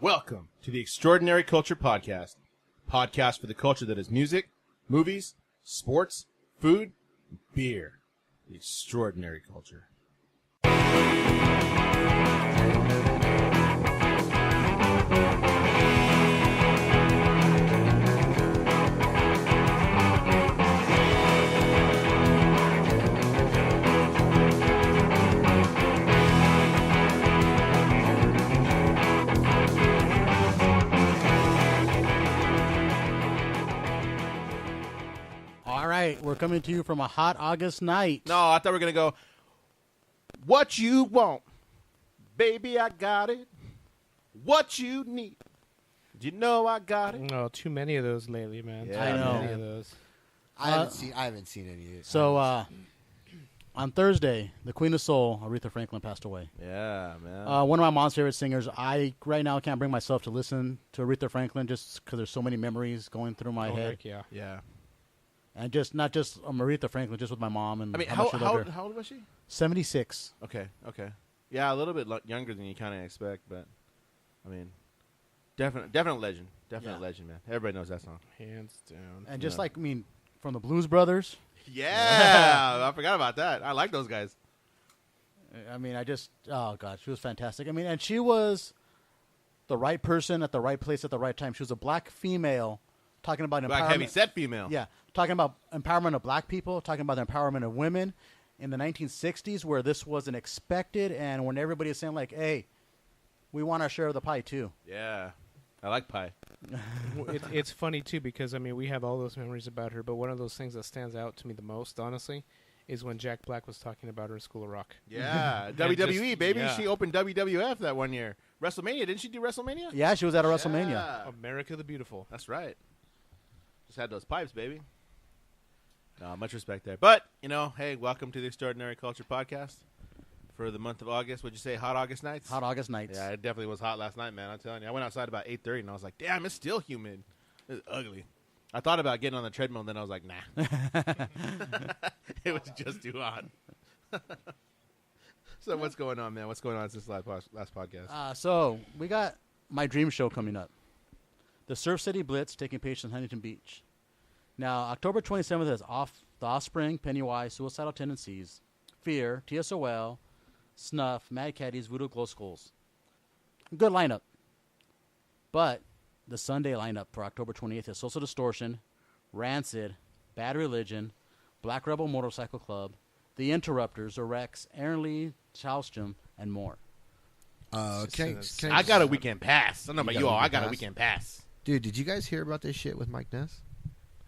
Welcome to the Extraordinary Culture Podcast. Podcast for the culture that is music, movies, sports, food, and beer. The Extraordinary Culture. All right, we're coming to you from a hot August night. No, I thought we were going to go, what you want, baby, I got it. What you need, you know I got it. No, too many of those lately, man. Yeah, I know. Too many of those. I haven't seen any. So, on Thursday, the Queen of Soul, Aretha Franklin, passed away. Yeah, man. One of my mom's favorite singers. I right now can't bring myself to listen to Aretha Franklin just because there's so many memories going through my head. Heck yeah. Yeah. And just not just Aretha Franklin, just with my mom and I mean, how much I love her. how old was she? 76. Okay. Yeah, a little bit younger than you kind of expect, but, I mean, definite legend. Definite legend, man. Everybody knows that song. Hands down. And just from the Blues Brothers. Yeah, I forgot about that. I like those guys. I mean, oh, God, she was fantastic. I mean, and she was the right person at the right place at the right time. She was a black female talking about Black empowerment. heavy set female. Yeah, talking about empowerment of black people, talking about the empowerment of women in the 1960s where this wasn't expected and when everybody is saying, like, hey, we want our share of the pie, too. Yeah. I like pie. It's funny, too, because, I mean, we have all those memories about her, but one of those things that stands out to me the most, honestly, is when Jack Black was talking about her in School of Rock. Yeah. And WWE, baby. yeah. She opened WWF that one year. WrestleMania. Didn't she do WrestleMania? Yeah, she was at a WrestleMania. Yeah. America the Beautiful. That's right. Just had those pipes, baby. No, much respect there. But, hey, welcome to the Extraordinary Culture Podcast for the month of August. What'd you say, hot August nights? Hot August nights. Yeah, it definitely was hot last night, man. I'm telling you. I went outside about 8:30, and I was like, damn, it's still humid. It's ugly. I thought about getting on the treadmill, and then I was like, nah. It was just too hot. So what's going on, man? What's going on since last podcast? So we got my dream show coming up. The Surf City Blitz taking place in Huntington Beach. Now, October 27th is The Offspring, Pennywise, Suicidal Tendencies, Fear, TSOL, Snuff, Mad Caddies, Voodoo Glow Skulls. Good lineup. But the Sunday lineup for October 28th is Social Distortion, Rancid, Bad Religion, Black Rebel Motorcycle Club, The Interrupters, Rex, Aaron Lee, Chalstrom, and more. Okay. I got a weekend pass. I don't know about You you got a all. I weekend got a pass? weekend pass. Dude, did you guys hear about this shit with Mike Ness?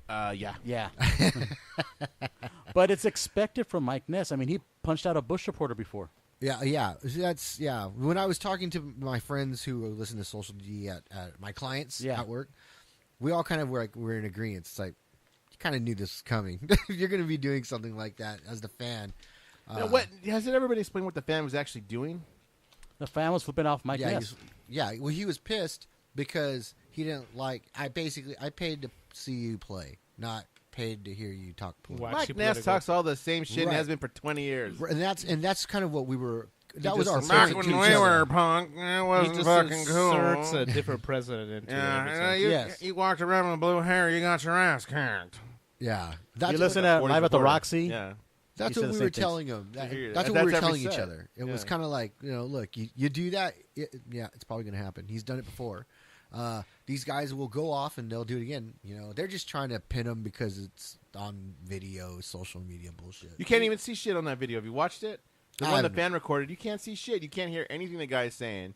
Yeah. Yeah. But it's expected from Mike Ness. I mean, he punched out a Bush reporter before. Yeah. When I was talking to my friends who listen to Social D at my clients at work, we all kind of we're in agreement. It's like, you kind of knew this was coming. You're going to be doing something like that as the fan. What has it ever been explained what the fan was actually doing? The fan was flipping off Mike Ness. Well, he was pissed because he didn't like. I paid to see you play, not paid to hear you talk political. Mike Ness talks all the same shit and has been for 20 years. And that's kind of what we were. That was our back first when we were punk. It wasn't fucking cool. Inserts a different president into it. You walked around with blue hair. You got your ass kicked. Yeah, that's You listen to Live at the Roxy. Yeah. That's He what said we the were same telling him. That's what That's we were every telling set. each other. It was kind of like, look, you do that, it's probably going to happen. He's done it before. These guys will go off and they'll do it again. They're just trying to pin him because it's on video, social media bullshit. You can't even see shit on that video. Have you watched it? The one the fan recorded. You can't see shit. You can't hear anything the guy's saying.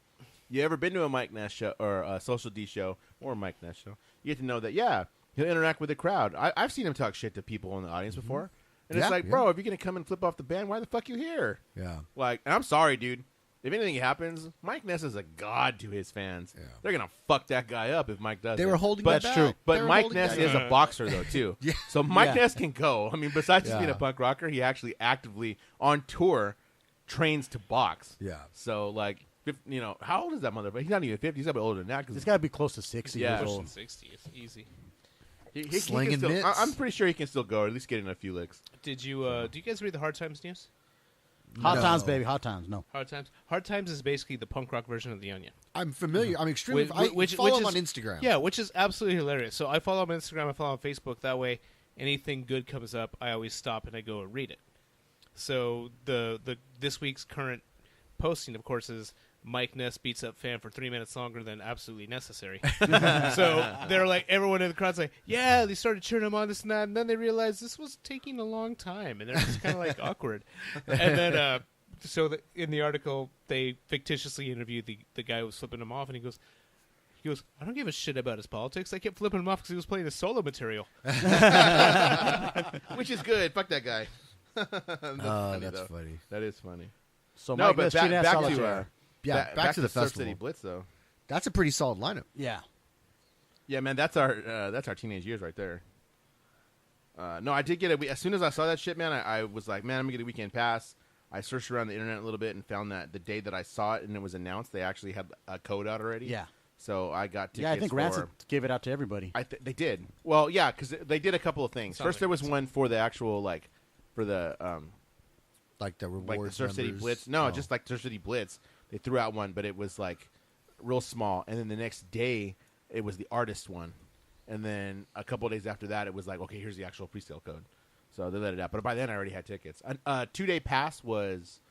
You ever been to a Mike Ness show or a Social D show or a Mike Ness show? You get to know that, he'll interact with the crowd. I've seen him talk shit to people in the audience before. And it's like, bro, if you're going to come and flip off the band, why the fuck you here? Yeah. Like, and I'm sorry, dude. If anything happens, Mike Ness is a god to his fans. Yeah. They're going to fuck that guy up if Mike does They were holding but, that back. true. But They were Mike holding Ness that is back. a boxer, though, too. Yeah. So Mike Yeah. Ness can go. I mean, besides just being a Yeah. punk rocker, he actually actively, on tour, trains to box. Yeah. So, like, how old is that motherfucker? He's not even 50. He's got to be older than that. He's got to be close to 60 Yeah. years old. 60 is easy. He can Slinging still, mitts. I'm pretty sure he can still go, or at least get in a few licks. Did you? Do you guys read the Hard Times news? Hot No. Times, baby. Hot Times. No. Hard Times. Hard Times is basically the punk rock version of The Onion. I'm familiar. I'm extremely. Which I follow him is- on Instagram. Yeah, which is absolutely hilarious. So I follow him on Instagram. I follow him on Facebook. That way, anything good comes up, I always stop and I go and read it. So the this week's current posting, of course, is Mike Ness beats up fan for 3 minutes longer than absolutely necessary. So they're like, everyone in the crowd's like, yeah, they started cheering him on, this and that, and then they realized this was taking a long time, and they're just kind of like awkward. And then, in the article, they fictitiously interviewed the guy who was flipping him off, and he goes, I don't give a shit about his politics. I kept flipping him off because he was playing his solo material. Which is good. Fuck that guy. That's funny. That is funny. So No, Mike but Ness, back, Cheating Ass back to Solitaire. Back to the Surf festival. City Blitz, though. That's a pretty solid lineup. Yeah. Yeah, man, that's our teenage years right there. No, I did get it. As soon as I saw that shit, man, I was like, man, I'm gonna get a weekend pass. I searched around the internet a little bit and found that the day that I saw it and it was announced, they actually had a code out already. Yeah. So I got tickets. Yeah, I think for, Rancid gave it out to everybody. they did. Well, yeah, because they did a couple of things. Sounds First, like there was Rancid. one for the actual for the Like the like the rewards. Surf City members. Blitz. No, Oh. just like Surf City Blitz. They threw out one, but it was like real small. And then the next day, it was the artist one. And then a couple of days after that, it was like, okay, here's the actual pre-sale code. So they let it out. But by then, I already had tickets. A 2-day pass was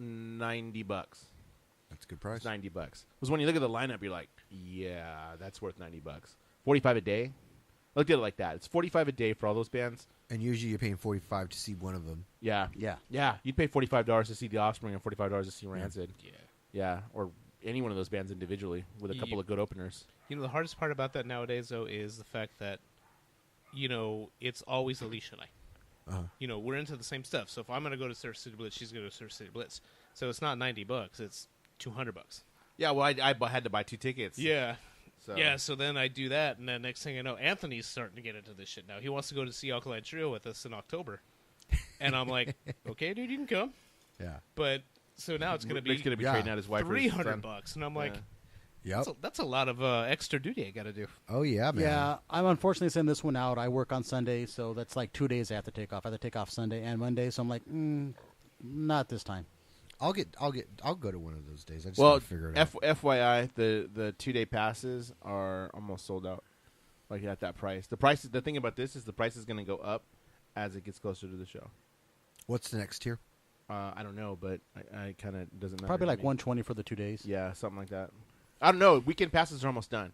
$90. That's a good price. It's $90. Because when you look at the lineup, you're like, yeah, that's worth $90. 45 a day. I looked at it like that. It's 45 a day for all those bands. And usually you're paying $45 to see one of them. Yeah. Yeah. Yeah. You'd pay $45 to see The Offspring and $45 to see Rancid. Yeah. Yeah. Or any one of those bands individually with a couple of good openers. You know, the hardest part about that nowadays, though, is the fact that, it's always Alicia and I. Uh-huh. We're into the same stuff. So if I'm going to go to Surf City Blitz, she's going to go to Surf City Blitz. So it's not $90, it's $200. Yeah, well, I had to buy 2 tickets. Yeah. So. Yeah, so then I do that, and then next thing I know, Anthony's starting to get into this shit now. He wants to go to see Alkaline Trio with us in October. And I'm like, okay, dude, you can come. Yeah. But, so now it's going to be Rick's going to be trading out his wife for his son. $300. And I'm like, Yep. that's a lot of extra duty I got to do. Oh, yeah, man. Yeah, I'm unfortunately sending this one out. I work on Sunday, so that's like 2 days I have to take off. I have to take off Sunday and Monday, so I'm like, not this time. I'll go to one of those days. I just Well, gotta figure it out. FYI, the 2-day passes are almost sold out. Like at that price. The thing about this is the price is going to go up as it gets closer to the show. What's the next tier? I don't know, but I kind of doesn't matter. Probably to like me. 120 for the 2 days. Yeah, something like that. I don't know. Weekend passes are almost done.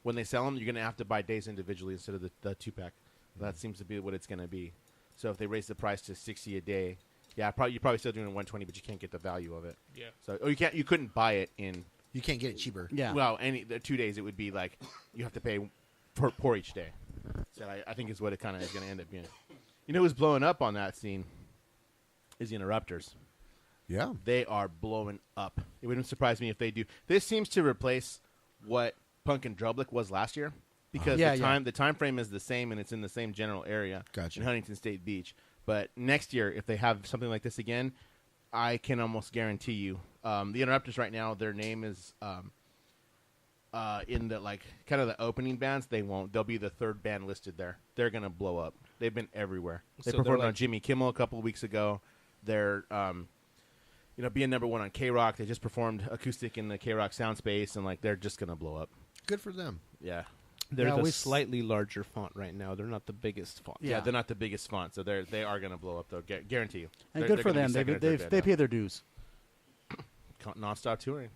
When they sell them, you're going to have to buy days individually instead of the 2-pack. That seems to be what it's going to be. So if they raise the price to $60 a day, yeah, you're probably still doing 120, but you can't get the value of it. Yeah. So you couldn't buy it in. You can't get it cheaper. Yeah. Well, the 2 days it would be like you have to pay for each day. So I think is what it kind of is going to end up being. You know who's blowing up on that scene is the Interrupters. Yeah. They are blowing up. It wouldn't surprise me if they do. This seems to replace what Punk and Drublic was last year because the time frame is the same and it's in the same general area Gotcha. in Huntington State Beach. But next year, if they have something like this again, I can almost guarantee you, the Interrupters right now, their name is in the kind of the opening bands. They won't. They'll be the third band listed there. They're gonna blow up. They've been everywhere. They So performed they're on Jimmy Kimmel a couple of weeks ago. They're being number one on K-Rock. They just performed acoustic in the K-Rock sound space, and they're just gonna blow up. Good for them. Yeah. They're Yeah, the we slightly larger font right now. They're not the biggest font. Yeah, Yeah. they're not the biggest font, so they are going to blow up, though. Guarantee you. And They're good for gonna be them. second or They third they band pay their dues. now. Non-stop touring.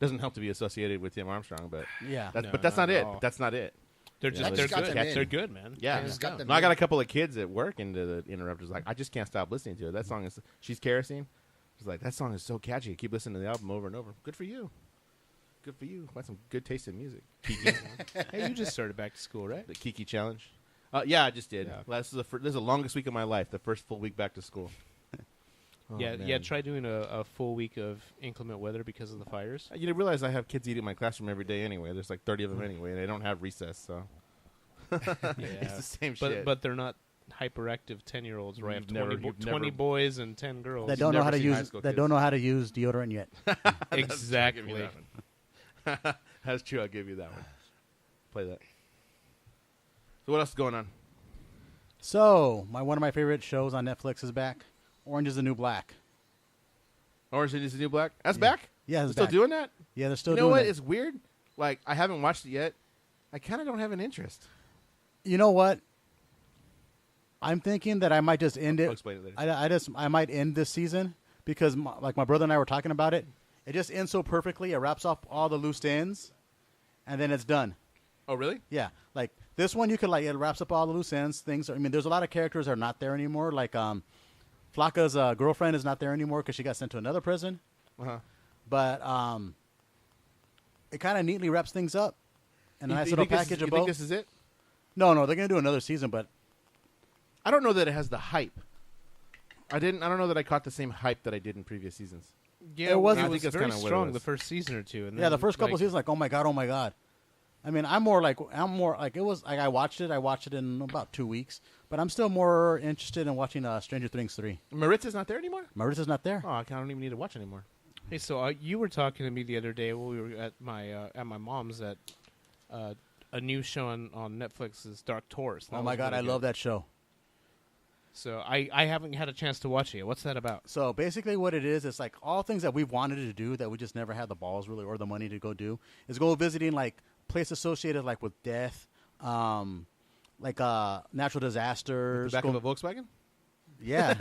Doesn't help to be associated with Tim Armstrong, but Yeah. but that's not not at it. all. That's not it. They're Yeah, just they they're just got good. them in. They're good, man. Yeah, Hands got down. them No, I got a couple of kids at work into the Interrupters. Like, I just can't stop listening to it. That song is She's Kerosene. It's like that song is so catchy. I keep listening to the album over and over. Good for you. Good for you. That's some good taste in music. Kiki, Hey, you just started back to school, right? the Kiki challenge. Yeah, I just did. Yeah. This is the longest week of my life. The first full week back to school. Oh, yeah. man. Try doing a full week of inclement weather because of the fires. You didn't realize I have kids eating in my classroom every day anyway. There's like 30 of them anyway, and they don't have recess, so it's the same shit. But they're not hyperactive 10-year-olds, right? I have You've never- 20, you've 20 never- boys and 10 girls. That don't know never how to seen high use school that kids. don't know how to use deodorant yet. Give Exactly. me that one. That's true. I'll give you that one. Play that. So what else is going on? So one of my favorite shows on Netflix is back. Orange is the New Black. Orange is the New Black. That's back. Yeah, they're it's still back. doing that. Yeah, they're still You know doing what? it. It's weird. Like I haven't watched it yet. I kind of don't have an interest. You know what? I'm thinking that I might just end it. I'll explain it later. I might end this season because my brother and I were talking about it. It just ends so perfectly. It wraps up all the loose ends, and then it's done. Oh, really? Yeah, like this one, you could like it wraps up all the loose ends. Things. I mean, there's a lot of characters that are not there anymore. Like Flacca's girlfriend is not there anymore because she got sent to another prison. Uh-huh. But it kind of neatly wraps things up. And a nice You little think package of You think both. this is it? No, they're gonna do another season, but I don't know that it has the hype. I don't know that I caught the same hype that I did in previous seasons. Yeah, It wasn't- it I was think that's very kinda what it strong was. the first season or two. And yeah, then, the first couple like, seasons, like, oh my god. I mean, I'm more like it was like I watched it in about 2 weeks, but I'm still more interested in watching Stranger Things 3. Maritza's not there anymore? Marissa's not there. Oh, I don't even need to watch anymore. Hey, so you were talking to me the other day while we were at my mom's that a new show on Netflix is Dark Tours. Oh my god, I love that show. So I haven't had a chance to watch it yet. What's that about? So basically what it is, it's like all things that we've wanted to do that we just never had the balls really or the money to go do is go visiting like places associated like with death, like natural disasters. The back of a Volkswagen? Yeah.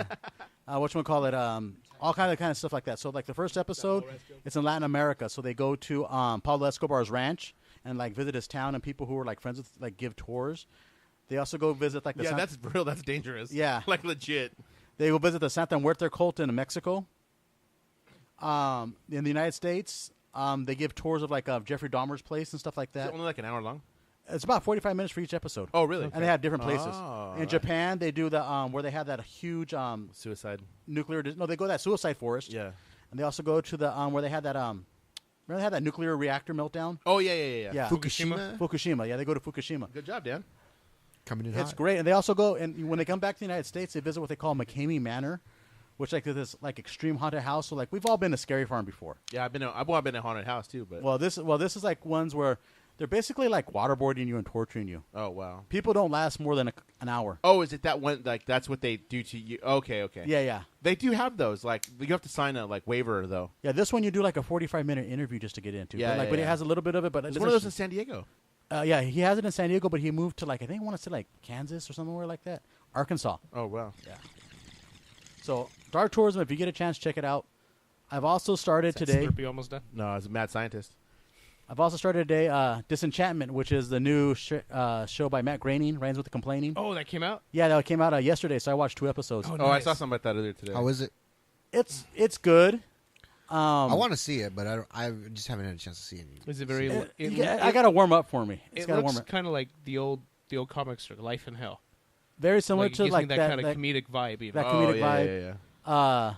Whatchamacallit, all kind of stuff like that. So like the first episode, it's in Latin America. So they go to Pablo Escobar's ranch and like visit his town and people who are like friends with like give tours. They also go visit like the that's real. That's dangerous. Yeah. Like legit. They go visit the Santa Muerte cult in Mexico. In the United States, they give tours of like Jeffrey Dahmer's place and stuff like Is that. it only like an hour long? It's about 45 minutes for each episode. Oh, really? And they have different places. Oh, In right. Japan, they do the where they have that huge Suicide. nuclear. No, they go to that suicide forest. Yeah. And they also go to the where they had that remember they had that nuclear reactor meltdown. Oh, yeah. Yeah. Fukushima? Fukushima. Yeah, they go to Fukushima. Good job, Dan. Coming in It's hot. great, and they also go and when they come back to the United States, they visit what they call McCamey Manor, which like this like extreme haunted house. So like we've all been to Scary Farm before. Yeah, I've been in a haunted house too, but Well, this is like ones where they're basically like waterboarding you and torturing you. oh wow. People don't last more than an hour. Oh, is it that one? Like that's what they do to you? Okay. Yeah. They do have those. Like you have to sign a like waiver though. Yeah, this one you do like a 45-minute interview just to get into. Yeah, but yeah, it yeah. has a little bit of it. But It's one of those in San Diego. yeah, he has it in San Diego, but he moved to like I want to say like Kansas or somewhere like that, Arkansas. Oh wow. So Dark Tourism, if you get a chance, check it out. I've also started today. Slurpee almost done. No, it's a mad scientist. I've also started today Disenchantment, which is the new show by Matt Groening, Rains with the Complaining. Oh, that came out. Yeah, that came out yesterday, so I watched 2 episodes. Oh, Oh, I nice. saw something about that earlier today. How is it? It's good. I want to see it, but I just haven't had a chance to see it. Is it very? I got to warm up for me. It's It got to looks warm up. kind of like the old comic strip, Life in Hell. Very similar Like, it to gives like me that kind of comedic vibe. Even. that Oh, comedic yeah, vibe. yeah.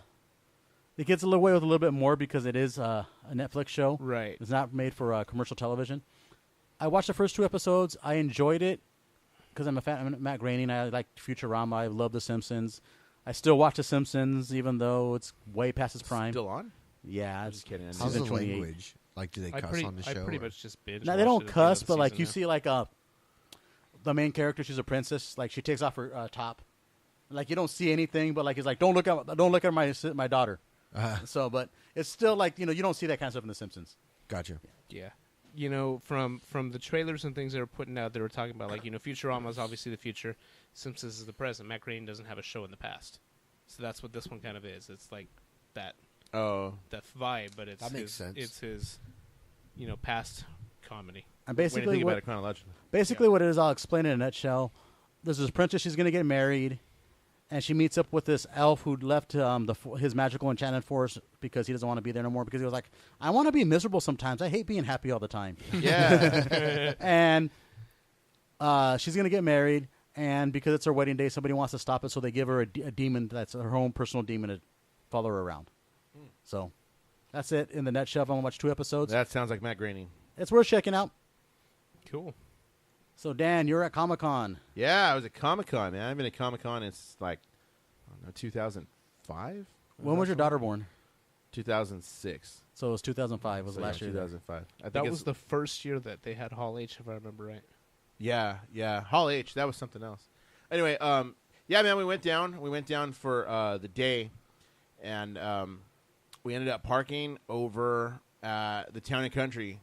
It gets a little away with a little bit more because it is a Netflix show. Right. It's not made for commercial television. I watched the first 2 episodes. I enjoyed it because I'm a fan of Matt Groening. I like Futurama. I love The Simpsons. I still watch The Simpsons even though it's way past its prime. Still on? Yeah, I'm it's just kidding. How's Season the 28. language? Like, do they I cuss on the show? pretty or- much just binge. No, they watched don't it at the end cuss, of but the like season you now. see like the main character, she's a princess. Like she takes off her top. Like you don't see anything, but like it's like don't look at my daughter. So, but it's still like you don't see that kind of stuff in The Simpsons. Gotcha. Yeah. From the trailers and things they were putting out, they were talking about like Futurama is obviously the future, Simpsons is the present. Matt Groening doesn't have a show in the past, so that's what this one kind of is. It's like that Oh. vibe, but it's That makes his, sense. It's his past comedy. And When you basically, think about it chronologically. what it is, I'll explain it in a nutshell. There's this princess. She's going to get married, and she meets up with this elf who left his magical enchanted forest because he doesn't want to be there no more. Because he was like, I want to be miserable sometimes. I hate being happy all the time. Yeah. And she's going to get married, and because it's her wedding day, somebody wants to stop it, so they give her a demon that's her own personal demon to follow her around. So that's it in the nutshell. I'm going to watch 2 episodes. That sounds like Matt Groening. It's worth checking out. Cool. So, Dan, you're at Comic-Con. Yeah, I was at Comic-Con, man. I've been at Comic-Con since, like, I don't know, 2005? When was your daughter born? 2006. So it was 2005. Was So, last yeah, year. 2005. I think That it's- was the first year that they had Hall H, if I remember right. Yeah. Hall H, that was something else. Anyway, yeah, man, we went down. We went down for the day, and we ended up parking over the Town and Country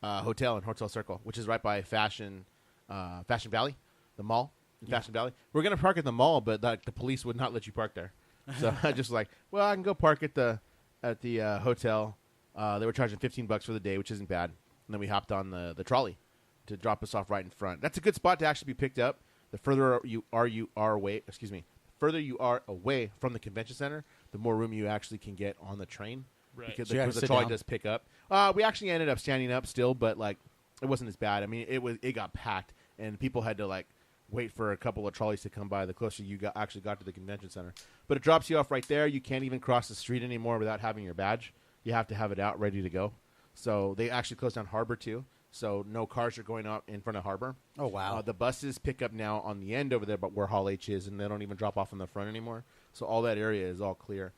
Hotel in Hotel Circle, which is right by Fashion Valley, the mall in Fashion Valley. We're going to park at the mall, but the police would not let you park there. So I just like, well, I can go park at the hotel. They were charging $15 for the day, which isn't bad. And then we hopped on the trolley to drop us off right in front. That's a good spot to actually be picked up. The further you are away from the convention center, the more room you actually can get on the train. Right. Because So you have to the sit trolley down. does pick up. We actually ended up standing up still, but like it wasn't as bad. I mean, it got packed, and people had to like wait for a couple of trolleys to come by the closer you actually got to the convention center. But it drops you off right there. You can't even cross the street anymore without having your badge. You have to have it out ready to go. So they actually closed down Harbor too. So no cars are going out in front of Harbor. Oh, wow. The buses pick up now on the end over there, but where Hall H is, and they don't even drop off in the front anymore. So all that area is all clear.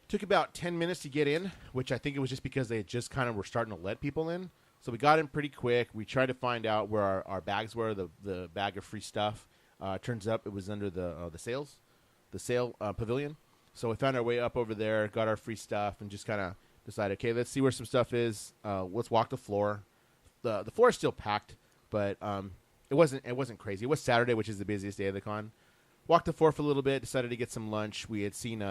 Took about 10 minutes to get in, which I think it was just because they had just kind of were starting to let people in. So we got in pretty quick. We tried to find out where our bags were, the bag of free stuff. Turns up it was under the sale pavilion. So we found our way up over there, got our free stuff, and just kind of decided, okay, let's see where some stuff is. Let's walk the floor. The floor is still packed, but it wasn't crazy. It was Saturday, which is the busiest day of the con. Walked the floor for a little bit, decided to get some lunch. We had seen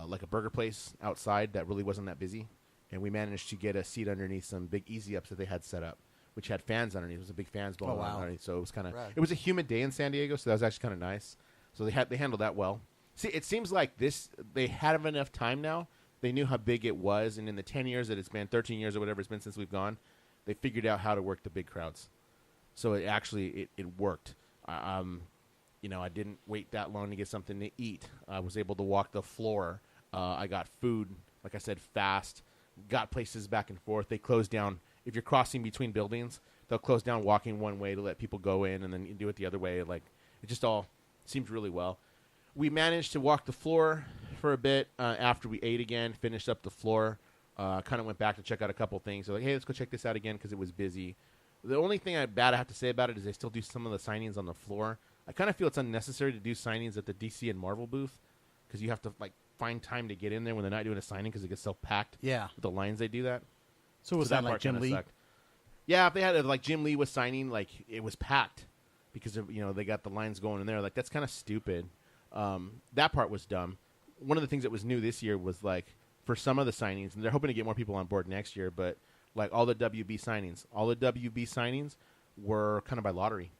like a burger place outside that really wasn't that busy, and we managed to get a seat underneath some big easy ups that they had set up, which had fans underneath. It was a big fans blowing underneath, so it was kind of Right. it was a humid day in San Diego, so that was actually kind of nice. So they handled that well. See, it seems like they had enough time now. They knew how big it was, and in the 10 years that it's been, 13 years or whatever it's been since we've gone, they figured out how to work the big crowds. So it actually it worked. I didn't wait that long to get something to eat. I was able to walk the floor. I got food, like I said, fast. Got places back and forth. They closed down. If you're crossing between buildings, they'll close down walking one way to let people go in, and then you do it the other way. Like it just all seemed really well. We managed to walk the floor for a bit after we ate again, finished up the floor, kind of went back to check out a couple things. So like, hey, let's go check this out again because it was busy. The only thing bad I have to say about it is they still do some of the signings on the floor. I kind of feel it's unnecessary to do signings at the DC and Marvel booth because you have to like find time to get in there when they're not doing a signing because it gets so packed. Yeah. With the lines they do that. So was that like part Jim kinda Lee? sucked. Yeah, if they had like Jim Lee was signing, like it was packed because of, they got the lines going in there. Like that's kind of stupid. That part was dumb. One of the things that was new this year was like for some of the signings, and they're hoping to get more people on board next year, but like all the WB signings were kind of by lottery.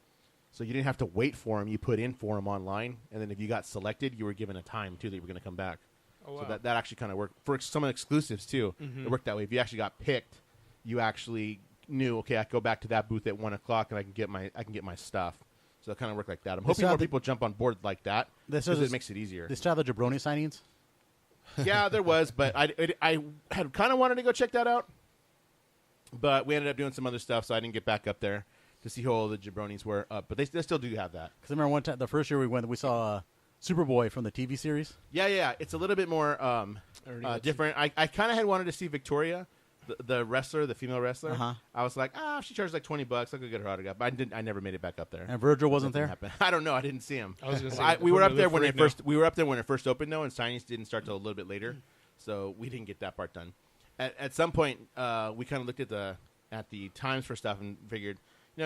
So you didn't have to wait for them. You put in for them online, and then if you got selected, you were given a time, too, that you were going to come back. Oh, wow. So that actually kind of worked. For some exclusives, too, it worked that way. If you actually got picked, you actually knew, okay, I can go back to that booth at 1 o'clock, and I can get my stuff. So it kind of worked like that. I'm hoping more people jump on board like that because it makes it easier. They still have the jabroni signings? Yeah, there was, but I had kind of wanted to go check that out. But we ended up doing some other stuff, so I didn't get back up there to see how all the jabronis were up. But they still do have that. Because I remember one time, the first year we went, we saw Superboy from the TV series. Yeah. It's a little bit more different. I kind of had wanted to see Victoria, the wrestler, the female wrestler. Uh-huh. I was like, if she charges like $20, I'll go get her autograph. But I never made it back up there. And Virgil wasn't there? Happen. I don't know. I didn't see him. I was going to say we were up there when it first opened though, and signings didn't start till a little bit later, so we didn't get that part done. At some point, we kind of looked at the times for stuff and figured,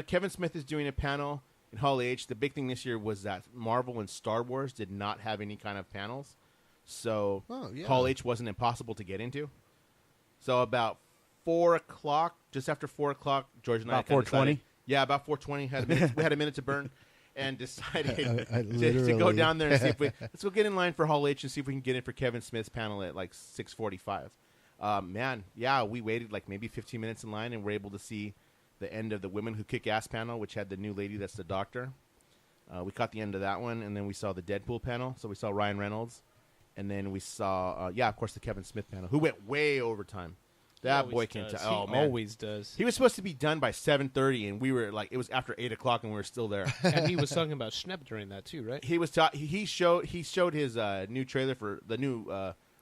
Kevin Smith is doing a panel in Hall H. The big thing this year was that Marvel and Star Wars did not have any kind of panels, so Hall H wasn't impossible to get into. So about 4 o'clock, just after 4 o'clock, George and about I 4:20. Yeah, about 4:20. We had a minute to burn, and decided to go down there and see if let's go get in line for Hall H and see if we can get in for Kevin Smith's panel at like 6:45. We waited like maybe 15 minutes in line and were able to see the end of the Women Who Kick Ass panel, which had the new lady that's the Doctor. We caught the end of that one, and then we saw the Deadpool panel. So we saw Ryan Reynolds, and then we saw, of course, the Kevin Smith panel, who went way over time. That boy came to. Oh man, always does. He was supposed to be done by 7:30, and we were like, it was after 8 o'clock, and we were still there. And he was talking about Schnepp during that too, right? He was he showed his new trailer for the new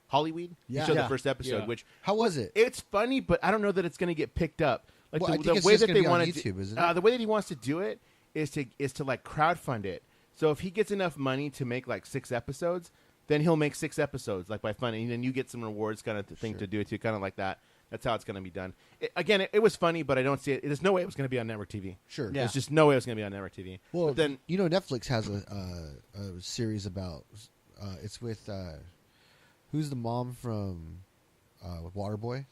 Hollyweed. Yeah. He showed Yeah. the first episode, Yeah. which How was it? it's funny, but I don't know that it's going to get picked up. Like Well, I the think it's way just that gonna they be on want to YouTube, isn't it? the way that he wants to do it is to like crowdfund it. So if he gets enough money to make like 6 episodes, then he'll make 6 episodes, like by fun, and then you get some rewards kind of thing to do it too, kind of like that. That's how it's going to be done. It was funny, but I don't see it. There's no way it was going to be on network TV. Sure. Yeah. There's just no way it was going to be on network TV. Well, but then Netflix has a series about. It's with who's the mom from Waterboy?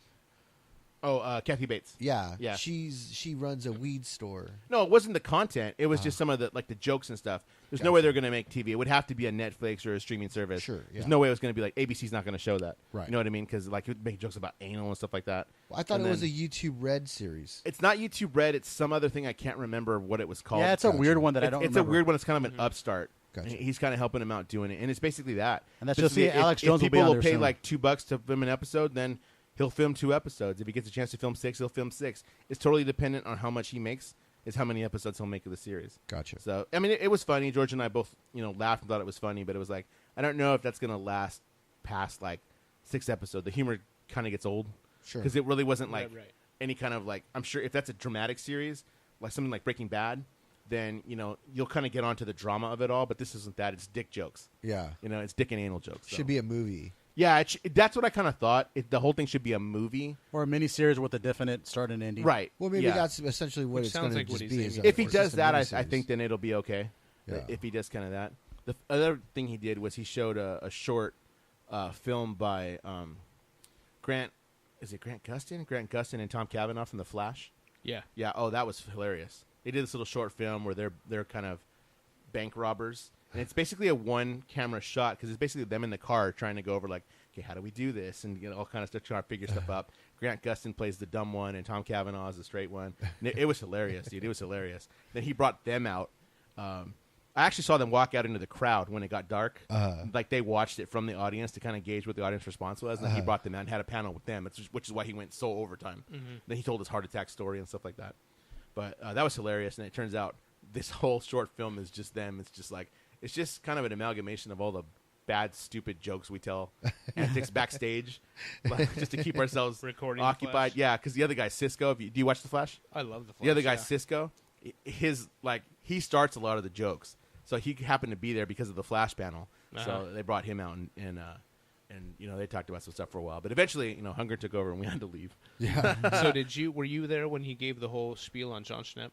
Oh, Kathy Bates. Yeah. Yeah. She runs a weed store. No, it wasn't the content. It was just some of the the jokes and stuff. There's no way they're going to make TV. It would have to be a Netflix or a streaming service. Sure. Yeah. There's no way it was going to be like ABC's not going to show that. Right. You know what I mean? Because it would make jokes about anal and stuff like that. Well, I thought And it was then- a YouTube Red series. It's not YouTube Red. It's some other thing. I can't remember what it was called. Yeah, it's a weird one that I It's don't a remember. weird one. It's kind of an upstart. Gotcha. And he's kind of helping him out doing it, and it's basically that. And that's Basically, just Alex Jones will if be people on will there pay soon. like $2 to film an episode, then he'll film 2 episodes. If he gets a chance to film 6, he'll film 6. It's totally dependent on how much he makes. Is how many episodes he'll make of the series. Gotcha. So I mean, it was funny. George and I both laughed and thought it was funny, but it was like I don't know if that's gonna last past like 6 episodes. The humor kind of gets old. Sure. Because it really wasn't like Right. any kind of like. I'm sure if that's a dramatic series, like something like Breaking Bad, then you'll kind of get onto the drama of it all. But this isn't that. It's dick jokes. Yeah. It's dick and anal jokes. So. Should be a movie. Yeah, that's what I kind of thought. The whole thing should be a movie, or a miniseries with a definite start and ending. right? Well, maybe yeah. that's essentially what Which it's sounds going to like what just he's be. aiming is for. a- If he it's does just a that, I miniseries. think then it'll be okay. Yeah. If he does kind of that. The other thing he did was he showed a short film by Grant. Is it Grant Gustin? Grant Gustin and Tom Cavanaugh from The Flash. Yeah. Yeah. Oh, that was hilarious. They did this little short film where they're kind of bank robbers, and it's basically a 1-camera shot because it's basically them in the car trying to go over like, okay, how do we do this, and all kind of stuff, trying to figure stuff up. Grant Gustin plays the dumb one, and Tom Cavanaugh is the straight one. And it was hilarious, dude. It was hilarious. Then he brought them out. I actually saw them walk out into the crowd when it got dark. Like they watched it from the audience to kind of gauge what the audience response was. And then he brought them out and had a panel with them, which is why he went so overtime. Then he told his heart attack story and stuff like that. But that was hilarious. And it turns out this whole short film is just them. It's just kind of an amalgamation of all the bad, stupid jokes we tell, antics backstage, just to keep ourselves Recording The occupied. Flash. Yeah, because the other guy, Cisco. Do you watch The Flash? I love the Flash. The other guy, yeah. Cisco, he starts a lot of the jokes. So he happened to be there because of the Flash panel. So they brought him out and they talked about some stuff for a while. But eventually, Hunger took over and we had to leave. Yeah. So were you there when he gave the whole spiel on John Schnepp?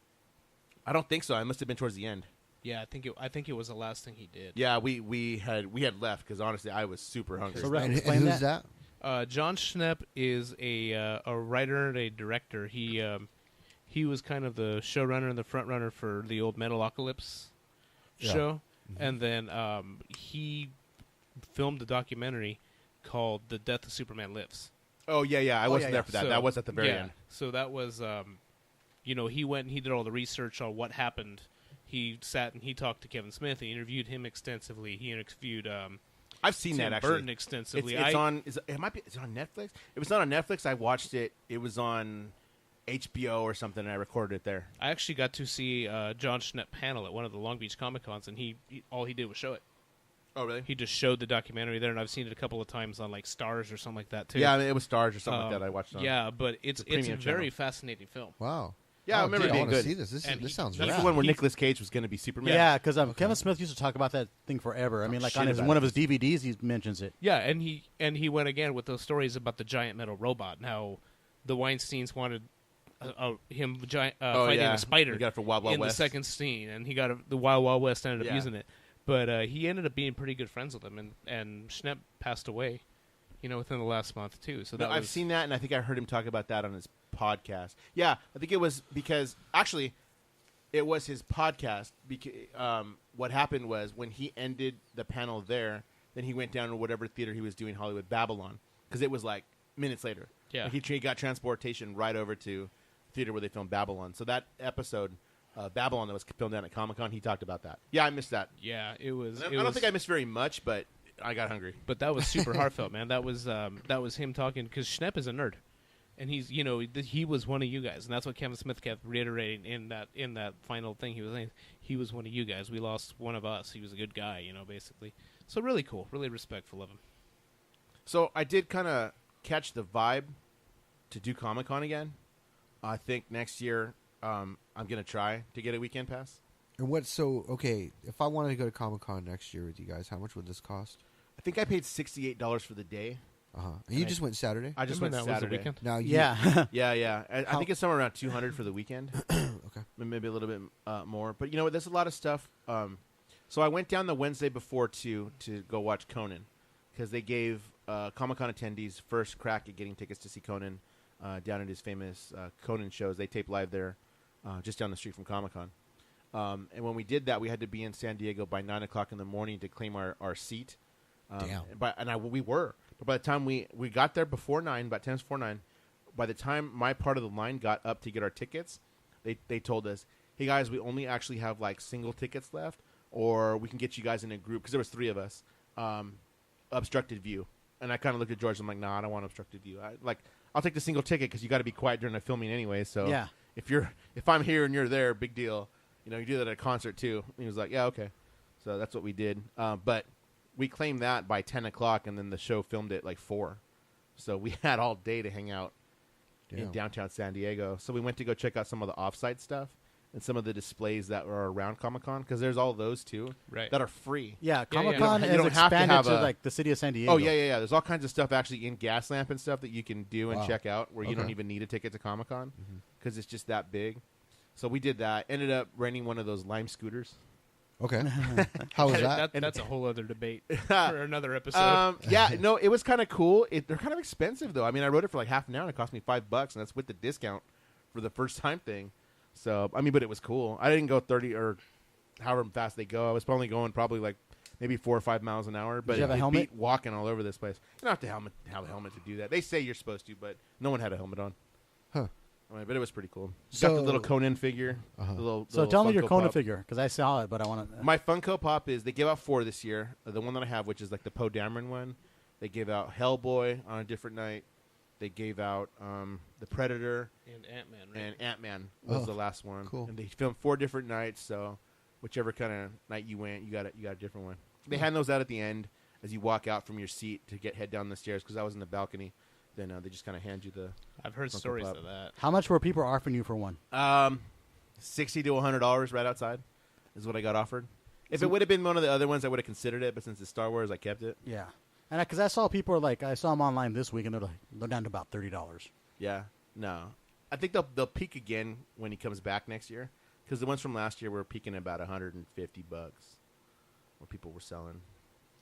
I don't think so. I must have been towards the end. Yeah, I think it was the last thing he did. Yeah, we had left because honestly, I was super hungry. So, Rex, And explain who's that. that? John Schnepp is a writer and a director. He was kind of the showrunner and the front runner for the old Metalocalypse show, and then he filmed a documentary called "The Death of Superman Lives." Oh yeah. I wasn't there for that. So- that was at the very end. So that was, he went and he did all the research on what happened. He sat and he talked to Kevin Smith. He interviewed him extensively. He interviewed I've seen Tim that actually. Burton extensively. It's on. Is it on Netflix? If it's not on Netflix, I watched it. It was on HBO or something, and I recorded it there. I actually got to see John Schnepp panel at one of the Long Beach Comic Cons, and all he did was show it. Oh really? He just showed the documentary there, and I've seen it a couple of times on like Stars or something like that too. Yeah, I mean, it was Stars or something like that. I watched it on. Yeah, but it's a premium very channel. fascinating film. Wow. Yeah, I remember dude, it being I wanna good. see this. This sounds that's That's rad. the one where He- Nicolas Cage was going to be Superman. Yeah, because Kevin Smith used to talk about that thing forever. I mean, like shit on about one it. of his DVDs, he mentions it. Yeah, and he went again with those stories about the giant metal robot and how the Weinsteins wanted him fighting yeah. a spider He got it for Wild Wild in West. the second scene, and he got the Wild Wild West ended up Yeah. using it. But he ended up being pretty good friends with him, and Schnepp passed away, within the last month too. So that I've seen that, and I think I heard him talk about that on his podcast. Yeah, I think it was because actually, it was his podcast. What happened was when he ended the panel there, then he went down to whatever theater he was doing Hollywood Babylon because it was like minutes later. Yeah. Like, he got transportation right over to theater where they filmed Babylon. So that episode, Babylon, that was filmed down at Comic-Con, he talked about that. Yeah, I missed that. Yeah, it was. I don't think I missed very much, but I got hungry. But that was super heartfelt, man. That was him talking because Schnepp is a nerd, and he's he was one of you guys, and that's what Kevin Smith kept reiterating in that final thing. He was saying he was one of you guys. We lost one of us. He was a good guy, basically. So really cool, really respectful of him. So I did kind of catch the vibe to do Comic-Con again. I think next year I'm going to try to get a weekend pass. And if I wanted to go to Comic-Con next year with you guys, how much would this cost? I think I paid $68 for the day. And you just went Saturday? I just went that Saturday. was the weekend. Now, Yeah. I think it's somewhere around 200 for the weekend. Okay. Maybe a little bit more. But you know what? There's a lot of stuff. So I went down the Wednesday before to go watch Conan because they gave Comic-Con attendees first crack at getting tickets to see Conan down at his famous Conan shows. They tape live there just down the street from Comic-Con. And when we did that, we had to be in San Diego by 9 o'clock in the morning to claim our seat. Damn. We were. But by the time we got there before 9, about 10 before 9, by the time my part of the line got up to get our tickets, they told us, hey, guys, we only actually have, like, single tickets left, or we can get you guys in a group, because there was 3 of us, obstructed view. And I kind of looked at George, I'm like, nah, I don't want obstructed view. I'll take the single ticket, because you got to be quiet during the filming anyway, so Yeah. if I'm here and you're there, big deal. You know, you do that at a concert, too. And he was like, yeah, okay. So that's what we did. But we claimed that by 10 o'clock, and then the show filmed at like 4. So we had all day to hang out in downtown San Diego. So we went to go check out some of the off-site stuff and some of the displays that were around Comic-Con, because there's all those, too, that are free. Yeah, Comic-Con You has don't have to expanded have to a- like the city of San Diego. Oh, yeah. There's all kinds of stuff actually in Gaslamp and stuff that you can do and check out where you don't even need a ticket to Comic-Con because it's just that big. So we did that. Ended up renting one of those Lime scooters. Okay. How was that? That's a whole other debate for another episode. It was kind of cool. They're kind of expensive, though. I mean, I rode it for like half an hour, and it cost me $5, and that's with the discount for the first time thing. So, I mean, but it was cool. I didn't go 30 or however fast they go. I was probably going like maybe 4 or 5 miles an hour. But Did you have a it helmet? beat walking all over this place. You don't have to have a helmet to do that. They say you're supposed to, but no one had a helmet on. Huh. I mean, but it was pretty cool. So- Got the little Conan figure. So tell me your Funko Conan Pop. figure, because I saw it, but I want to. My Funko Pop is, they gave out 4 this year. The one that I have, which is like the Poe Dameron one. They gave out Hellboy on a different night. They gave out the Predator. And Ant-Man, right? And Ant-Man was the last one. Cool. And they filmed 4 different nights, so whichever kind of night you went, you got a different one. They hand those out at the end as you walk out from your seat to head down the stairs, because I was in the balcony. Then they just kind of hand you the... I've heard Funko stories Pop. of that. How much were people offering you for one? $60 to $100 right outside is what I got offered. If it would have been one of the other ones, I would have considered it, but since it's Star Wars, I kept it. Yeah, and because I saw people I saw them online this week, and they're down to about $30. Yeah, no. I think they'll peak again when he comes back next year, because the ones from last year were peaking at about $150 where people were selling.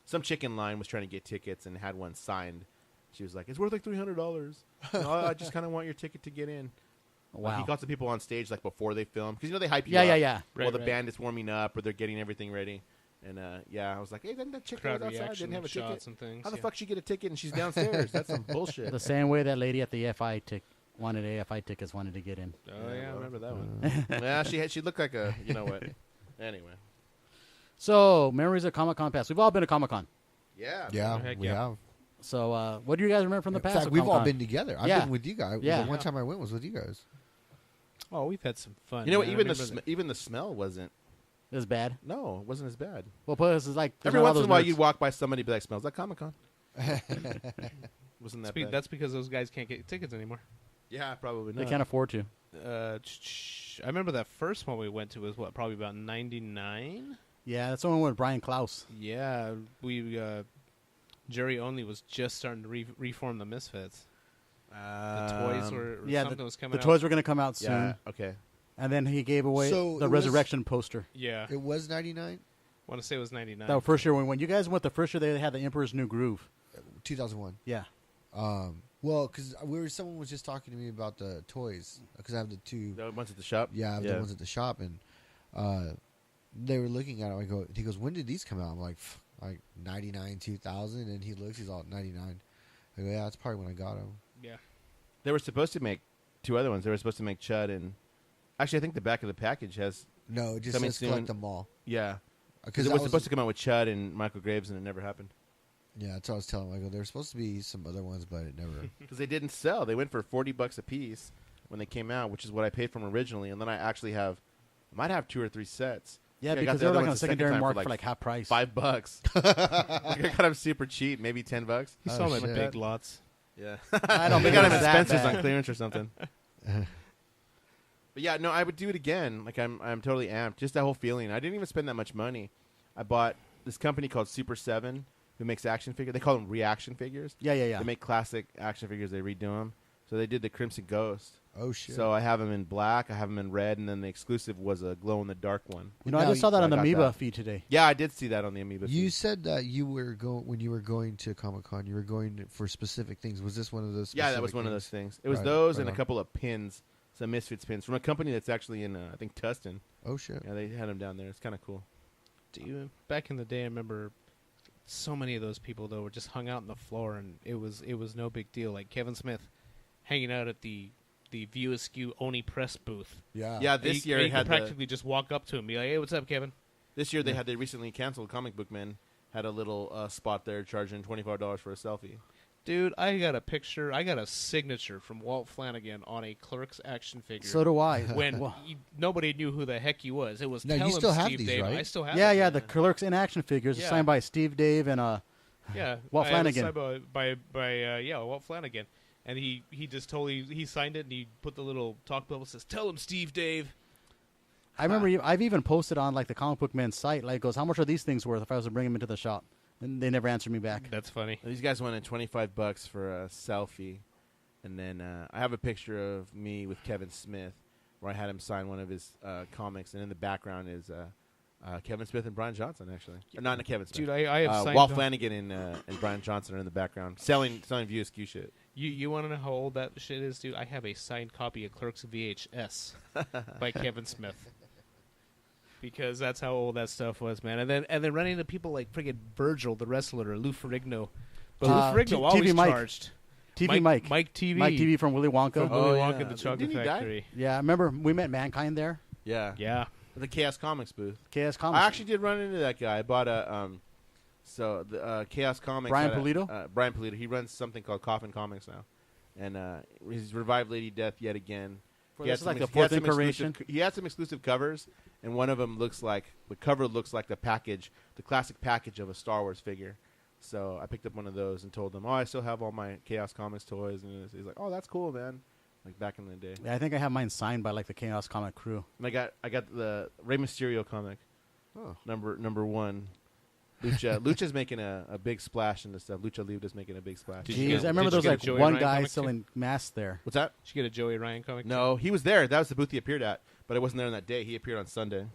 Some chick in line was trying to get tickets and had one signed. She was like, it's worth like $300. No, I just kind of want your ticket to get in. Wow. He got some people on stage like before they film, because they hype you Yeah, up. yeah. While the Right. band is warming up or they're getting everything ready. And I was like, hey, then that chick that Crowd was outside reaction didn't have a ticket. shots and things. How the fuck she get a ticket and she's downstairs? That's some bullshit. The same way that lady at the AFI wanted AFI tickets, wanted to get in. Oh, yeah, I remember that one. Yeah, she looked like a, you know what. Anyway. So, memories of Comic-Con past. We've all been to Comic-Con. Yeah. Yeah, Heck we yeah. have. So, what do you guys remember from the In past? fact, of we've all Comic-Con? been together. I've Yeah. been with you guys. Yeah. The one time I went was with you guys. Oh, we've had some fun. You know what? man. I Even remember even the smell wasn't. It was bad. No, it wasn't as bad. Well, plus it's like there's Every not all once in those a while, nerds. you'd walk by somebody and be like, smells like Comic Con. Wasn't that bad? That's because those guys can't get tickets anymore. Yeah, probably They not. can't afford to. I remember that first one we went to was probably about 99. Yeah, that's the one with Brian Klaus. Yeah, we Jerry Only was just starting to reform the Misfits. The toys were something was coming the out. toys were going to come out soon. Yeah, okay. And then he gave away So the it was- Resurrection poster. Yeah, It was 99, I want to say it was 99. That first year when you guys went the first year, they had the Emperor's New Groove. 2001. Yeah. Well, because someone was just talking to me about the toys because I have the 2. The ones at the shop? Yeah, I have the ones at the shop, and they were looking at it. He goes, when did these come out? I'm like 99, 2000, and he looks, he's all 99. I go, yeah, that's probably when I got them. Yeah, They were supposed to make 2 other ones. They were supposed to make Chud and... Actually, I think the back of the package has... No, it just Coming says collect soon. them all. Yeah. Because Because it was supposed to come out with Chud and Michael Graves, and it never happened. Yeah, that's what I was telling him. I go, there's supposed to be some other ones, but it never. Because they didn't sell. They went for $40 a piece when they came out, which is what I paid for them originally. And then I actually might have 2 or 3 sets. Yeah, I got because the they were other like on ones a the second secondary time market for like half price. $5. I got them super cheap, maybe $10. you Oh, saw them shit. at Big Lots. Yeah. I don't They think got it them at was that Spencer's bad. on clearance or something. But yeah, no, I would do it again. Like I'm totally amped. Just that whole feeling. I didn't even spend that much money. I bought this company called Super 7. who makes action figures. They call them reaction figures. Yeah. They make classic action figures. They redo them. So they did the Crimson Ghost. Oh shit! So I have them in black. I have them in red, and then the exclusive was a glow in the dark one. You know, I just saw that so on the I got Amoeba that. feed today. Yeah, I did see that on the Amoeba. You feed. said that you were when you were going to Comic-Con, you were going for specific things. Was this one of those? Yeah, that was specific one of those things? things. It was Right, those right and a on. couple of pins, some Misfits pins from a company that's actually in I think Tustin. Oh shit! Yeah, they had them down there. It's kind of cool. Dude, back in the day, I remember so many of those people though were just hung out on the floor, and it was no big deal. Like Kevin Smith hanging out at the View Askew Oni Press booth. Yeah. Yeah, this year you it had could practically just walk up to him and be like, "Hey, what's up, Kevin?" This year they recently canceled. Comic Book Man had a little spot there charging $25 for a selfie. Dude, I got a picture. I got a signature from Walt Flanagan on a Clerks action figure. So do I. when Well, nobody knew who the heck he was. It was No, you Tell Him still have Steve these, Dave. right? I still have yeah, them. yeah. The Clerks in action figures Yeah. signed by Steve Dave and Yeah, Walt I had it Flanagan. signed by Walt Flanagan, and he just totally he signed it and he put the little talk bubble that says "Tell him Steve Dave." I remember I've even posted on like the Comic Book Man site, like goes, how much are these things worth if I was to bring them into the shop? And they never answered me back. That's funny. These guys wanted $25 for a selfie, and then I have a picture of me with Kevin Smith where I had him sign one of his comics, and in the background is Kevin Smith and Brian Johnson, actually. Or not Kevin Smith. Dude, I have signed Walt Flanagan and Brian Johnson are in the background selling View Askew shit. You want to know how old that shit is, dude? I have a signed copy of Clerks VHS by Kevin Smith. Because that's how old that stuff was, man. And then running into people like friggin' Virgil, the wrestler, or Lou Ferrigno. But Lou Ferrigno always TV Mike. charged. TV Mike. Mike TV. Mike TV from Willy Wonka. From Oh, Willy yeah. Wonka and the Chocolate Didn't he die? Factory. Yeah, I remember we met Mankind there. Yeah. Yeah. The Chaos Comics booth. KS Comics. I actually did run into that guy. I bought a Chaos Comics. Brian had a- Pulido? Brian Pulido. He runs something called Coffin Comics now, and he's revived Lady Death yet again. He This had is like some the ex- he had fourth some incarnation. exclusive- He had some exclusive covers, and one of them looks like the cover looks like the package, the classic package of a Star Wars figure. So I picked up one of those and told him, "Oh, I still have all my Chaos Comics toys." And he's like, "Oh, that's cool, man." Like back in the day. Yeah, I think I have mine signed by like the Chaos Comic crew. And I got the Rey Mysterio comic, number 1. Lucha's making a big splash in this stuff. Lucha Libre's making a big splash. Did you Jeez, get- I remember did you there get was a like Joey one Ryan guy comic too? selling masks there. What's that? Did you get a Joey Ryan comic? No, he was there. That was the booth he appeared at, but I wasn't there on that day. He appeared on Sunday.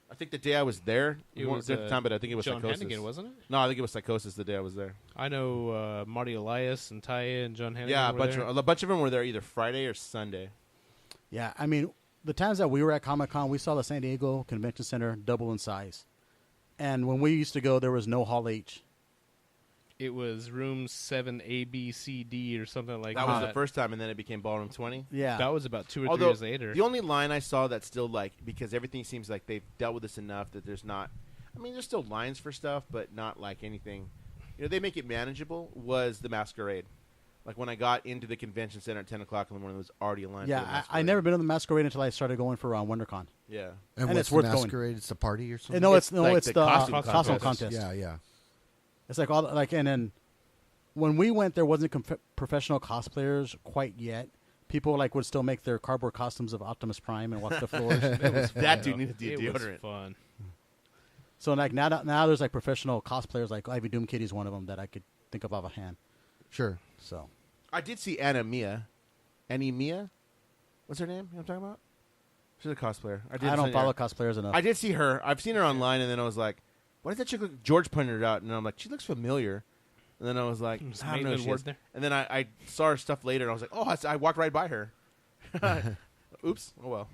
I think the day I was there, It we was weren't there at the time, but I think it was John Psychosis. Hannigan, wasn't it? No, I think it was Psychosis the day I was there. I know Marty Elias and Taya and John Hannigan. Yeah, a were bunch there. of them were there either Friday or Sunday. Yeah, I mean, the times that we were at Comic Con, we saw the San Diego Convention Center double in size. And when we used to go, there was no Hall H. It was room 7 A B C D or something like That that. was the first time, and then it became Ballroom 20. Yeah. That was about 2 or 3 Although years later. the only line I saw that's still like, because everything seems like they've dealt with this enough that there's not. I mean, there's still lines for stuff, but not like anything. You know, they make it manageable. Was the Masquerade? Like when I got into the convention center at 10 o'clock in the morning, there was already a line. for the Yeah, Masquerade. I never been on the Masquerade until I started going for WonderCon. Yeah. And what's it's the worth going. masquerade? It's a party or something. No, It's it's like the the costume, costume contest. Yeah, yeah. It's like all like, and then when we went, there wasn't professional cosplayers quite yet. People like would still make their cardboard costumes of Optimus Prime and walk the floors. It was fun, That dude though. needed to do It was deodorant. fun. So like now there's like professional cosplayers. Like Ivy Doom Kitty's one of them that I could think of offhand. Sure. So I did see Annie Mia. What's her name? You know what I'm talking about? She's a cosplayer. I see don't her. follow cosplayers enough. I did see her. I've seen her online, and then I was like, "Why does that chick look?" George pointed it out, and I'm like, "She looks familiar." And then I was like, Just "I don't know." Maitland Who she Ward is. there? And then I saw her stuff later, and I was like, "Oh, I walked right by her." Oops. Oh well.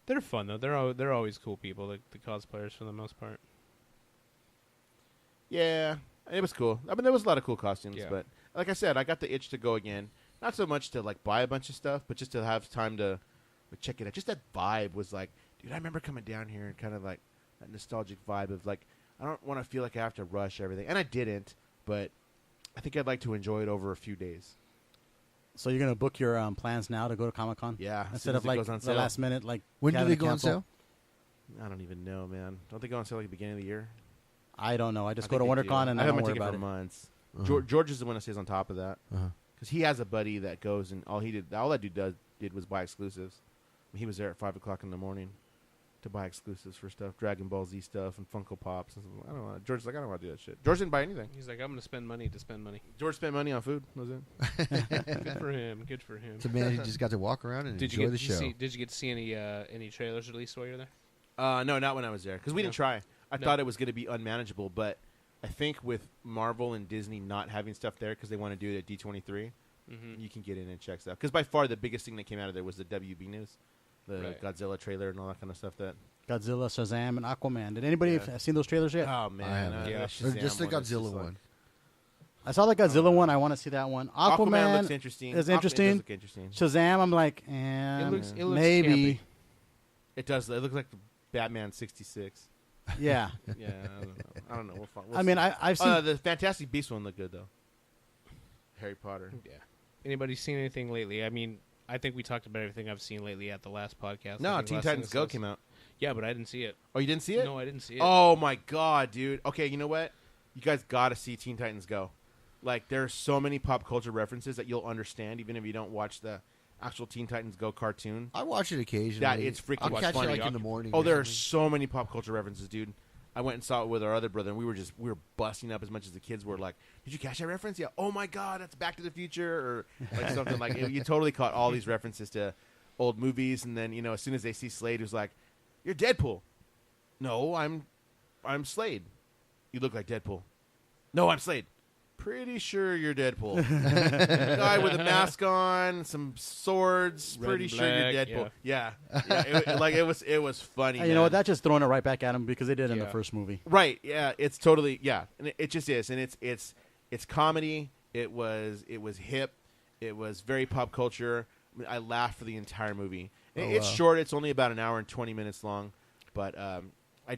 They're fun though. They're always cool people. The cosplayers for the most part. Yeah, it was cool. I mean, there was a lot of cool costumes, Yeah. but like I said, I got the itch to go again. Not so much to like buy a bunch of stuff, but just to have time to like, check it out. Just that vibe was like, dude, I remember coming down here and kind of like that nostalgic vibe of like, I don't want to feel like I have to rush everything, and I didn't. But I think I'd like to enjoy it over a few days. So you're gonna book your plans now to go to Comic Con? Yeah, as Instead soon of as it like goes on the sale. last minute, like When do having they to go on cancel. sale? I don't even know, man. Don't they go on sale like the beginning of the year? I don't know. I just I go to think they do. WonderCon and I I don't haven't worry taken about for it. months. Uh-huh. George is the one that stays on top of that. Uh-huh. Because he has a buddy that goes and all that dude did was buy exclusives. He was there at 5 o'clock in the morning. to buy exclusives for stuff, Dragon Ball Z stuff and Funko Pops. And I don't know. George's like, I don't want to do that shit. George didn't buy anything. He's like, I'm going to spend money to spend money. George spent money on food. Was it? Good for him. Good for him. It's a man who just got to walk around and enjoy the show. Did you get to see any trailers released while you were there? No, not when I was there because we didn't try. I thought it was going to be unmanageable, but I think with Marvel and Disney not having stuff there because they want to do it at D23, you can get in and check stuff. Because by far the biggest thing that came out of there was the WB news, the Godzilla trailer and all that kind of stuff. That Godzilla, Shazam, and Aquaman. Did anybody have seen those trailers yet? Oh man, or just the Godzilla one. I saw the Godzilla one. I want to see that one. Aquaman looks interesting. Is interesting. Does look interesting. Shazam, I'm like, it looks maybe. campy. It does. It looks like Batman 66. Yeah. Yeah, I don't know. We'll I mean, I've seen the Fantastic Beasts one looked good though. Harry Potter. Yeah. Anybody seen anything lately? I mean, I think we talked about everything I've seen lately at the last podcast. No, Teen Titans Go came out. Yeah, but I didn't see it. Oh, you didn't see it? No, I didn't see it. Oh my god, dude. Okay, you know what? You guys got to see Teen Titans Go. Like, there are so many pop culture references that you'll understand even if you don't watch the actual Teen Titans Go cartoon. I watch it occasionally. That it's freaking I'll catch funny. it like in the morning. Oh, there are so many pop culture references, dude. I went and saw it with our other brother, and we were busting up as much as the kids were. Like, did you catch that reference? Yeah. Oh my god, that's Back to the Future, or like something like. You totally caught all these references to old movies, and then as soon as they see Slade, who's like, "You're Deadpool." No, I'm Slade. You look like Deadpool. No, I'm Slade. Pretty sure you're Deadpool. Guy with a mask on, some swords. Red Pretty and sure you're black, Deadpool. Yeah. It was funny. you know what? That's just throwing it right back at him because they did in the Yeah. first movie. Right. Yeah. It's totally. Yeah. And it just is. And it's comedy. It was hip. It was very pop culture. I mean, I laughed for the entire movie. It's short. It's only about an hour and 20 minutes long, but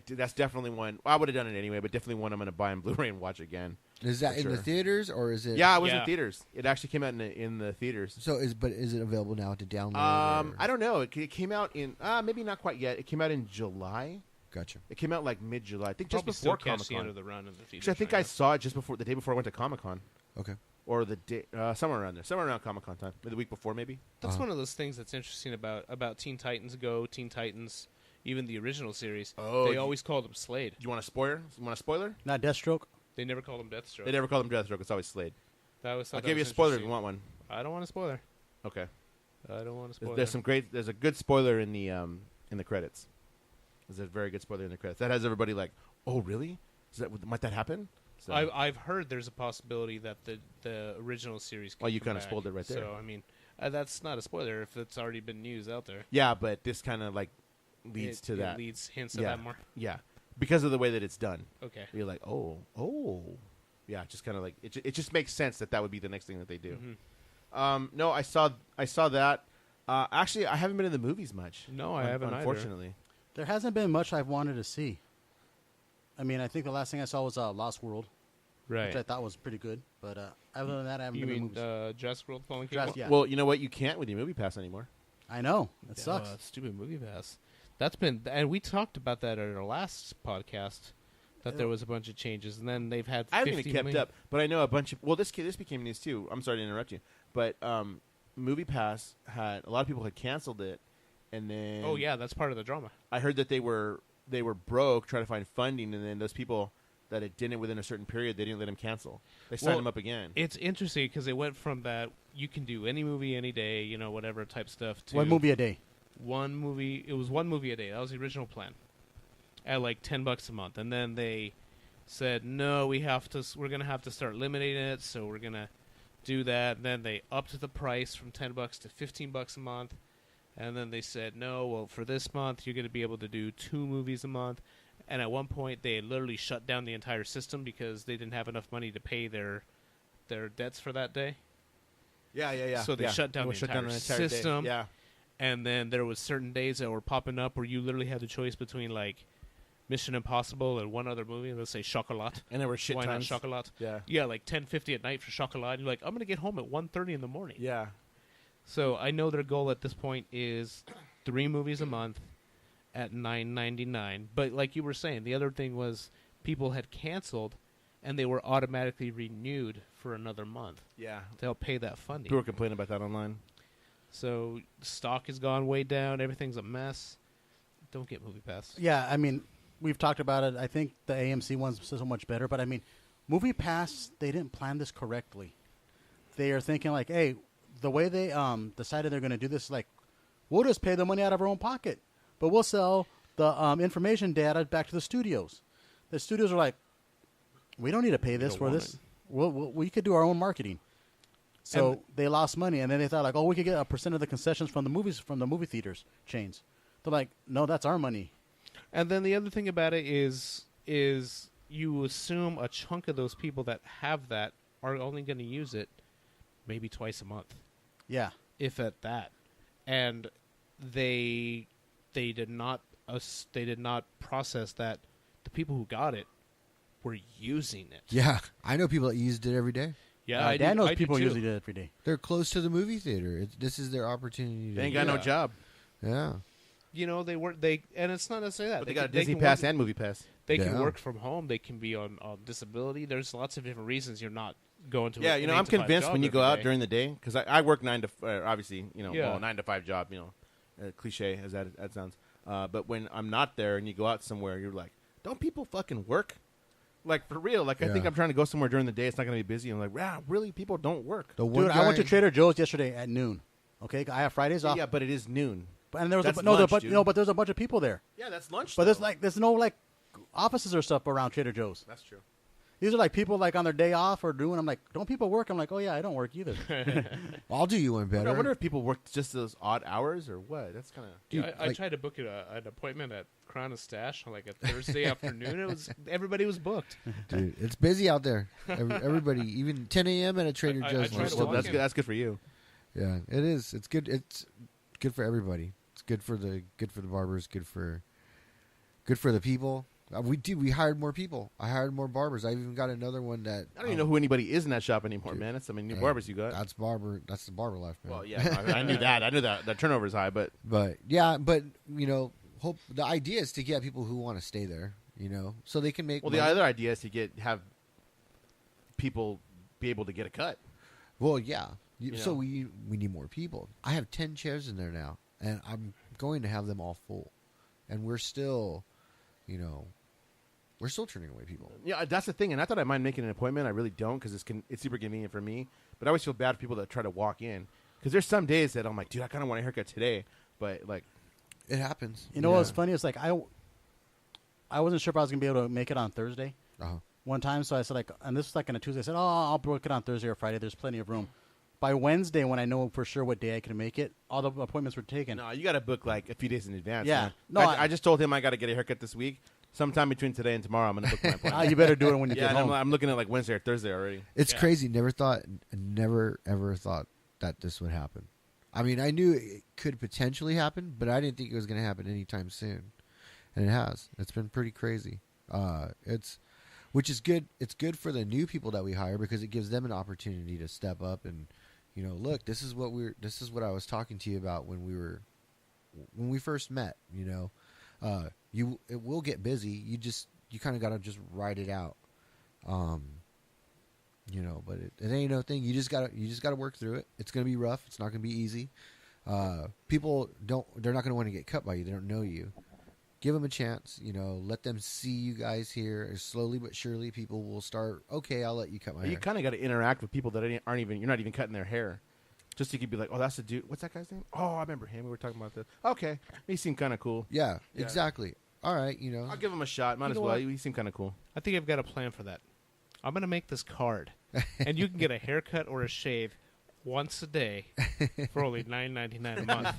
that's definitely one. I would have done it anyway, but definitely one I'm going to buy on Blu-ray and watch again. Is that For in sure. the theaters or is it? Yeah, it was in theaters. It actually came out in the theaters. So is it available now to download? I don't know. It came out in maybe not quite yet. It came out in July. Gotcha. It came out like mid-July. I think Probably just before still catch Comic the end of Con. the run in the theater. Actually, I think I saw it just before the day before I went to Comic Con, Okay. or the day somewhere around there, somewhere around Comic Con time, maybe the week before, maybe. That's one of those things that's interesting about Teen Titans Go, Teen Titans, even the original series. Oh, They always called him Slade. Do you want a spoiler? You want a spoiler? Not Deathstroke. They never called him Deathstroke. They never called him Deathstroke. It's always Slade. I'll I'll give you a spoiler if you want one. I don't want a spoiler. Okay. I don't want a spoiler. There's a good spoiler in the credits. There's a very good spoiler in the credits. That has everybody like, oh really? Might that happen? So, I've heard there's a possibility that the original series. Could you come kinda back. spoiled it right there. So I mean, that's not a spoiler if it's already been news out there. yeah, but this kind of like leads to It that. leads hints of Yeah. that more. Yeah, because of the way that it's done. Okay. You're like, oh, yeah, just kind of like it just makes sense that would be the next thing that they do. Mm-hmm. No, I saw that. Actually, I haven't been in the movies much. No, I haven't either. Unfortunately. There hasn't been much I've wanted to see. I mean, I think the last thing I saw was Lost World, Right. which I thought was pretty good. But other than that, I haven't You been in mean movies. Jurassic World Fallen Jurassic- Kingdom? yeah. Well, you know what? You can't with your movie pass anymore. I know. It sucks. Stupid movie pass. That's been, and we talked about that at our last podcast. That there was a bunch of changes, and then they've had. I haven't 50 even kept million. up, but I know a bunch of. Well, this became news too. I'm sorry to interrupt you, but Movie Pass had a lot of people had canceled it, and then Oh yeah, that's part of the drama. I heard that they were broke trying to find funding, and then those people that it didn't within a certain period, they didn't let them cancel. They signed Well, them up again. It's interesting because it went from that you can do any movie any day, whatever type stuff, to One movie a day. one movie. It was one movie a day. That was the original plan, at like $10 a month, and then they said no, we're gonna have to start eliminating it, so we're gonna do that. And then they upped the price from $10 to $15 a month, and then they said no, well for this month you're gonna be able to do 2 movies a month. And at one point they literally shut down the entire system because they didn't have enough money to pay their debts for that day. Yeah. So they shut down the entire day. system. Yeah. And then there was certain days that were popping up where you literally had the choice between like Mission Impossible and one other movie. Let's say Chocolat. And there were shit Why tons. not Chocolat? Yeah. Yeah, like 10:50 at night for Chocolat. You're like, I'm gonna get home at 1:30 in the morning. Yeah. So I know their goal at this point is 3 movies a month at $9.99. But like you were saying, the other thing was people had canceled and they were automatically renewed for another month Yeah. to help pay that funding. People were complaining about that online. So stock has gone way down. Everything's a mess. Don't get Movie Pass. Yeah, I mean, we've talked about it. I think the AMC one's so much better, but I mean, Movie Pass, they didn't plan this correctly. They are thinking like, hey, the way they decided they're going to do this, like, we'll just pay the money out of our own pocket, but we'll sell the information data back to the studios. The studios are like, we don't need to pay this for this. We could do our own marketing. So they lost money, and then they thought like, oh, we could get a % of the concessions from the movie theaters chains. They're like, no, that's our money. And then the other thing about it is you assume a chunk of those people that have that are only going to use it maybe twice a month. Yeah, if at that. And they did not process that the people who got it were using it. Yeah, I know people that used it every day. Yeah, Dan knows people usually do it every day. They're close to the movie theater. This is their opportunity. They ain't got no job. Yeah. You know, and it's not necessarily that. But they got a Disney Pass and Movie Pass. They can work from home. They can be on disability. There's lots of different reasons you're not going to. Yeah, I'm convinced when you go out during the day, because I work 9 to obviously 9 to 5 job. Cliche as that sounds. But when I'm not there and you go out somewhere, you're like, don't people fucking work? Like, for real. Like, I think I'm trying to go somewhere during the day. It's not going to be busy. I'm like, wow, really? People don't work. Dude, I went to Trader Joe's yesterday at noon. Okay, I have Fridays off. Yeah, but it is noon. And there was but there's a bunch of people there. Yeah, that's lunch. But there's no like offices or stuff around Trader Joe's. That's true. These are like people like on their day off or doing. I'm like, don't people work? I'm like, oh yeah, I don't work either. I'll do you one better. I wonder if people work just those odd hours or what. That's kind of. I tried to book an appointment at Crown and Stash on like a Thursday afternoon. Everybody was booked. Dude, it's busy out there. Everybody, even 10 a.m. at a Trader Joe's. That's good for you. Yeah, it is. It's good. It's good for everybody. It's good for the barbers. Good for the people. We hired more people. I hired more barbers. I even got another one that I don't even know who anybody is in that shop anymore, man. That's new barbers you got. That's the barber life, man. Well, yeah, I knew that. I knew that the turnover is high, but hope the idea is to get people who want to stay there, so they can make. Well, the other idea is to have people be able to get a cut. Well, yeah. So we need more people. I have 10 chairs in there now, and I'm going to have them all full, and we're still, we're still turning away people. Yeah, that's the thing. And I thought I mind making an appointment. I really don't because it's super convenient for me. But I always feel bad for people that try to walk in because there's some days that I'm like, dude, I kind of want a haircut today, but like, it happens. You know what's funny? It's like I wasn't sure if I was gonna be able to make it on Thursday. One time, so I said and this was like on a Tuesday. I said, I'll book it on Thursday or Friday. There's plenty of room. By Wednesday, when I know for sure what day I can make it, all the appointments were taken. No, you got to book like a few days in advance. Yeah. Man. No, I just told him I got to get a haircut this week. Sometime between today and tomorrow, I'm going to book my appointment. You better do it when you get home. I'm looking at like Wednesday or Thursday already. It's crazy. Never ever thought that this would happen. I mean, I knew it could potentially happen, but I didn't think it was going to happen anytime soon. And it has. It's been pretty crazy. Which is good. It's good for the new people that we hire because it gives them an opportunity to step up and, look, this is what I was talking to you about when we first met, it will get busy. You kind of got to just ride it out. But it ain't no thing. You just got to work through it. It's going to be rough. It's not going to be easy. People they're not going to want to get cut by you. They don't know you. Give them a chance, let them see you guys here. Slowly but surely, people will start, okay, I'll let you cut my hair. You kind of got to interact with people that you're not even cutting their hair. Just so you could be like, oh, that's the dude. What's that guy's name? Oh, I remember him. We were talking about this. Okay. He seemed kind of cool. Yeah, exactly. All right, I'll give him a shot. Might as well. He seemed kind of cool. I think I've got a plan for that. I'm going to make this card, and you can get a haircut or a shave once a day for only $9.99 a month.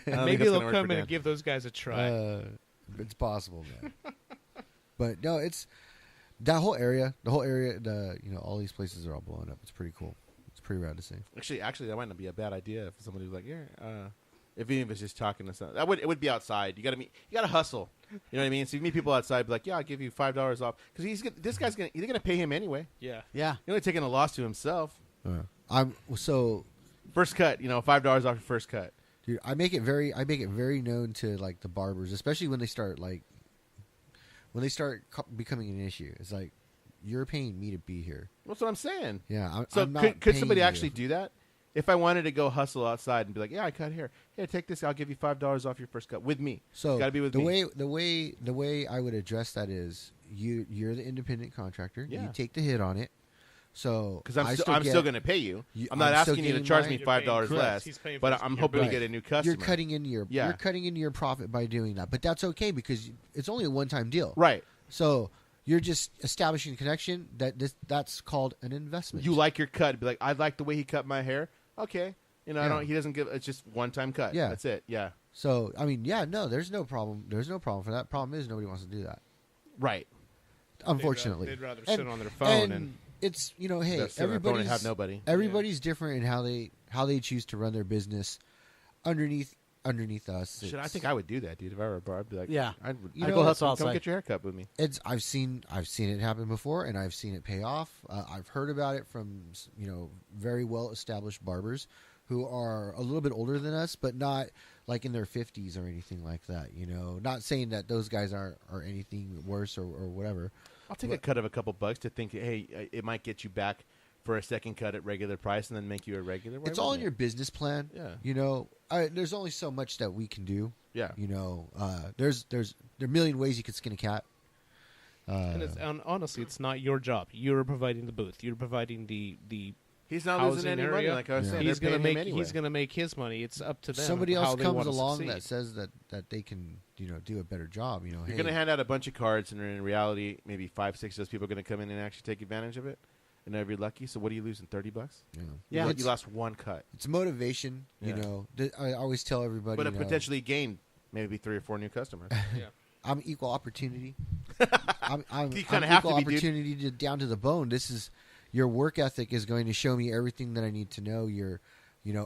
Maybe they'll come in and give those guys a try. It's possible, man. But no, it's that whole area. The whole area. All these places are all blowing up. It's pretty cool. It's pretty rad to see. Actually, that might not be a bad idea if somebody was like, "Yeah." If even if it's just talking to someone, it would be outside. You got to hustle. You know what I mean? So you meet people outside, be like, "Yeah, I'll give you $5 off," because this guy's you're gonna pay him anyway. Yeah. You're only taking a loss to himself. First cut. $5 off your first cut. Dude, I make it very known to like the barbers, especially when they start becoming an issue. It's like, you're paying me to be here. That's what I'm saying. Yeah. So could somebody actually do that? If I wanted to go hustle outside and be like, yeah, I cut hair. Hey, take this. I'll give you $5 off your first cut with me. So got to be with me. The way I would address that is you're the independent contractor. Yeah. You take the hit on it. So because I'm still going to pay you. I'm not asking you to charge me $5 less, but I'm hoping to get a new customer. You're cutting into your profit by doing that, but that's okay because it's only a one-time deal. Right. So you're just establishing a connection that's called an investment. You like your cut. Be like, I like the way he cut my hair. Okay. He doesn't give. It's just one-time cut. Yeah. That's it. Yeah. So I mean, no, there's no problem. There's no problem for that. Problem is nobody wants to do that. Right. Unfortunately, they'd rather sit on their phone and it's hey, nobody. Everybody's different in how they choose to run their business. Underneath us, Shit, I think I would do that, dude. If I were a bar, I'd be like, Yeah. I'd go hustle come outside. get your hair cut with me. I've seen it happen before, and I've seen it pay off. I've heard about it from very well established barbers who are a little bit older than us, but not like in their 50s or anything like that. Not saying that those guys are anything worse or whatever. I'll take a cut of a couple bucks to think, hey, it might get you back for a second cut at regular price and then make you a regular. It's all in your business plan. Yeah. There's only so much that we can do. Yeah. There are a million ways you could skin a cat. and honestly, it's not your job. You're providing the booth. You're providing the He's not housing losing any money, area. like I was saying. He's They're going to paying make him anyway. he's going to make his money. It's up to them. Somebody how else they comes want to along succeed. that says that they can do a better job. You're going to hand out a bunch of cards, and in reality, maybe 5, 6 of those people are going to come in and actually take advantage of it. And if you're lucky, so what are you losing? $30? Yeah. You lost one cut. It's motivation. Yeah. I always tell everybody. But it potentially gained maybe 3 or 4 new customers. Yeah. I'm equal opportunity. I'm You kinda I'm have equal to be, dude. opportunity down to the bone. This is your work ethic is going to show me everything that I need to know.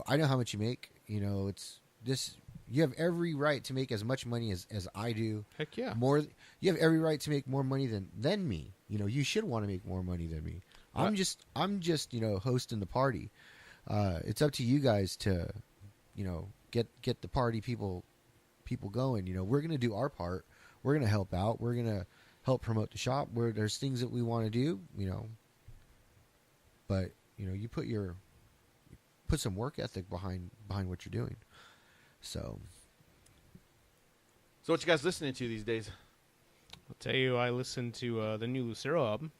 I know how much you make. It's this. You have every right to make as much money as I do. Heck yeah. More. You have every right to make more money than me. You should want to make more money than me. I'm just hosting the party. It's up to you guys to get the party people going. We're going to do our part. We're going to help out. We're going to help promote the shop where there's things that we want to do, but you put some work ethic behind what you're doing. So So what you guys listening to these days? I'll tell you, I listened to the new Lucero album.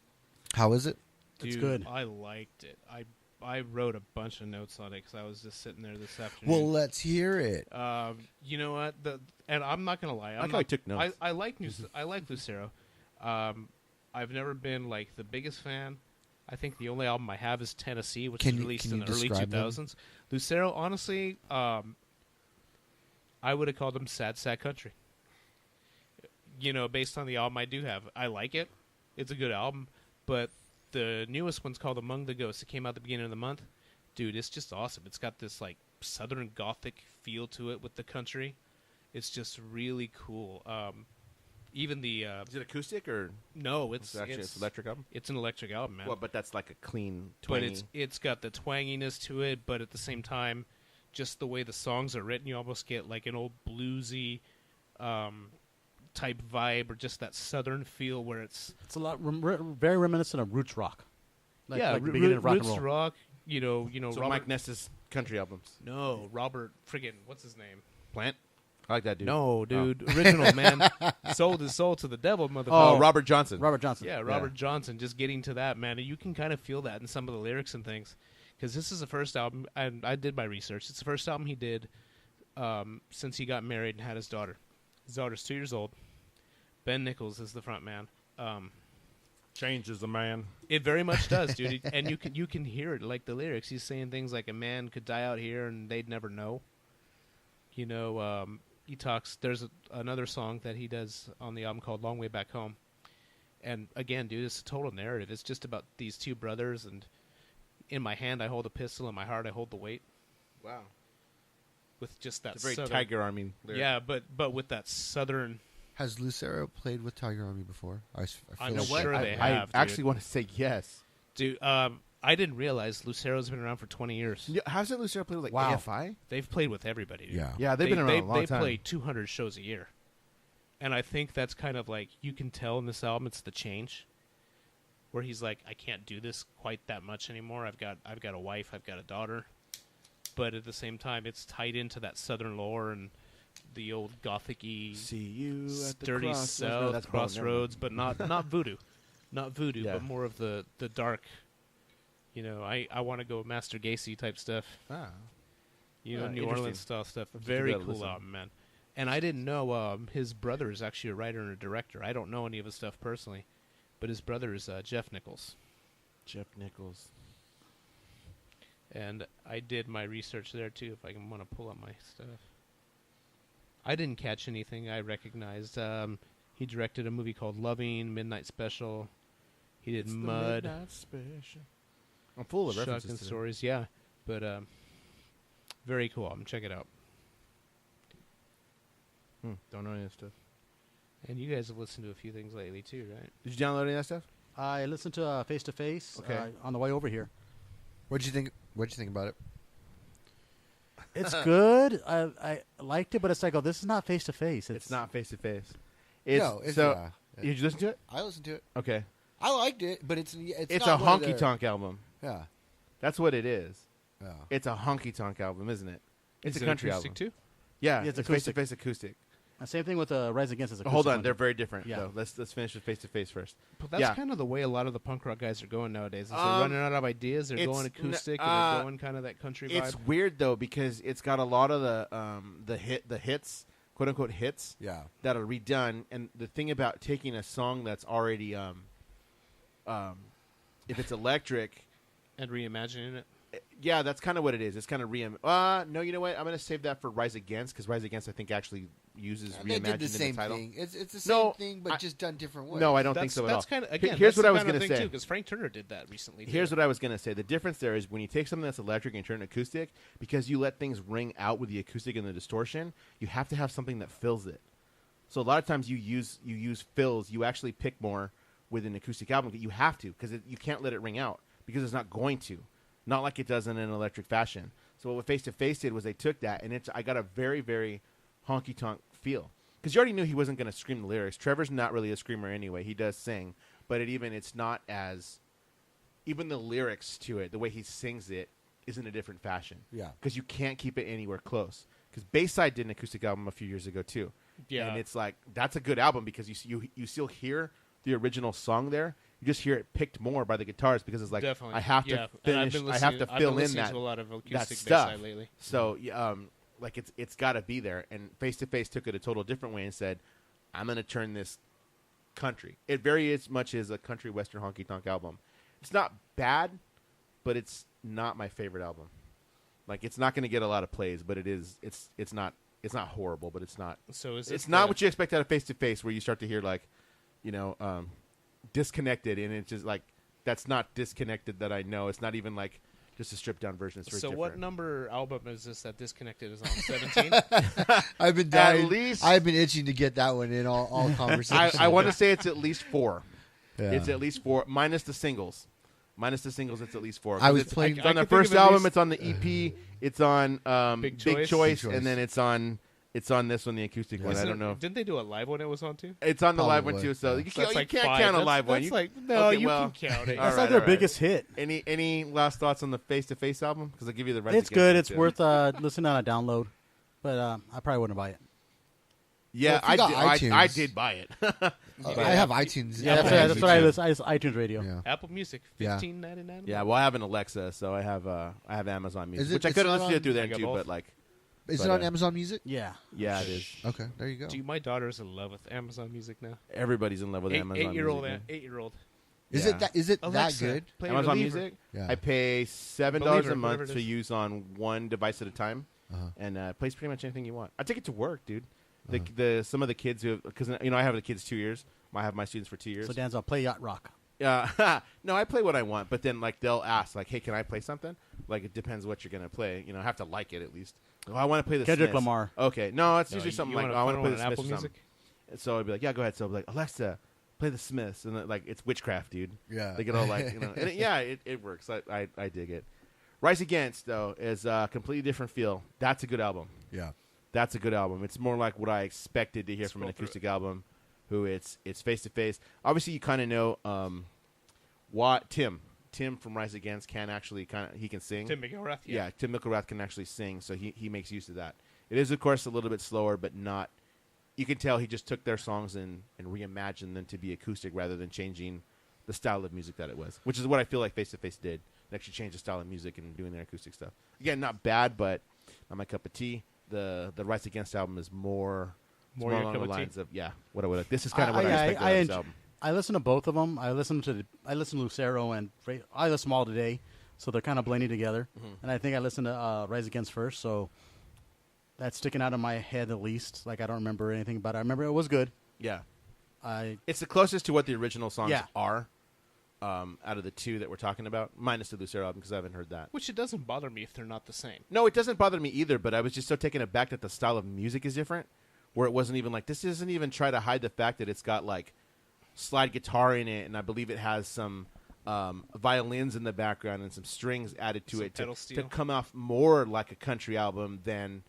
how is it? Dude, It's good. I liked it. I wrote a bunch of notes on it because I was just sitting there this afternoon. Well, let's hear it. You know what? And I'm not gonna lie. I like how I took notes. I like Lucero. I've never been like the biggest fan. I think the only album I have is Tennessee, which was released in the early 2000s. Lucero, honestly, I would have called them sad country. Based on the album I do have, I like it. It's a good album, but the newest one's called Among the Ghosts. It came out at the beginning of the month. Dude, it's just awesome. It's got this like southern gothic feel to it with the country. It's just really cool. Even the Is it acoustic or no, it's actually it's electric album? It's an electric album, man. Well, but that's like a clean, twangy. But it's got the twanginess to it, but at the same time, just the way the songs are written, you almost get like an old bluesy type vibe, or just that southern feel where it's It's a lot very reminiscent of roots rock. Like the Roots beginning of rock and roll. rock. So Robert, Mike Ness's country albums. No, Robert friggin' what's his name? Plant? I like that dude. No, dude, original man, sold his soul to the devil, motherfucker. Oh, Robert Johnson. Robert Johnson. Yeah, Robert Johnson. Just getting to that, man. And you can kind of feel that in some of the lyrics and things. Because this is the first album, and I did my research. It's the first album he did since he got married and had his daughter. His daughter's 2 years old. Ben Nichols is the front man. Changes the man. It very much does, dude. And you can hear it, like the lyrics. He's saying things like a man could die out here and they'd never know. He talks. There's another song that he does on the album called "Long Way Back Home," and again, dude, it's a total narrative. It's just about these two brothers, and in my hand I hold a pistol, in my heart I hold the weight. Wow. With just that It's a very southern, Tiger Army lyric. yeah, but with that southern. Has Lucero played with Tiger Army before? I feel I'm like sure I, they I have, actually dude. want to say yes. Dude, I didn't realize Lucero's been around for 20 years. Yeah, hasn't Lucero played with like Wow. AFI? They've played with everybody, dude. Yeah. Yeah, they've been around a long They time. play 200 shows a year. And I think that's kind of like, you can tell in this album it's the change. Where he's like, I can't do this quite that much anymore. I've got a wife, I've got a daughter. but at the same time, it's tied into that Southern lore and the old gothic-y, See you at the dirty crossroads. South No, that's crossroads, but not voodoo, not voodoo, Yeah. but more of the dark. You know, I want to go Master Gacy type stuff. Ah. You know, New Interesting. Orleans style stuff. I'll have to Very give that a cool listen. album, man. And I didn't know his brother is actually a writer and a director. I don't know any of his stuff personally, but his brother is Jeff Nichols. Jeff Nichols. And I did my research there too. If I can want to pull up my stuff, I didn't catch anything I recognized. He directed a movie called Loving, Midnight Special. He did It's the Mud, Midnight Special. I'm full of Shotgun references today. Stories. Yeah, but very cool album. Check it out. Don't know any of that stuff. And you guys have listened to a few things lately too, right? Did you download any of that stuff? I listened to Face to Face Okay. on the way over here. What'd you think? What'd you think about it? It's good. I liked it, but it's like, oh, this is not Face to Face. It's not face to face. No, it's so. yeah. Did you listen to it? I listened to it. Okay. I liked it, but it's It's not a one of honky their- tonk album. Yeah, That's what it is. yeah. It's a honky tonk album, isn't it? It's Is a it country acoustic album. too? Yeah, Yeah, it's it's face to acoustic. face acoustic. Same thing with Rise Against. Is Hold on, they're very different. Yeah. Though. Let's finish with face to face first. But that's Yeah. kind of the way a lot of the punk rock guys are going nowadays. Is they're Um, running out of ideas. They're going it's acoustic n- and they're going kind of that country vibe. It's weird though because it's got a lot of the hits, quote unquote hits, Yeah. that are redone. And the thing about taking a song that's already if it's electric, And reimagining it. yeah, that's kind of what it is. It's kind of no, you know what? I'm gonna save that for Rise Against because Rise Against I think actually uses They did reimagined the in same the title. thing. It's the same No, thing, but just done different ways. No, I don't think That's so at all. that's kind of again. Here's that's what I the was kind of gonna thing say. too, because Frank Turner did that recently. Here's too. what I was going to say. The difference there is when you take something that's electric and turn it acoustic, because you let things ring out with the acoustic and the distortion, you have to have something that fills it. So a lot of times you use fills. You actually pick more with an acoustic album. You have to because you can't let it ring out because it's not going to. Not like it does in an electric fashion. So what Face to Face did was they took that and I got a very, very honky tonk feel. Because you already knew he wasn't going to scream the lyrics. Trevor's not really a screamer anyway. He does sing, but it's not as even the lyrics to it, the way he sings it, is in a different fashion. Yeah. Because you can't keep it anywhere close. Because Bayside did an acoustic album a few years ago too. Yeah. And it's like that's a good album because you still hear the original song there. You just hear it picked more by the guitars because it's like Definitely. I have Yeah. to And I've finish. been I have to listening- I've fill been in listening that to a lot of that acoustic stuff. Bayside lately. So like it's got to be there. And Face to Face took it a total different way and said, "I'm going to turn this country." It very much is a country western honky tonk album. It's not bad, but it's not my favorite album. Like it's not going to get a lot of plays, but it is. It's not horrible, but it's not. So is It's not what you expect out of Face to Face, where you start to hear like, disconnected, and it's just like that's not disconnected that I know. It's not even like just a stripped down version. It's very So different. what number album is this that Disconnected is on? 17? I've been dying. least- I've been itching to get that one in all conversations. I want to say it's at least 4. Yeah. It's at least 4 minus the singles. Minus the singles, it's at least 4. I was It's playing- it's on I the could think first of at album. least- It's on the EP. It's on Big Big Choice? Choice, Big Choice. and then it's on this one, the acoustic one. I Isn't don't it- know. Didn't they do a live one it was on too? It's on the live one Probably, too, so yeah. you So that's can't, like you can't 5. count a That's- live one. That's You- like no, okay, you well, can count it. all That's right, like their all right. biggest hit. Any last thoughts on the Face to Face album? Because I'll give you the Rise It's Against good. one, It's too. worth listening on a download, but I probably wouldn't buy it. Yeah, Well, if you got I iTunes- did buy it. I have iTunes. Yeah, Apple that's what I Music. listen. I just iTunes Radio. Yeah. Apple Music, Yeah. $15.99. Yeah, well, I have an Alexa, so I have Amazon Music, Is it- which I it's could not listen to on- through there I got too. both. But like, Is But, it on Amazon Music? Yeah. yeah, it is. Okay, there you go. Dude, my daughter's in love with Amazon Music now. Everybody's in love with Amazon. 8-year-old, Music, 8-year-old. Is Yeah. it that? Is it that Alexa, good? play man. Amazon Reliever. Music. Yeah. I pay $7 Believer, a month whatever it to is. use on one device at a time, Uh-huh. and it plays pretty much anything you want. I take it to work, dude. The Uh-huh. some of the kids who, because I have the kids 2 years. I have my students for 2 years. So Dan's on Play Yacht Rock. No, I play what I want, but then like they'll ask, like, "Hey, can I play something?" Like it depends what you're gonna play. I have to like it at least. Oh, I want to play the Kendrick Smiths. Lamar. Okay, no, it's No, usually you something wanna like, I want to put play on the an Smiths Apple or something. Music? And so I'd be like, "Yeah, go ahead." So I'd be like, "Alexa, play the Smiths," and then, like it's witchcraft, dude. Yeah. They get all like, and it works. I dig it. Rise Against though is a completely different feel. That's a good album. Yeah. That's a good album. It's more like what I expected to hear Let's from an scroll through acoustic album. Who it's face to face. Obviously, you kind of know what Tim Tim from Rise Against can actually he can sing. Tim McIlrath. Yeah, Tim McIlrath can actually sing, so he makes use of that. It is, of course, a little bit slower, but not. You can tell he just took their songs and reimagined them to be acoustic rather than changing the style of music that it was, which is what I feel like Face to Face did. They actually changed the style of music and doing their acoustic stuff. Again, not bad, but not my cup of tea. The Rise Against album is more along the lines of what I would. This is kind of what I expected of this album. I listen to both of them. I listen to Lucero and I listen to them all today, so they're kind of blending together. Mm-hmm. And I think I listened to Rise Against first, so that's sticking out of my head the least. Like I don't remember anything about it. I remember it was good. Yeah, it's the closest to what the original songs are. Out of the two that we're talking about, minus the Lucero album because I haven't heard that. Which it doesn't bother me if they're not the same. No, it doesn't bother me either. But I was just so taken aback that the style of music is different. Where it wasn't even like this doesn't even try to hide the fact that it's got like slide guitar in it, and I believe it has some violins in the background and some strings added to it to come off more like a country album than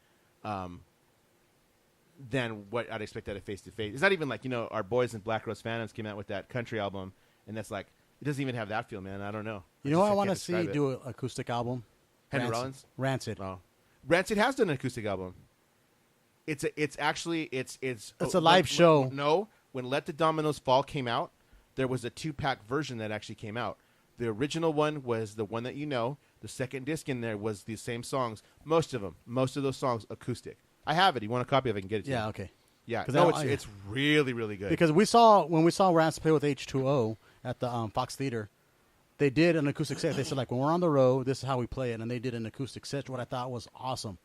what I'd expect out of Face to Face. It's not even like our boys in Black Rose Phantoms came out with that country album, and that's like it doesn't even have that feel, man. I don't know. You know what I want to see do an acoustic album? Henry Rollins? Rancid. Oh. Rancid has done an acoustic album. It's a live show. No, when Let the Dominoes Fall came out, there was a 2-pack version that actually came out. The original one was the one that The second disc in there was the same songs. Most of those songs acoustic. I have it. You want a copy of it? I can get it to you. Yeah, okay. Yeah, no, it's really, really good. Because when we saw Rancid play with H2O at the Fox Theater, they did an acoustic set. They said, like, when we're on the road, this is how we play it. And they did an acoustic set, what I thought was awesome.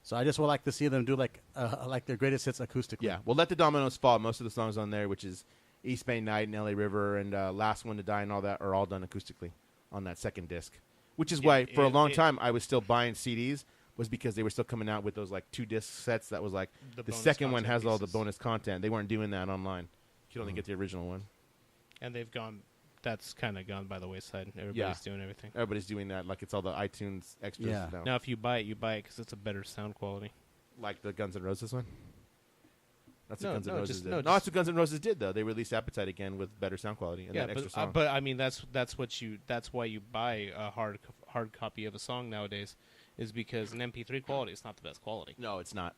So I just would like to see them do, like their greatest hits acoustically. Yeah, well, Let the Dominoes Fall, most of the songs on there, which is East Bay Night and L.A. River and Last One to Die and all that, are all done acoustically on that second disc. Which is why, for a long time, I was still buying CDs, was because they were still coming out with those, like, 2-disc sets that was, like, the second one has all the bonus content. They weren't doing that online. You could only get the original one. And that's kind of gone by the wayside. Everybody's doing everything. Everybody's doing that, like it's all the iTunes extras now. Now, if you buy it because it's a better sound quality. Like the Guns N' Roses one? That's what Guns N' Roses did. No, that's what Guns N' Roses did, though. They released Appetite again with better sound quality and that extra song. But I mean, that's why you buy a hard copy of a song nowadays, is because an MP3 quality is not the best quality. No, it's not.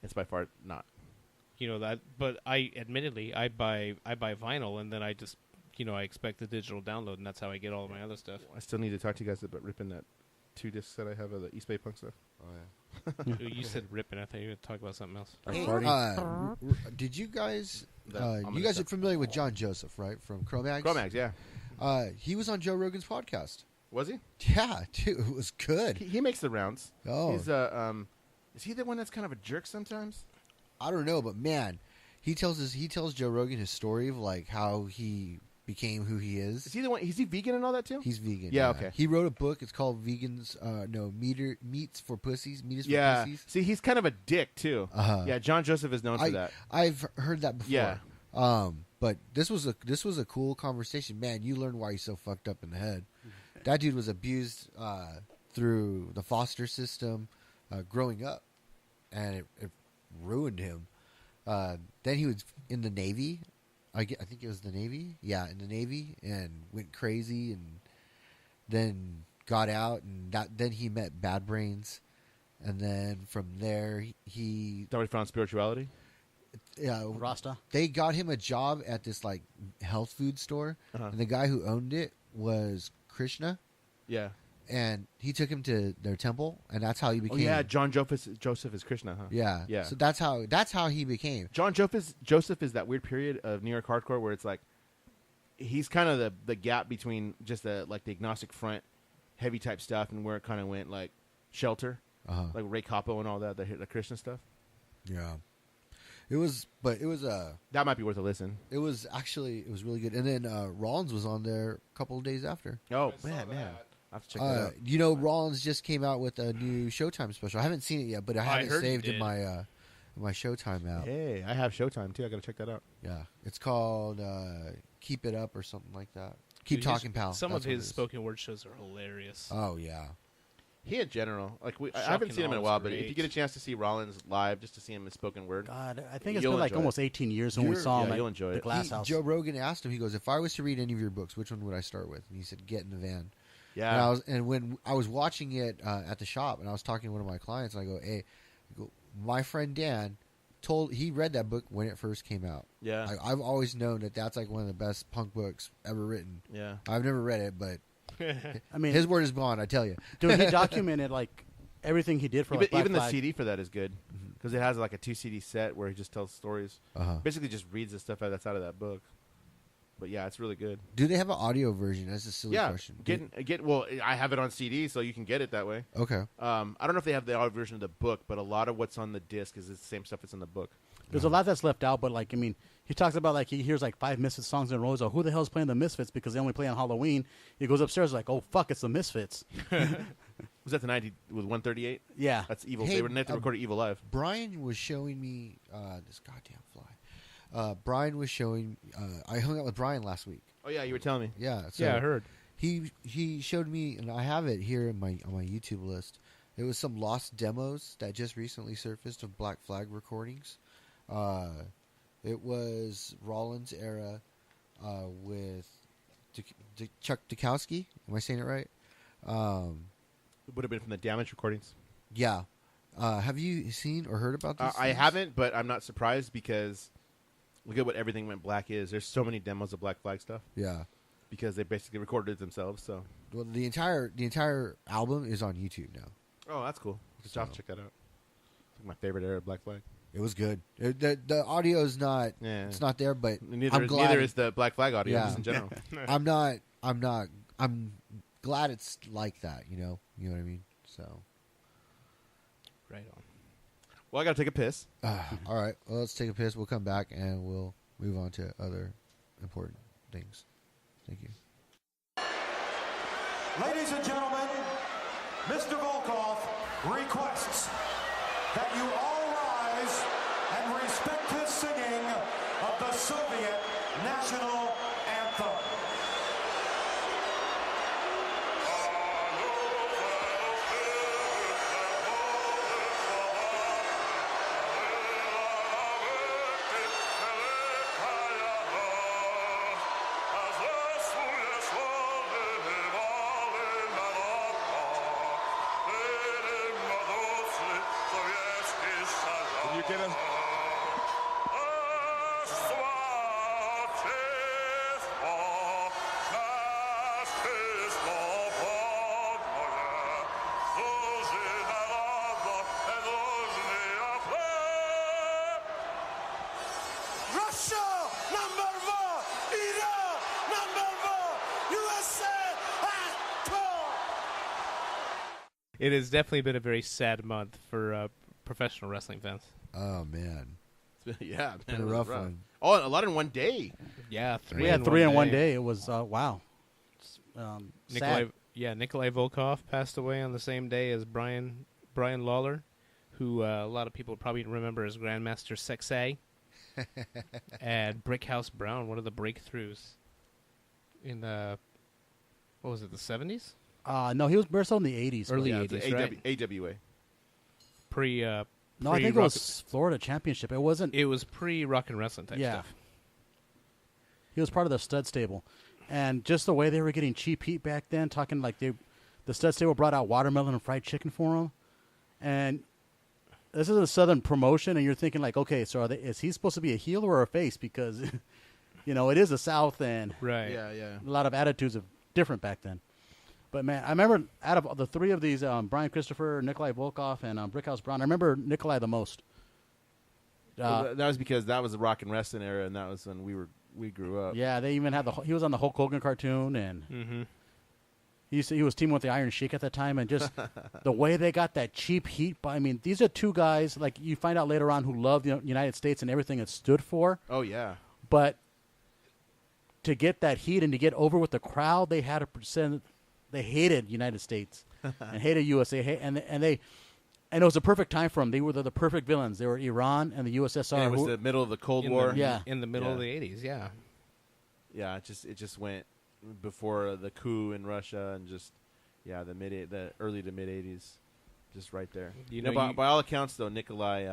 It's by far not. You know that, but I buy vinyl, and then I just I expect the digital download, and that's how I get all of my other stuff. I still need to talk to you guys about ripping that 2 discs that I have of the East Bay Punk stuff. Oh yeah. You said ripping. I thought you were going to talk about something else. Hey, did you guys? You guys are familiar with John Joseph, right? From Cro-Mags. Cro-Mags, yeah. He was on Joe Rogan's podcast. Was he? Yeah, dude, it was good. He makes the rounds. Oh, he's is he the one that's kind of a jerk sometimes? I don't know, but man, he tells Joe Rogan his story of like how he became who he is. Is he the one? Is he vegan and all that too? He's vegan. Yeah, okay. He wrote a book. It's called Meats for Pussies. Meat is for Pussies. See, he's kind of a dick too. Yeah, John Joseph is known for that. I've heard that before. Yeah. But this was a cool conversation. Man, you learn why he's so fucked up in the head. That dude was abused through the foster system growing up, and it ruined him. Then he was in the Navy. I think it was the Navy. Yeah, in the Navy, and went crazy, and then got out, and then he met Bad Brains, and then from there he. Thought he found spirituality. Yeah, Rasta. They got him a job at this like health food store, and the guy who owned it was Krishna. Yeah. And he took him to their temple, and that's how he became. Oh yeah, John Joseph is Krishna, huh? Yeah, yeah. So that's how he became. John Joseph is that weird period of New York hardcore where it's like he's kind of the gap between just the agnostic front, heavy type stuff, and where it kind of went like Shelter, like Ray Capo and all that, the Krishna stuff. Yeah, it was that might be worth a listen. It was really good, and then Rollins was on there a couple of days after. Oh man. I have to check that out. Rollins just came out with a new Showtime special. I haven't seen it yet, but I have it saved in my Showtime app. Hey, I have Showtime too. I got to check that out. Yeah, it's called Keep It Up or something like that. Keep Talking, Pal. Some of his spoken word shows are hilarious. Oh yeah, He in general, like I Shocking haven't seen him in a Knowledge while, but great. if you get a chance to see Rollins live, just to see him in spoken word, God, I think it's You'll been like enjoy almost 18 years when we saw him you'll at enjoy the it. Glass House. Joe Rogan asked him. He goes, "If I was to read any of your books, which one would I start with?" And he said, "Get in the Van." yeah, And when I was watching it at the shop, and I was talking to one of my clients, and I go, "Hey, my friend Dan he read that book when it first came out. yeah, I've always known that that's like one of the best punk books ever written. yeah. I've never read it, but I mean, his word is bond. I tell you. dude, he documented like everything he did for like Black Even the Flag. CD for that is good because it has like a 2 CD set where he just tells stories. Uh-huh. Basically, just reads the stuff that's out of that book. But yeah, it's really good. Do they have an audio version? That's a silly Yeah, question. well, I have it on CD, so you can get it that way. Okay. I don't know if they have the audio version of the book, but a lot of what's on the disc is the same stuff that's in the book. There's a lot that's left out, but like I mean, he talks about like he hears like 5 Misfits songs in a row. He's like, who the hell's playing the Misfits because they only play on Halloween? He goes upstairs like, oh fuck, it's the Misfits. Was that the 90 with 138? Yeah, That's Evil. Hey, They were to record Evil Live. Brian was showing me this goddamn fly. Brian was showing. I hung out with Brian last week. Oh yeah, you were telling me. Yeah. So Yeah, I heard. He showed me, and I have it here on my YouTube list. It was some lost demos that just recently surfaced of Black Flag recordings. It was Rollins era with Chuck Dukowski. Am I saying it right? It would have been from the Damage recordings. Yeah. Have you seen or heard about this? I haven't, but I'm not surprised because look at what Everything Went Black is. There's so many demos of Black Flag stuff Yeah. because they basically recorded it themselves. So, Well, the entire album is on YouTube now. oh, that's cool. I'll have to check that out. It's like my favorite era of Black Flag. It was good. The audio is not. Yeah. It's not there, but Neither is the Black Flag audio Yeah. just in general. I'm glad it's like that. You know what I mean. So. Right on. Well, I got to take a piss. All right. Well, let's take a piss. We'll come back and we'll move on to other important things. Thank you. Ladies and gentlemen, Mr. Volkov requests that you all rise and respect his singing of the Soviet national anthem. Did you get him? Russia, number one. Iran, number one. USA, It has definitely been a very sad month for professional wrestling fans. Oh man, Yeah, been man, a it was rough one. Oh, a lot in one day. Yeah, we had 3 in one day. It was wow. Sad. Nikolai Volkov passed away on the same day as Brian Lawler, who a lot of people probably remember as Grandmaster Sexay, and Brickhouse Brown, one of the breakthroughs in the what was it, the 70s? No, he was wrestled in the 80s. Early Yeah, 80s, it's right? AWA. Pre. No, I think it was Florida Championship. It wasn't. It was pre Rock and Wrestling type stuff. He was part of the stud stable. And just the way they were getting cheap heat back then, talking like the stud stable brought out watermelon and fried chicken for him. And this is a Southern promotion, and you're thinking like, okay, so is he supposed to be a heel or a face? Because, it is the South, and Right. Yeah, yeah. a lot of attitudes are different back then. But, man, I remember out of the 3 of these, Brian Christopher, Nikolai Volkov, and Brickhouse Brown, I remember Nikolai the most. Well, that was because that was the rock and wrestling era, and that was when we grew up. Yeah, they even had he was on the Hulk Hogan cartoon, and he was teaming with the Iron Sheik at that time, and just the way they got that cheap heat. I mean, these are 2 guys, like you find out later on, who love the United States and everything it stood for. Oh yeah. But to get that heat and to get over with the crowd, they had they hated United States and hated USA, and it was a perfect time for them. They were the perfect villains. They were Iran and the USSR. And it was the middle of the Cold War. In the middle of Yeah. the 80s, yeah. Yeah, it just went before the coup in Russia, and just Yeah, the early to mid '80s, just right there. You know, by all accounts, though, Nikolai,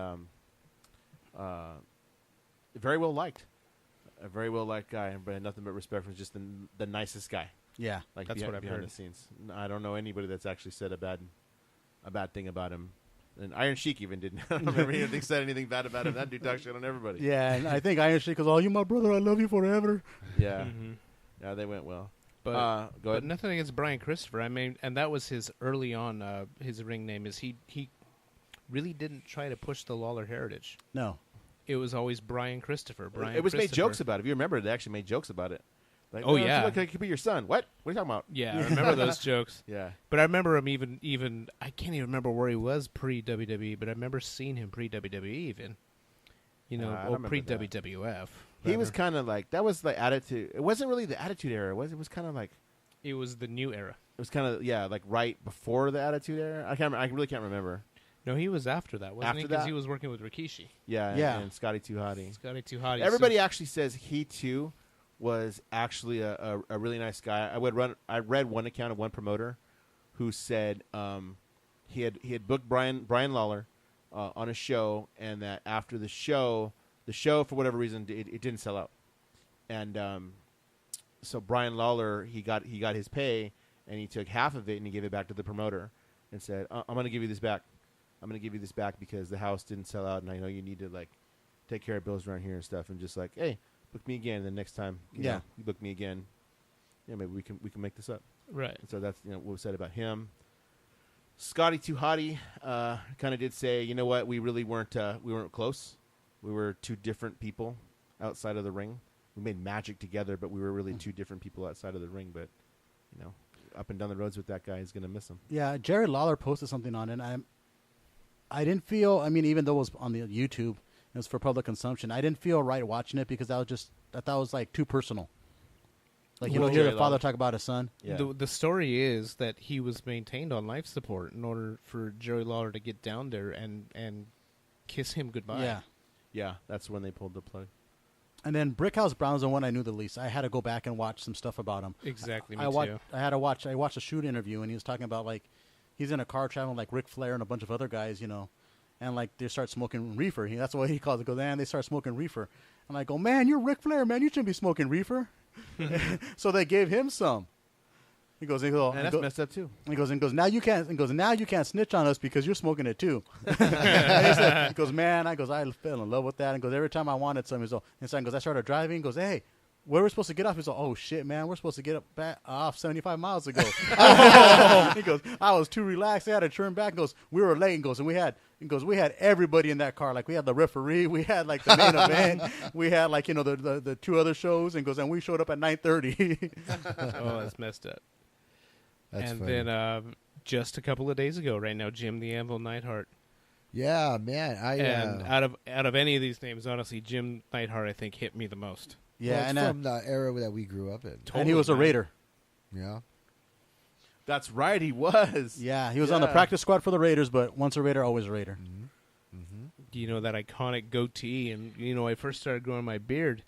very well liked, a very well liked guy, but nothing but respect for just the nicest guy. Yeah, Like That's what I've behind heard. the scenes. I don't know anybody that's actually said a bad thing about him. And Iron Sheik even didn't. I don't remember anything said anything bad about him. That dude talks shit on everybody. yeah. And I think Iron Sheik goes, "Oh, you my brother. I love you forever." Yeah, Mm-hmm. yeah, they went well. But Go but ahead. nothing against Brian Christopher. I mean, and that was his early on. His ring name is he really didn't try to push the Lawler heritage. No. It was always Brian Christopher. Brian. It was made Christopher. jokes about it. If you remember, they actually made jokes about it. Like, Oh, I feel yeah. like I could be your son. What? What are you talking about? Yeah, I remember those jokes. Yeah. But I remember him even I can't even remember where he was pre WWE, but I remember seeing him pre WWE even. You know, I or remember pre that. WWF. He was kind of like, that was the attitude. It wasn't really the attitude era. It was kind of like, It was the new era. it was kind of, yeah, like right before the attitude era. I really can't remember. No, he was after that, wasn't he? After Because that? he was working with Rikishi. Yeah. Yeah. And Scotty Too Hottie. Scotty Too Hottie. Everybody actually says he too was actually a really nice guy. I read one account of one promoter who said he had booked Brian Lawler on a show, and that after the show for whatever reason it didn't sell out, and so Brian Lawler he got his pay, and he took half of it and he gave it back to the promoter and said, I'm going to give you this back. I'm going to give you this back because the house didn't sell out, and I know you need to like take care of bills around here and stuff, and just like, hey, book me again. And the next time, you book me again. Yeah, maybe we can make this up. Right. And so that's what was said about him. Scotty Too Hottie kind of did say, you know what, we really weren't close. We were two different people outside of the ring. We made magic together, but we were really two different people outside of the ring. But up and down the roads with that guy, he's gonna miss him. Yeah, Jared Lawler posted something on it. And I didn't feel. I mean, even though it was on the YouTube, it was for public consumption. I didn't feel right watching it because I thought it was like too personal. Like you Well, don't hear the Jared father Lawler. talk about his son. Yeah. The story is that he was maintained on life support in order for Jerry Lawler to get down there and kiss him goodbye. Yeah. Yeah, that's when they pulled the plug. And then Brickhouse Brown's the one I knew the least. I had to go back and watch some stuff about him. Exactly. I watched a shoot interview, and he was talking about like he's in a car traveling like Ric Flair and a bunch of other guys, and like they start smoking reefer. That's what he calls it. Goes, man, they start smoking reefer. And I go, man, you're Ric Flair, man. You shouldn't be smoking reefer. So they gave him some. He goes, And that's messed up too. He goes, now you can't snitch on us because you're smoking it too. He goes, man, I fell in love with that. And goes, every time I wanted some, he goes, I started driving. He goes, hey, where are we supposed to get off? He's like, oh shit, man, we're supposed to get off 75 miles ago. He goes, I was too relaxed. I had to turn back. He goes, we were late. And we had everybody in that car. Like we had the referee, we had like the main event, we had like the two other shows. And we showed up at 9:30. Oh, that's messed up. That's and funny. then just a couple of days ago, right now, Jim the Anvil Neidhart. Yeah, man. And out of any of these names, honestly, Jim Neidhart I think hit me the most. Yeah, well, it's and from the era that we grew up in. and he was a man. Raider. Yeah. That's right, he was. Yeah, he was on the practice squad for the Raiders, but once a Raider, always a Raider. You know, that iconic goatee, and I first started growing my beard,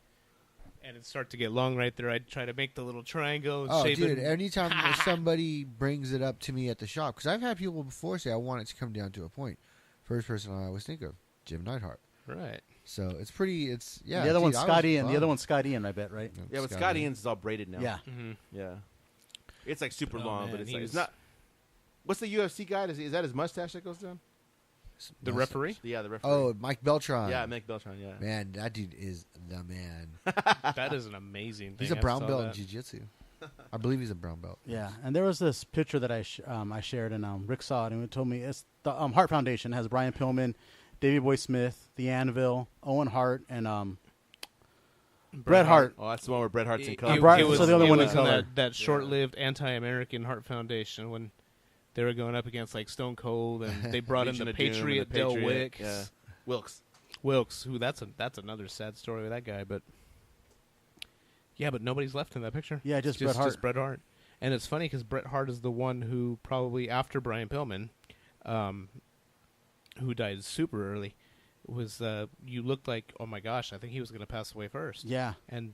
and it started to get long right there. I'd try to make the little triangle and Oh, shape dude, it. anytime somebody brings it up to me at the shop, because I've had people before say, I want it to come down to a point. First person I always think of, Jim Neidhart. Right. So it's pretty, yeah. The other one's I was Scotty, and the bummed. other one's Scotty, and I bet, right? Yeah, but Scott Ian's is all braided now. Yeah. Mm-hmm. Yeah. It's like super Oh, long, man, but it's, he like, was- it's not. What's the UFC guy? Is that his mustache that goes down? The referee? Yeah, the referee. Oh, Mike Beltran. yeah, Mick Beltran. Yeah. Man, that dude is the man. That is an amazing thing. He's a I brown saw belt in that. jiu-jitsu. I believe he's a brown belt. Yeah, and there was this picture that I shared, and Rick saw it, and it told me it's the Hart Foundation has Brian Pillman, Davey Boy Smith, The Anvil, Owen Hart, and Bret Hart. Oh, that's the one where Bret Hart's in It- color. it Brian- was- so the other it one in was color. that short-lived anti-American Hart Foundation when they were going up against like Stone Cold, and they brought in Legion the of Doom and Patriot, the Del Patriot, Wicks, yeah. Wilkes, who that's another sad story with that guy, but yeah, but nobody's left in that picture. Yeah, It's just Bret Hart. Just Bret Hart, and it's funny because Bret Hart is the one who probably after Brian Pillman, who died super early, was you looked like, oh my gosh, I think he was going to pass away first. Yeah, And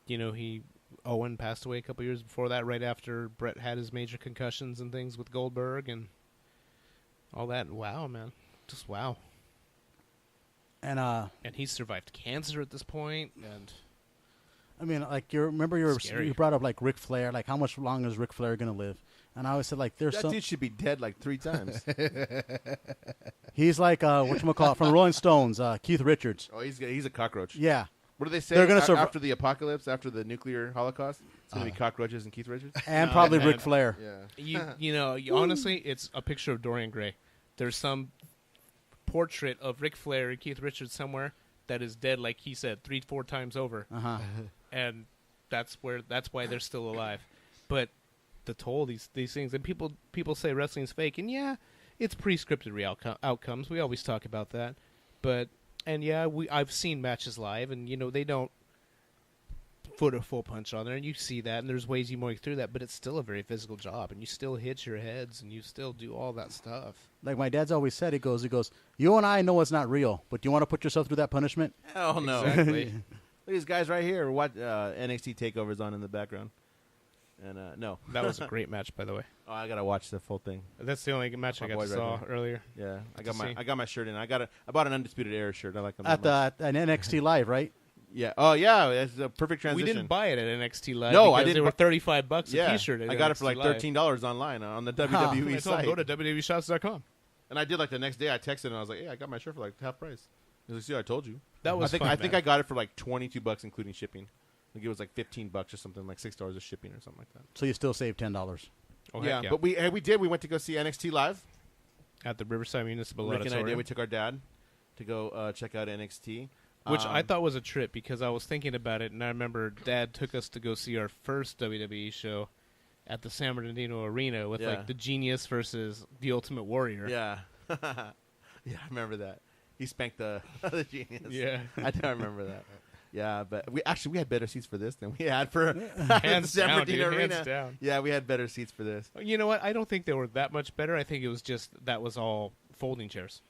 he Owen passed away a couple years before that, right after Brett had his major concussions and things with Goldberg and all that. Wow, man. Just wow. And he survived cancer at this point, and I mean, like you brought up like Ric Flair, like how much longer is Ric Flair gonna live? And I always said like there's that dude should be dead like 3 times. He's like whatchamacallit from Rolling Stones, Keith Richards. Oh, he's a cockroach. Yeah. What do they say? They're gonna after the apocalypse, after the nuclear holocaust, it's gonna be cockroaches and Keith Richards, and probably Ric Flair. Yeah. you know, honestly, it's a picture of Dorian Gray. There's some portrait of Ric Flair and Keith Richards somewhere that is dead, like he said, 3-4 times over, and that's why they're still alive. But the toll these things, and people say wrestling's fake, and yeah, it's pre-scripted outcomes. We always talk about that, but. And yeah, I've seen matches live, and they don't put a full punch on there, and you see that, and there's ways you work through that, but it's still a very physical job, and you still hit your heads, and you still do all that stuff. Like my dad's always said, he goes, you and I know it's not real, but do you want to put yourself through that punishment? Hell no. Exactly. Look at these guys right here. What NXT Takeover's on in the background. And no. That was a great match, by the way. Oh, I gotta watch the full thing. That's the only match I got to saw earlier. Yeah, I got my shirt in. I bought an Undisputed Era shirt. I like them at an NXT Live, right? Yeah. Oh yeah, it's a perfect transition. We didn't buy it at NXT Live. No, I didn't. They were $35 a T-shirt. I got it for like $13 online on the WWE site. Go to WWEshots.com. And I did like the next day. I texted and I was like, "Hey, I got my shirt for like half price." He was like, "See, I told you." That was. I think I got it for like $22 including shipping. I think it was like $15 or something, like $6 of shipping or something like that. So you still saved $10. Oh, yeah, but we did. We went to go see NXT live at the Riverside Municipal Rick Auditorium. And I did. We took our dad to go check out NXT, which I thought was a trip because I was thinking about it, and I remember Dad took us to go see our first WWE show at the San Bernardino Arena with like the Genius versus the Ultimate Warrior. Yeah, yeah, I remember that. He spanked the Genius. Yeah, I don't remember that. Yeah, but we had better seats for this than we had for hands San down, Bernardino dude, Arena. hands down. Yeah, we had better seats for this. You know what? I don't think they were that much better. I think it was just that was all folding chairs.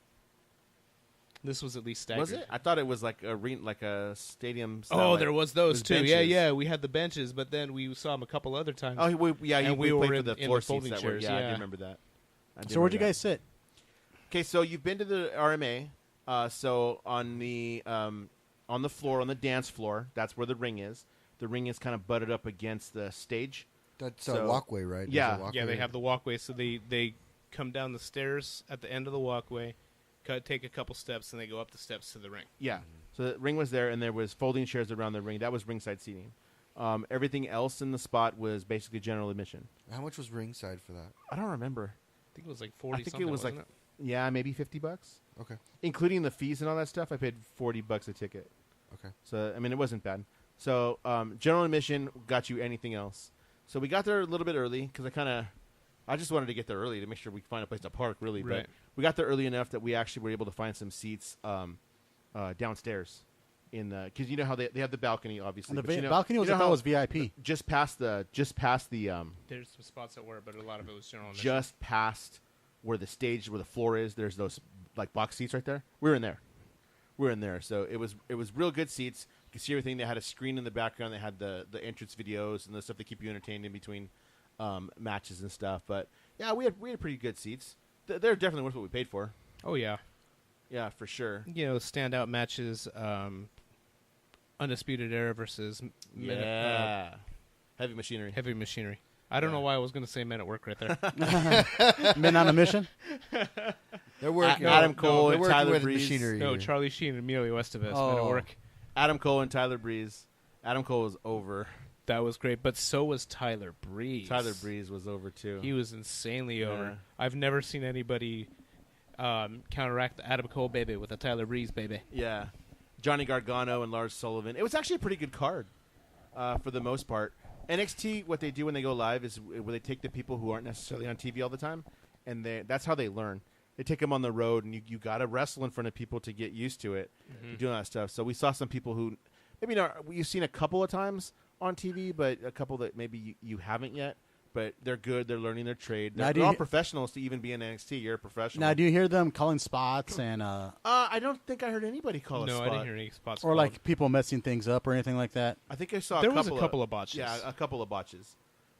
This was at least staggered. Was it? I thought it was like a stadium. Oh, there was those too. Benches. Yeah. We had the benches, but then we saw them a couple other times. Oh, we were for in the the floor folding seats. chairs. I do remember that. So where'd you guys sit? Okay, so you've been to the RMA. So on the floor, on the dance floor, that's where the ring is. The ring is kind of butted up against the stage. That's a walkway, right? Yeah. Yeah, they have the walkway, so they come down the stairs at the end of the walkway, take a couple steps, and they go up the steps to the ring. Yeah. So the ring was there, and there was folding chairs around the ring. That was ringside seating. Everything else in the spot was basically general admission. How much was ringside for that? I don't remember. I think it was like 40. I think it was like, yeah, maybe $50. Okay. Including the fees and all that stuff, I paid $40 a ticket. Okay. So, I mean, it wasn't bad. So, general admission got you anything else. So we got there a little bit early because I just wanted to get there early to make sure we could find a place to park, really. Right. But we got there early enough that we actually were able to find some seats downstairs. Because you know how they have the balcony, obviously. And the but balcony was VIP. Just past the There's some spots that were, but a lot of it was general admission. just past where the stage, where the floor is. There's those like box seats right there. We're in there. So it was real good seats. You could see everything. They had a screen in the background. They had the entrance videos and the stuff that keep you entertained in between matches and stuff. But yeah, we had pretty good seats. They're definitely worth what we paid for. Oh yeah, yeah, for sure. You know, standout matches. Undisputed Era versus Heavy Machinery. Heavy Machinery. I don't know why I was going to say Men at Work right there. Men on a Mission? They're working. Adam Cole and working Tyler with Breeze. machinery. No, here. Charlie Sheen and Emilio Estevez. Men at Work. Adam Cole and Tyler Breeze. Adam Cole was over. That was great, but so was Tyler Breeze. Tyler Breeze was over too. He was insanely over. Yeah. I've never seen anybody counteract the Adam Cole baby with a Tyler Breeze baby. Yeah. Johnny Gargano and Lars Sullivan. It was actually a pretty good card for the most part. NXT, what they do when they go live is where they take the people who aren't necessarily on TV all the time, and that's how they learn. They take them on the road, and you got to wrestle in front of people to get used to it, doing that stuff. So we saw some people who maybe not, you've seen a couple of times on TV, but a couple that maybe you haven't yet. but they're good. They're learning their trade. Now, They're all professionals to even be in NXT. You're a professional. Now, do you hear them calling spots and I don't think I heard anybody call a spot. No, I didn't hear any spots. or like people messing things up or anything like that? I think I saw There was a couple of botches. Yeah, a couple of botches.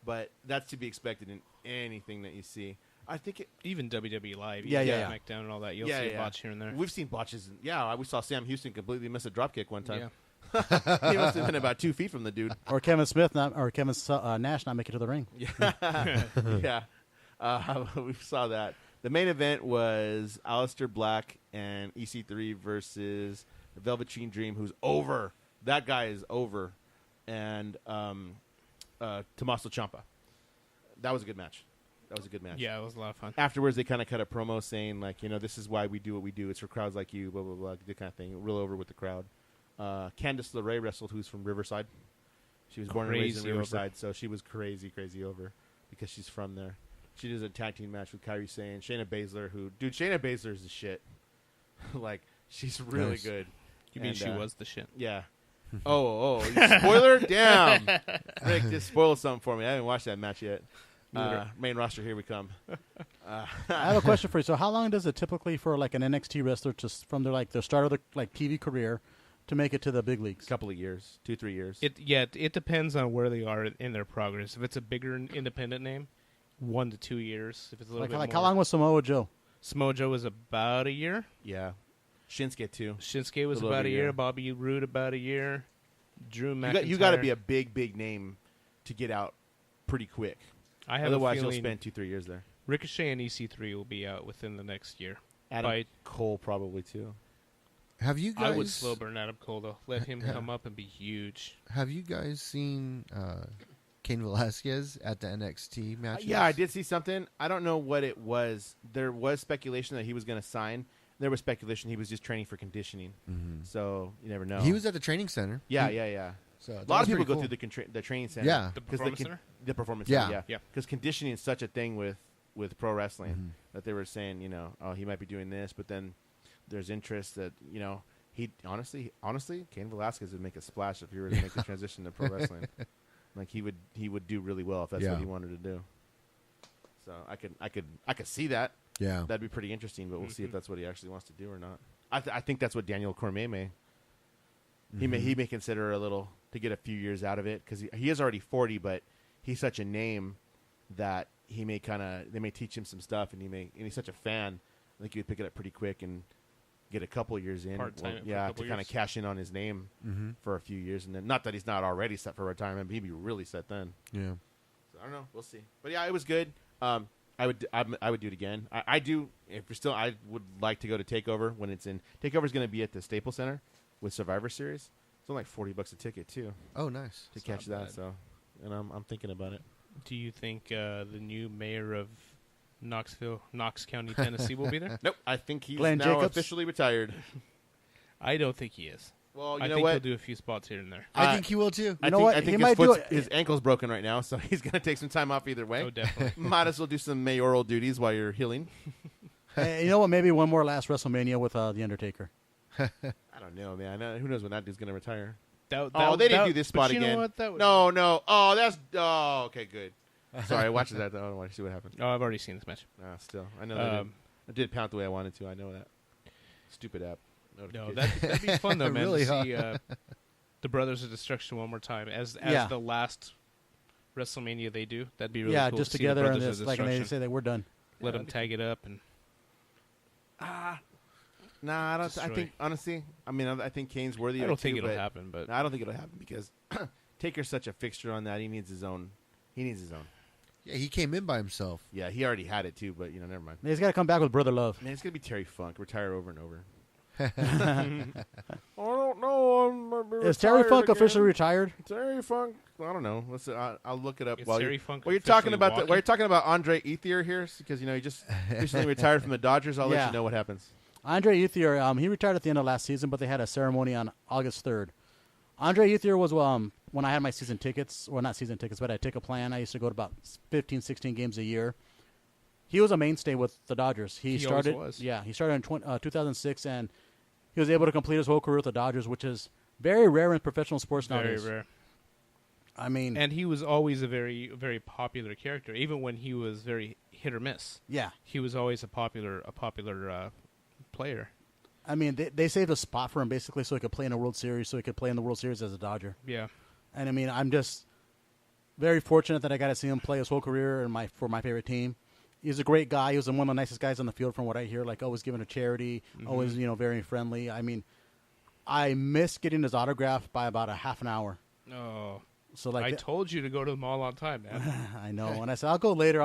But that's to be expected in anything that you see. I think even WWE Live, Yeah. SmackDown and all that, you'll see a botch here and there. We've seen botches. We saw Sam Houston completely miss a dropkick one time. Yeah. He must have been about 2 feet from the dude. Or Kevin Nash not make it to the ring. Yeah. We saw that. The main event was Aleister Black and EC3 versus the Velveteen Dream, who's over. That guy is over. And Tommaso Ciampa. That was a good match. Yeah, it was a lot of fun. Afterwards, they kind of cut a promo saying, like, this is why we do what we do. It's for crowds like you, blah, blah, blah, the kind of thing. Real over with the crowd. Candice LeRae wrestled, who's from Riverside. She was born and raised in Riverside, so she was crazy over because she's from there. She does a tag team match with Kairi Sane, Shayna Baszler, Shayna Baszler is the shit. Like, she's really good. You mean she was the shit? Yeah. Spoiler? Damn. Rick, just spoil something for me. I haven't watched that match yet. Main roster, here we come. I have a question for you. So, how long does it typically for like an NXT wrestler from their start of their TV career to make it to the big leagues? A couple of years, 2-3 years. It depends on where they are in their progress. If it's a bigger independent name, 1 to 2 years. If it's a little bit more. How long was Samoa Joe? Samoa Joe was about a year. Yeah. Shinsuke too. Shinsuke was about a year. Bobby Roode about a year. Drew McIntyre. You got to be a big name to get out pretty quick. Otherwise, you'll spend 2-3 years there. Ricochet and EC3 will be out within the next year. Adam Cole probably too. Have you guys? I would slow burn Adam Cole though. Let him come up and be huge. Have you guys seen Cain Velasquez at the NXT match? Yeah, I did see something. I don't know what it was. There was speculation that he was going to sign. There was speculation he was just training for conditioning. Mm-hmm. So you never know. He was at the training center. Yeah. So a lot of people go through the training center. Yeah, the performance center. The performance center. Yeah. Because conditioning is such a thing with pro wrestling that they were saying, he might be doing this, but then there's interest that he honestly, Cain Velasquez would make a splash if he were to make the transition to pro wrestling. Like he would do really well if that's what he wanted to do. So I could see that. Yeah, that'd be pretty interesting. But we'll see if that's what he actually wants to do or not. I think that's what Daniel Cormier may. He may consider a little to get a few years out of it because he is already 40, but he's such a name that they may teach him some stuff, and he's such a fan. I think he would pick it up pretty quick and get a couple of years in. Part-time to kind of cash in on his name for a few years, and then not that he's not already set for retirement, but he'd be really set then. Yeah. So I don't know. We'll see. But yeah, it was good. I would do it again. I do. If you're still, I would like to go to Takeover when it's in. Takeover is going to be at the Staples Center with Survivor Series. It's only like $40 a ticket too. Oh, nice. To catch that. So, and I'm thinking about it. Do you think the new mayor of Knox County, Tennessee will be there? Nope. I think he's Glenn now Jacobs? officially retired. I don't think he is. Well, I think he'll do a few spots here and there. I think he will too. You know what? I think He might his ankle's broken right now, so he's going to take some time off either way. Oh, definitely. Might as well do some mayoral duties while you're healing. Hey, you know what? Maybe one more last WrestleMania with The Undertaker. I don't know, man. Who knows when that dude's going to retire? They didn't do this spot again. You know what? That would No. Oh, okay, good. Sorry, I watched that. I want to see what happened. Oh, I've already seen this match. Still, I know I did pound the way I wanted to. I know that. Stupid app. No, that'd be fun though, man. Really, to see the Brothers of Destruction one more time as the last WrestleMania they do. That'd be really cool. Just to see together the and Brothers just of like and they Destruction. say that we're done. Let them tag it up and. Nah, I don't. I Destroy. think honestly, I think Kane's worthy. I of don't it think too, it'll but happen, but I don't think it'll happen because Taker's such a fixture on that. He needs his own. Yeah, he came in by himself. Yeah, he already had it too, but never mind. He's got to come back with Brother Love. Man, it's gonna be Terry Funk, retire over and over. I don't know. Is Terry Funk officially retired? Terry Funk. I don't know. I'll look it up. Is While Terry you're, Funk while you're talking officially about walking? while you're talking about Andre Ethier here, because he just recently retired from the Dodgers. I'll let you know what happens. Andre Ethier, he retired at the end of last season, but they had a ceremony on August 3rd. Andre Ethier was when I had my season tickets, or not season tickets, but I had a ticket plan. I used to go to about 15, 16 games a year. He was a mainstay with the Dodgers. He started, always was. Yeah, he started in 2006, and he was able to complete his whole career with the Dodgers, which is very rare in professional sports nowadays. very rare. I mean, and he was always a very, very popular character, even when he was very hit or miss. Yeah, he was always a popular player. I mean, they saved a spot for him basically so he could play in a World Series, so he could play in the World Series as a Dodger. Yeah, and I mean, I'm just very fortunate that I got to see him play his whole career for my favorite team. He's a great guy. He was one of the nicest guys on the field, from what I hear. Like always giving to charity, always very friendly. I mean, I missed getting his autograph by about a half an hour. Oh. So like I told you to go to the mall on time, man. I know. And I said, I'll go later.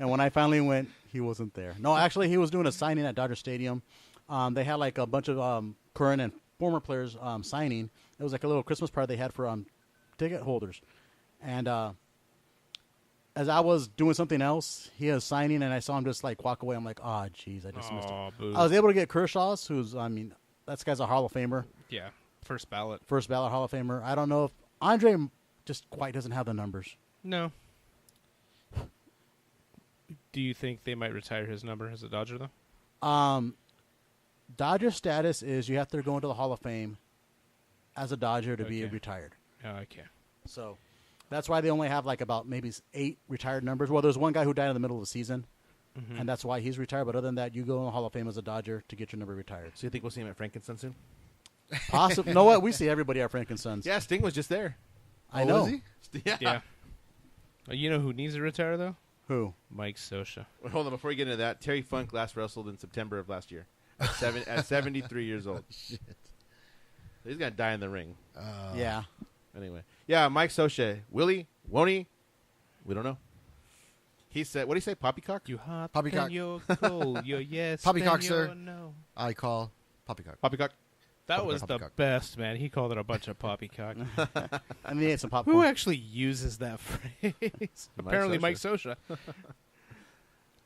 And when I finally went, he wasn't there. No, actually, he was doing a signing at Dodger Stadium. They had like a bunch of current and former players signing. It was like a little Christmas party they had for ticket holders. And as I was doing something else, he was signing, and I saw him just like walk away. I'm like, oh, jeez, I just missed it. Boo. I was able to get Kershaw's, that guy's a Hall of Famer. Yeah, first ballot Hall of Famer. I don't know if Andre just quite doesn't have the numbers. No. Do you think they might retire his number as a Dodger, though? Dodger status is you have to go into the Hall of Fame as a Dodger to be retired. Oh, okay. So that's why they only have like about maybe 8 retired numbers. Well, there's one guy who died in the middle of the season, and that's why he's retired. But other than that, you go in the Hall of Fame as a Dodger to get your number retired. So you think we'll see him at Frankenstein soon? Possibly. You know what? We see everybody at Frankensons. Yeah, Sting was just there. I know. Was he? Yeah. You know who needs to retire, though? Who? Mike Scioscia. Wait, hold on, before we get into that, Terry Funk last wrestled in September of last year at 73 years old. Shit. He's gonna die in the ring. Yeah. Anyway, yeah, Mike Scioscia, will he? Won't he? We don't know. He said, "What did he say? Poppycock? You hot, Poppycock. then you're cold. You're yes, Poppycock, then sir. you're no. I call poppycock. Poppycock? That was the Poppycock. best, man. He called it a bunch of poppycock. I mean, he ate some popcorn. Who actually uses that phrase? Apparently, Mike Scioscia.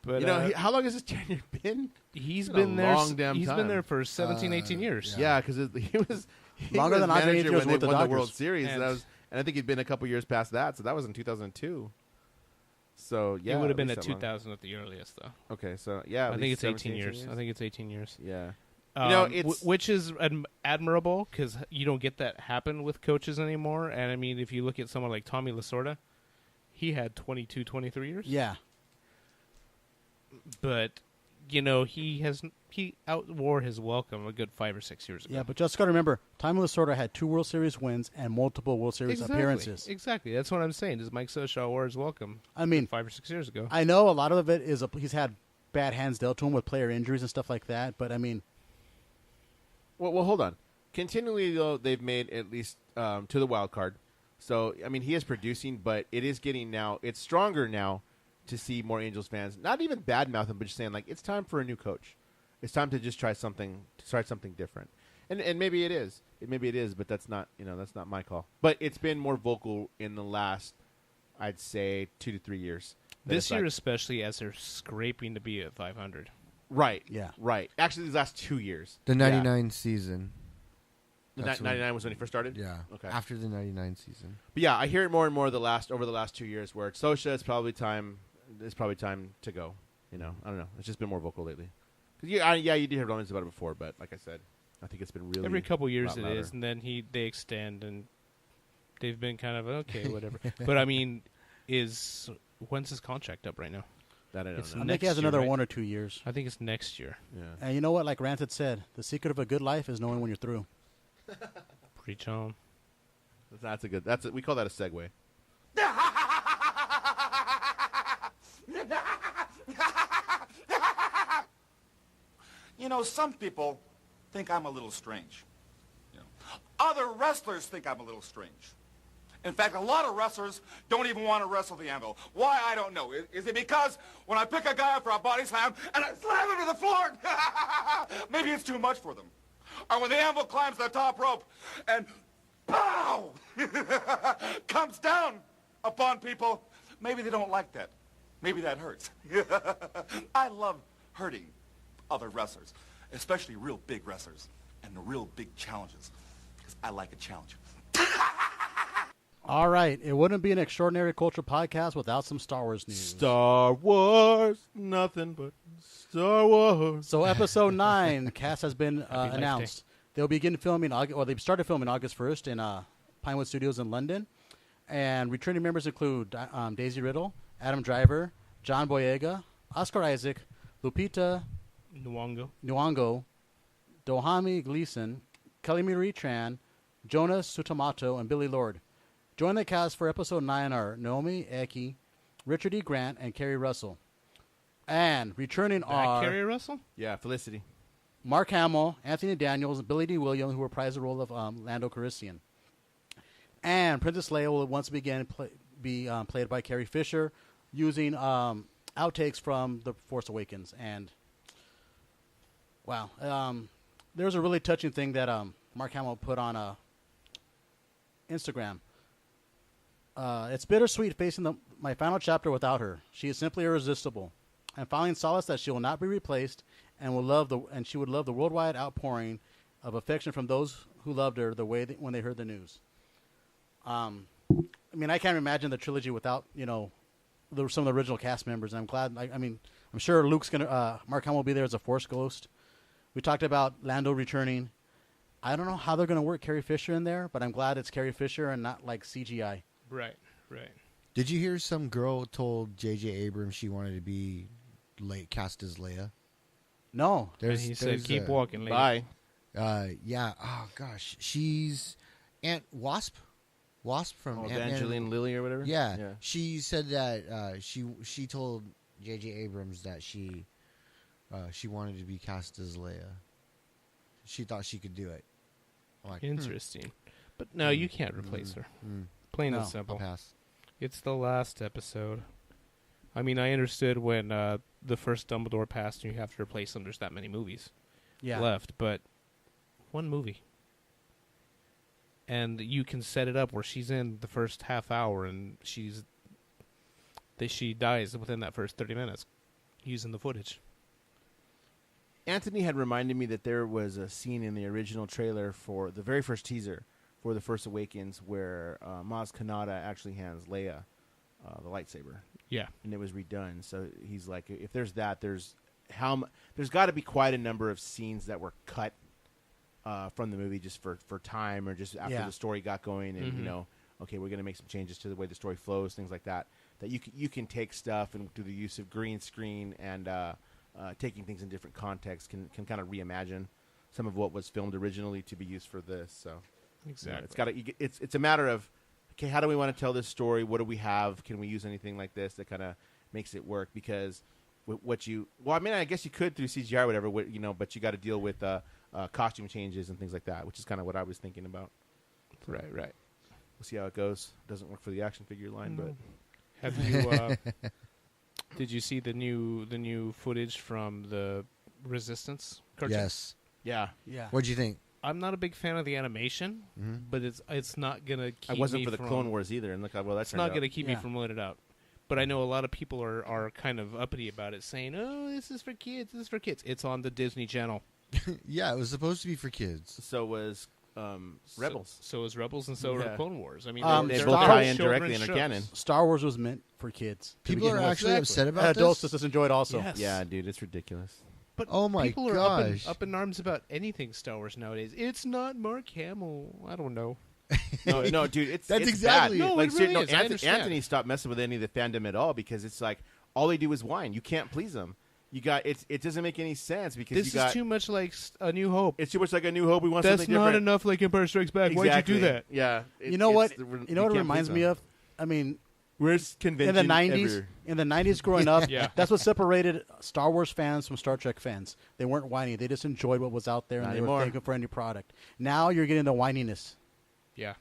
But You know, how long has his tenure been? he's been a been there. long damn He's time. been there for 17, 18 years. Yeah, because he was Longer than Andre manager Aguirre when they with the won the Dodgers. World Series. And- And I think he'd been a couple years past that, so that was in 2002. So yeah, He would have been least at that long. 2000 at the earliest, though. Okay, so yeah, I at think least it's 18 17, years. I think it's 18 years. Yeah. You know, it's which is admirable because you don't get that happen with coaches anymore. And I mean, if you look at someone like Tommy Lasorda, he had 22, 23 years. Yeah. But you know, he outwore his welcome a good 5 or 6 years ago. Yeah, but just got to remember, Tommy Lasorda had 2 World Series wins and multiple World Series appearances. Exactly. That's what I'm saying. Does Mike Scioscia outwore his welcome? I mean, 5 or 6 years ago. I know a lot of it is he's had bad hands dealt to him with player injuries and stuff like that, but I mean, well, hold on. Continually, though, they've made at least to the wild card. So, I mean, he is producing, but it is getting now. It's stronger now to see more Angels fans not even bad mouth him, but just saying like it's time for a new coach. It's time to just try something different. And maybe it is. Maybe it is, but that's not my call. But it's been more vocal in the last, I'd say, 2 to 3 years. This year, especially, as they're scraping to be at 500. Right. Yeah. Right. Actually, these last 2 years. The 99 season. The That's 99 was when he first started? Yeah. Okay. After the 99 season. But yeah, I hear it more and more over the last 2 years where Scioscia, it's probably time to go. You know, I don't know. It's just been more vocal lately. 'Cause you did hear rumors about it before, but like I said, I think it's been really Every couple years lot it louder. is, and then they extend, and they've been kind of okay, whatever. But I mean, when's his contract up right now? That I don't It's know. I think next he has year, another right? 1 or 2 years. I think it's next year. Yeah. And you know what? Like Rance had said, the secret of a good life is knowing when you're through. Preach on. We call that a segue. You know, some people think I'm a little strange. You know, other wrestlers think I'm a little strange. In fact, a lot of wrestlers don't even want to wrestle the anvil. Why, I don't know. Is it because when I pick a guy up for a body slam and I slam him to the floor, maybe it's too much for them. Or when the anvil climbs the top rope and pow, comes down upon people, maybe they don't like that. Maybe that hurts. I love hurting other wrestlers, especially real big wrestlers and the real big challenges, because I like a challenge. All right. It wouldn't be an Extraordinary Culture podcast without some Star Wars news. Star Wars, nothing but Star Wars. So episode 9, cast has been Nice announced. They'll begin filming, they started filming August 1st Pinewood Studios in London. And returning members include Daisy Riddle, Adam Driver, John Boyega, Oscar Isaac, Lupita Nyong'o, Dohami Gleason, Kelly Marie Tran, Jonas Sutamoto, and Billy Lord. Joining the cast for episode 9 are Naomi Eki, Richard E. Grant, and Kerry Russell. And returning are Kerry Russell? Yeah, Felicity. Mark Hamill, Anthony Daniels, and Billy D. Williams, who reprised the role of Lando Calrissian. And Princess Leia will once again be played by Carrie Fisher, using outtakes from The Force Awakens. And wow, there's a really touching thing that Mark Hamill put on Instagram. It's bittersweet facing my final chapter without her. She is simply irresistible. I'm finding solace that she will not be replaced, and she would love the worldwide outpouring of affection from those who loved her the way when they heard the news. I mean, I can't imagine the trilogy without some of the original cast members. And I'm glad. I'm sure Luke's Mark Hamill will be there as a Force ghost. We talked about Lando returning. I don't know how they're going to work Carrie Fisher in there, but I'm glad it's Carrie Fisher and not like CGI. Right. Did you hear some girl told J.J. Abrams she wanted to be cast as Leia? No. He said, keep walking, lady. Bye. Yeah. Oh, gosh. She's Aunt Wasp. Wasp from Evangeline Lilly or whatever? Yeah. She said that she told J.J. Abrams that she wanted to be cast as Leia. She thought she could do it. I'm like, Interesting. But no, you can't replace her. Plain and simple. I'll pass. It's the last episode. I mean, I understood when the first Dumbledore passed and you have to replace him. There's that many movies left, but one movie. And you can set it up where she's in the first half hour and she dies within that first 30 minutes using the footage. Anthony had reminded me that there was a scene in the original trailer for the very first teaser for The Force Awakens where Maz Kanata actually hands Leia the lightsaber. Yeah. And it was redone. So he's like, if there's that, there's got to be quite a number of scenes that were cut from the movie just for time or just after the story got going and, okay, we're going to make some changes to the way the story flows, things like that. That you can take stuff and do the use of green screen and taking things in different contexts can kind of reimagine some of what was filmed originally to be used for this. So exactly, it's a matter of, okay, how do we want to tell this story? What do we have? Can we use anything like this that kind of makes it work? Because I guess you could through CGI or whatever, but you got to deal with costume changes and things like that, which is kind of what I was thinking about. Right. We'll see how it goes. Doesn't work for the action figure line, but have you? Did you see the new footage from the Resistance cartoon? Yes. Yeah. What'd you think? I'm not a big fan of the animation, but it's not gonna keep me. I wasn't for the Clone Wars either, and look how well that's not gonna keep me from letting it out. But I know a lot of people are kind of uppity about it, saying, "Oh, this is for kids. This is for kids." It's on the Disney Channel. Yeah, it was supposed to be for kids. So was Rebels. So was Rebels, and so were Clone Wars. I mean, they both tie in directly in our canon. Star Wars was meant for kids. People are actually upset about adults this? just enjoy it also. Yes. Yeah, dude, it's ridiculous. But oh my people are gosh. up in arms about anything Star Wars nowadays. It's not Mark Hamill. I don't know. No, dude, it's exactly bad. No, like, it really is. I understand. Anthony stopped messing with any of the fandom at all because it's like all they do is whine. You can't please them. It doesn't make any sense because this is too much like A New Hope. It's too much like A New Hope. We want That's something not different. enough like Empire Strikes Back. Exactly. Why'd you do that? Yeah. You know what it reminds me of? I mean, worst convention in the 90s. ever. In the 90s, growing up, Yeah. that's what separated Star Wars fans from Star Trek fans. They weren't whiny. They just enjoyed what was out there, and Not they anymore. were thankful for any product. Now you're getting the whininess. Yeah.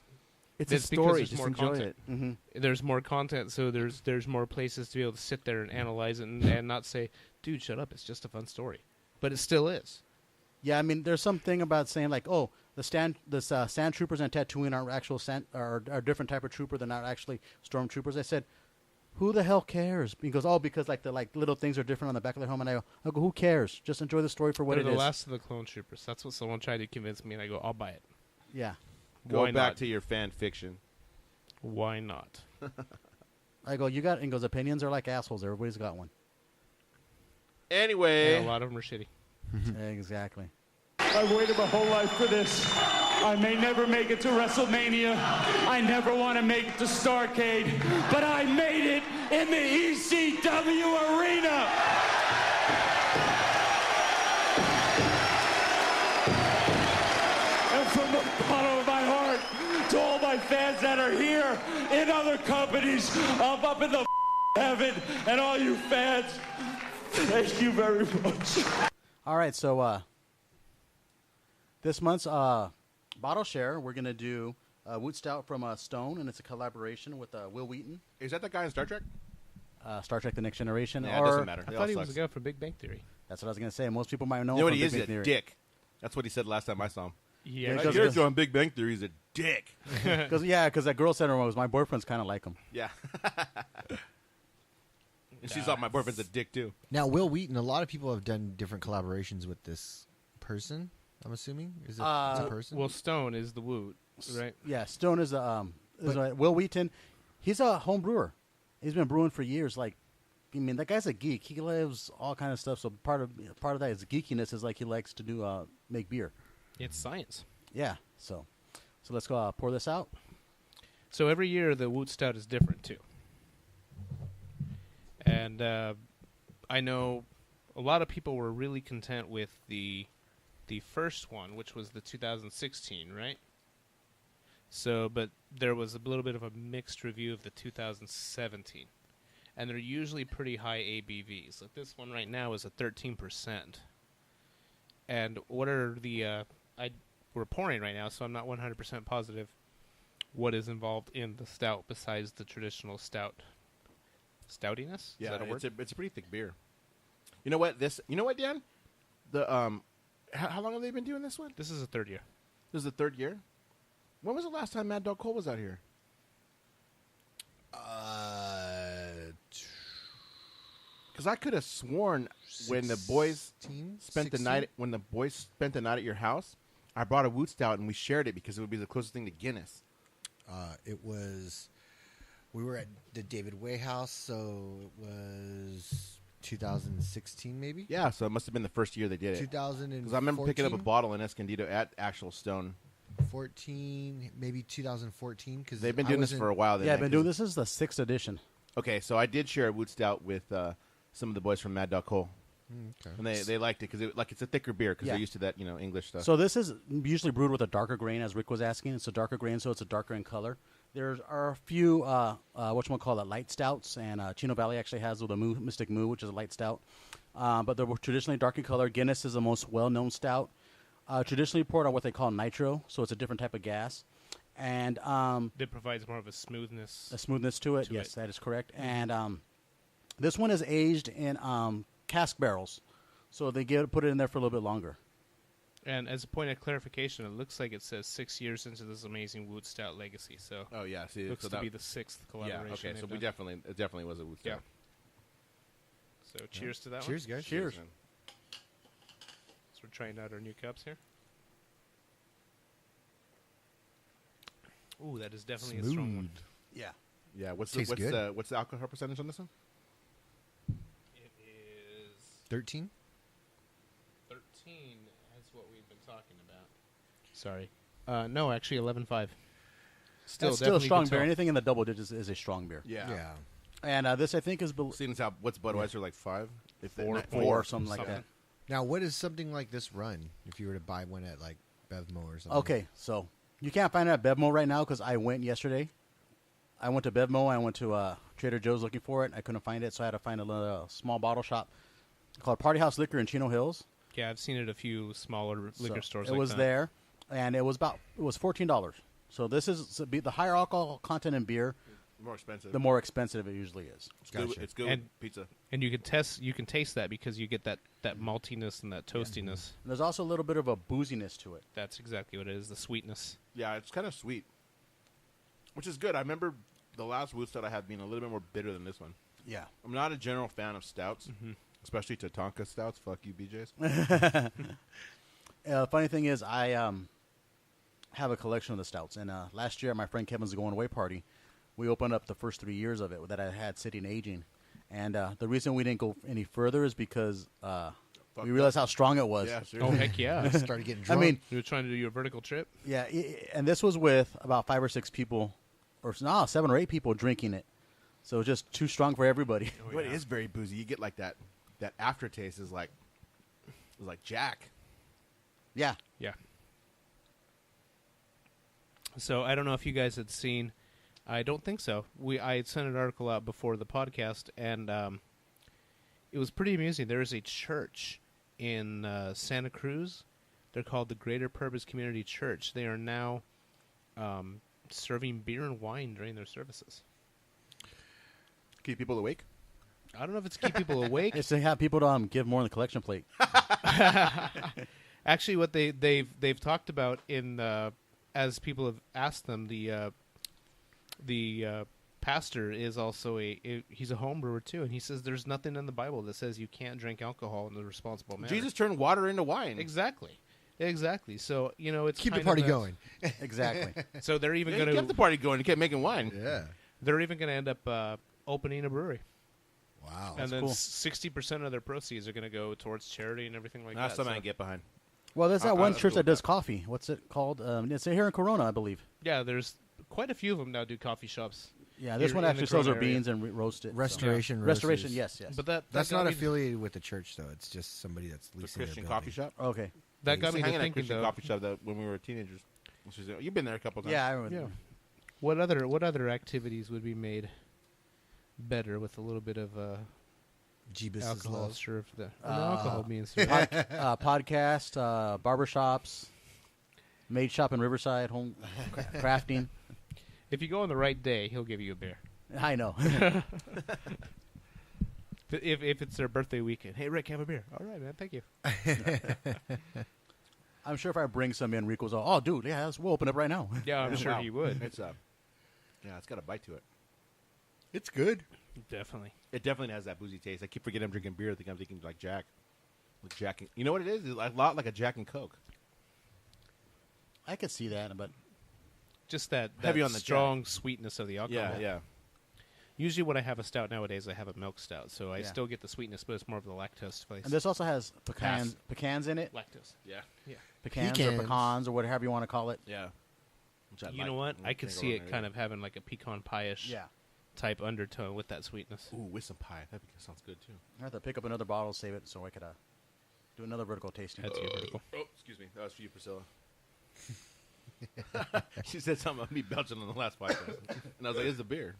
It's That's a because story. there's Just more enjoy content. it. Mm-hmm. There's more content, so there's more places to be able to sit there and analyze it and not say, "Dude, shut up! It's just a fun story," but it still is. Yeah, I mean, there's something about saying like, oh, the sand troopers and Tatooine are actual are a different type of trooper. They're not actually stormtroopers. I said, who the hell cares? He goes, oh, because like the little things are different on the back of their helmet. And I go, who cares? Just enjoy the story for what They're it the is. last of the clone troopers. That's what someone tried to convince me, and I go, I'll buy it. Yeah. Go Why back not? to your fan fiction. Why not? I go, you got, and he goes, opinions are like assholes. Everybody's got one. Anyway. And a lot of them are shitty. Exactly. I've waited my whole life for this. I may never make it to WrestleMania. I never want to make it to Starrcade, but I made it in the ECW arena. And from the bottom of my heart, to all my fans that are here in other companies, up in the heaven, and all you fans, thank you very much. All right, so this month's bottle share, we're going to do Woot Stout from Stone, and it's a collaboration with Will Wheaton. Is that the guy in Star Trek? Star Trek The Next Generation. Yeah, it doesn't matter. I thought he was the guy from Big Bang Theory. That's what I was going to say. Most people might know You know what him he from is? Big Bang He's a Theory. dick. That's what he said last time I saw him. Yeah, Yeah, Right here, on Big Bang Theory, he's a dick. Because that girl said was my boyfriend's kind of like him. Yeah. And she thought my boyfriend's a dick, too. Now, Will Wheaton, a lot of people have done different collaborations with this person, I'm assuming? Is it it's a person? Well, Stone is the Woot, right? Yeah, Stone is Will Wheaton. He's a home brewer. He's been brewing for years. Like, I mean, that guy's a geek. He lives all kind of stuff. So part of that is geekiness. Is like he likes to do make beer. It's science. Yeah. So let's go pour this out. So every year the Woot Stout is different too, and I know a lot of people were really content with the first one, which was the 2016, right? So, but there was a little bit of a mixed review of the 2017, and they're usually pretty high ABVs. Like this one right now is a 13%. And what are the we're pouring right now, so I'm not 100% positive what is involved in the stout besides the traditional stout. Stoutiness? Yeah, is that a word? it's a pretty thick beer. You know what, Dan? The how long have they been doing this one? This is the third year. This is the third year? When was the last time Mad Dog Cole was out here? Because I could have sworn when the boys spent the night at your house, I brought a Woot Stout and we shared it because it would be the closest thing to Guinness. We were at the David Way house, so it was 2016 maybe? Yeah, so it must have been the first year they did it. 2014? Because I remember picking up a bottle in Escondido at Actual Stone. 14, maybe 2014. Cause they've been doing this for a while. Yeah, I've been doing this. This is the 6th edition. Okay, so I did share a Woot Stout with some of the boys from Mad Dog Cole. Okay. And they liked it because it's a thicker beer because they're used to that English stuff. So this is usually brewed with a darker grain, as Rick was asking. It's a darker grain, so it's a darker in color. There are a few light stouts, and Chino Valley actually has the Mystic Moo, which is a light stout. But they're traditionally dark in color. Guinness is the most well-known stout. Traditionally poured on what they call nitro, so it's a different type of gas. And it provides more of a smoothness. To it. Yes, that is correct. And this one is aged in cask barrels, so they put it in there for a little bit longer. And as a point of clarification, it looks like it says 6 years into this amazing Woot Stout legacy. So see, it looks to be the 6th collaboration. Yeah, okay, so it definitely was a Woot Stout. Yeah. So cheers to that Cheers, one. guys. Cheers. So we're trying out our new cups here. Ooh, that is definitely a strong one. Yeah. Yeah, what's Tastes good. the alcohol percentage on this one? It is 13? 13. That's what we've been talking about. Sorry. No, actually 11.5. Still a strong beer. Anything in the double digits is a strong beer. Yeah. And this, I think, is... Seeing as how, what's Budweiser, like 5? If Four or something like that. Now, what does something like this run if you were to buy one at, like, Bevmo or something? Okay, so you can't find it at Bevmo right now because I went yesterday. I went to Bevmo. I went to Trader Joe's looking for it. I couldn't find it, so I had to find a little small bottle shop called Party House Liquor in Chino Hills. Yeah, I've seen it at a few smaller liquor stores. It was there, and it was $14. So this is the higher alcohol content in beer. More expensive. The more expensive it usually is. It's good and pizza. And you can taste that because you get that maltiness and that toastiness. And there's also a little bit of a booziness to it. That's exactly what it is, the sweetness. Yeah, it's kind of sweet, which is good. I remember the last Woot Stout I had being a little bit more bitter than this one. Yeah. I'm not a general fan of stouts, especially Tatanka stouts. Fuck you, BJs. Funny thing is, I have a collection of the stouts. And last year at my friend Kevin's going away party, we opened up the first 3 years of it that I had sitting aging. And the reason we didn't go any further is because Fucked we realized up. how strong it was. Yeah, Oh, seriously. heck yeah. Started getting I drunk. mean, You were trying to do a vertical trip? yeah, and this was with about 5 or 6 people, or no, 7 or 8 people drinking it. So it was just too strong for everybody. But it is very boozy. You get like that aftertaste is like Jack. Yeah. Yeah. So I don't know if you guys had seen. I don't think so. I had sent an article out before the podcast, and it was pretty amusing. There is a church in Santa Cruz. They're called the Greater Purpose Community Church. They are now serving beer and wine during their services. Keep people awake. I don't know if it's to keep people awake. It's to have people to give more on the collection plate. Actually, what they've talked about in as people have asked them, the pastor is also he's a home brewer too, and he says there's nothing in the Bible that says you can't drink alcohol in a responsible manner. Jesus turned water into wine. Exactly. So it's Keep the kind party of going. Exactly. So they're even Yeah, going he kept the to party going. He kept making wine. Yeah. they're even going to end up opening a brewery, Wow. and then cool. 60% of their proceeds are going to go towards charity and everything like That's that. something So- I get behind. Well, there's that one that's church cool that with does coffee. What's it called? It's here in Corona, I believe. Yeah, there's quite a few of them now do coffee shops. Yeah, this Here one in actually the sells their Corona area. beans and roast it. so. Restoration. Restoration, Roasters. yes. But that That's got not me- affiliated with the church, though. It's just somebody that's The leasing Christian their coffee building. shop. Okay. That got me to Hanging at a thinking Christian though. coffee shop that when we were teenagers. You've been there a couple times. Yeah, I remember. Yeah. What other activities would be made better with a little bit of Jeebus' alcohol love. served? Alcohol being served. Podcast, barbershops, maid shop in Riverside, home crafting. If you go on the right day, he'll give you a beer. I know. If it's their birthday weekend, hey Rick, have a beer. All right, man, thank you. I'm sure if I bring some in, Rico's all, oh, dude, yeah, we'll open up right now. Yeah, I'm sure Wow. he would. It's it's got a bite to it. It's good. Definitely. It definitely has that boozy taste. I keep forgetting I'm drinking beer. I think I'm thinking like Jack. Like Jack and, you know what it is? It's a lot like a Jack and Coke. I could see that, but Just that Heavy on the strong sweetness of the alcohol. Yeah. Usually when I have a stout nowadays, I have a milk stout, so I Yeah. still get the sweetness, but it's more of the lactose place. and this also has pecans in it. Lactose. Yeah. Yeah. Pecans Pecans. or pecans or whatever you want to call it. Yeah. Which I You like. know what? I'm I could gonna go see on it there, kind yeah. of having like a pecan pie-ish Yeah. type undertone with that sweetness. Ooh, with some pie. That sounds good too. I have to pick up another bottle, save it, so I could do another vertical tasting. That's your vertical. Oh, excuse me. That was for you, Priscilla. She said something about me belching on the last podcast, and I was like, "It's a beer."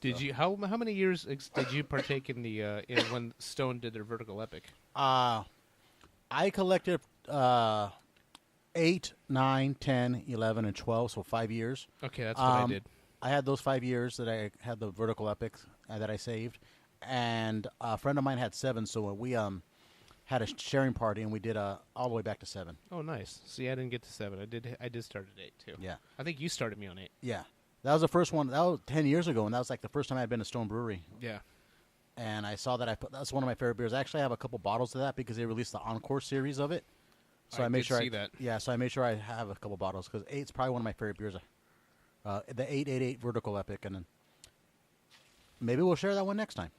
Did you how many years did you partake in the in when Stone did their vertical epic? I collected 8, 9, 10, 11, and 12, so 5 years. Okay, that's what I did. I had those 5 years that I had the vertical epics that I saved, and a friend of mine had 7, so we had a sharing party, and we did all the way back to 7. Oh, nice. See, I didn't get to 7. I did start at 8 too. Yeah. I think you started me on 8. Yeah. That was the first one. That was 10 years ago, and that was like the first time I had been to Stone Brewery. Yeah. And I saw that that's one of my favorite beers. I actually have a couple bottles of that because they released the Encore series of it. So I I made did sure see that. Yeah, so I made sure I have a couple bottles because 8's probably one of my favorite beers. The 888 Vertical Epic, and then maybe we'll share that one next time.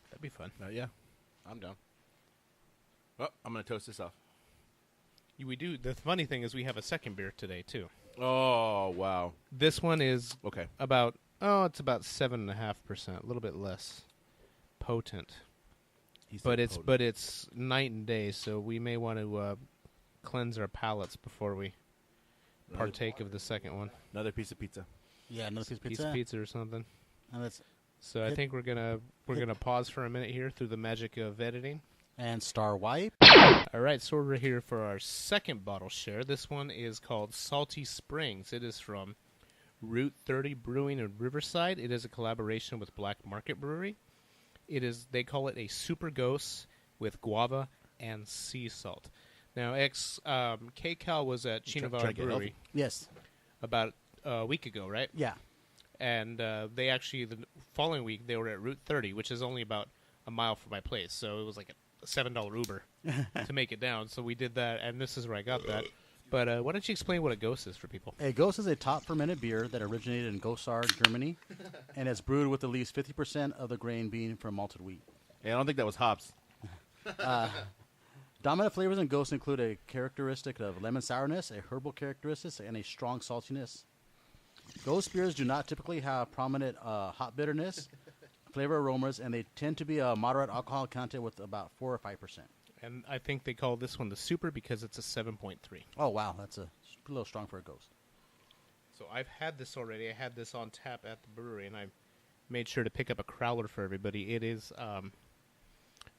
That'd be fun. Yeah, I'm down. Oh, I'm gonna toast this off. We do. The funny thing is we have a second beer today too. Oh wow. This one is Okay. about it's about 7.5%, a little bit less potent. He said But potent. it's night and day, so we may want to cleanse our palates before we partake of the second one. Another piece of pizza. Yeah, another piece of Piece pizza. of pizza or something. And, that's, So I think we're gonna pause for a minute here through the magic of editing. and Star Wipe. All right, so we're here for our second bottle share. This one is called Salty Springs. It is from Route 30 Brewing in Riverside. It is a collaboration with Black Market Brewery. They call it a Super Ghost with guava and sea salt. Now, K-Cal was at Chino try Valley to get Brewery healthy. Yes. about a week ago, right? Yeah. And they actually, the following week, they were at Route 30, which is only about a mile from my place. So it was like a $7 Uber to make it down. So we did that, and this is where I got that. But why don't you explain what a Ghost is for people? A Ghost is a top fermented beer that originated in Gosar, Germany, and it's brewed with at least 50% of the grain being from malted wheat. Hey, I don't think that was hops. Dominant flavors in Ghost include a characteristic of lemon sourness, a herbal characteristic, and a strong saltiness. Ghost beers do not typically have prominent hot bitterness, flavor aromas, and they tend to be a moderate alcohol content with about 4 or 5%. And I think they call this one the Super because it's a 7.3. Oh, wow. That's a little strong for a Ghost. So I've had this already. I had this on tap at the brewery, and I made sure to pick up a crowler for everybody. It is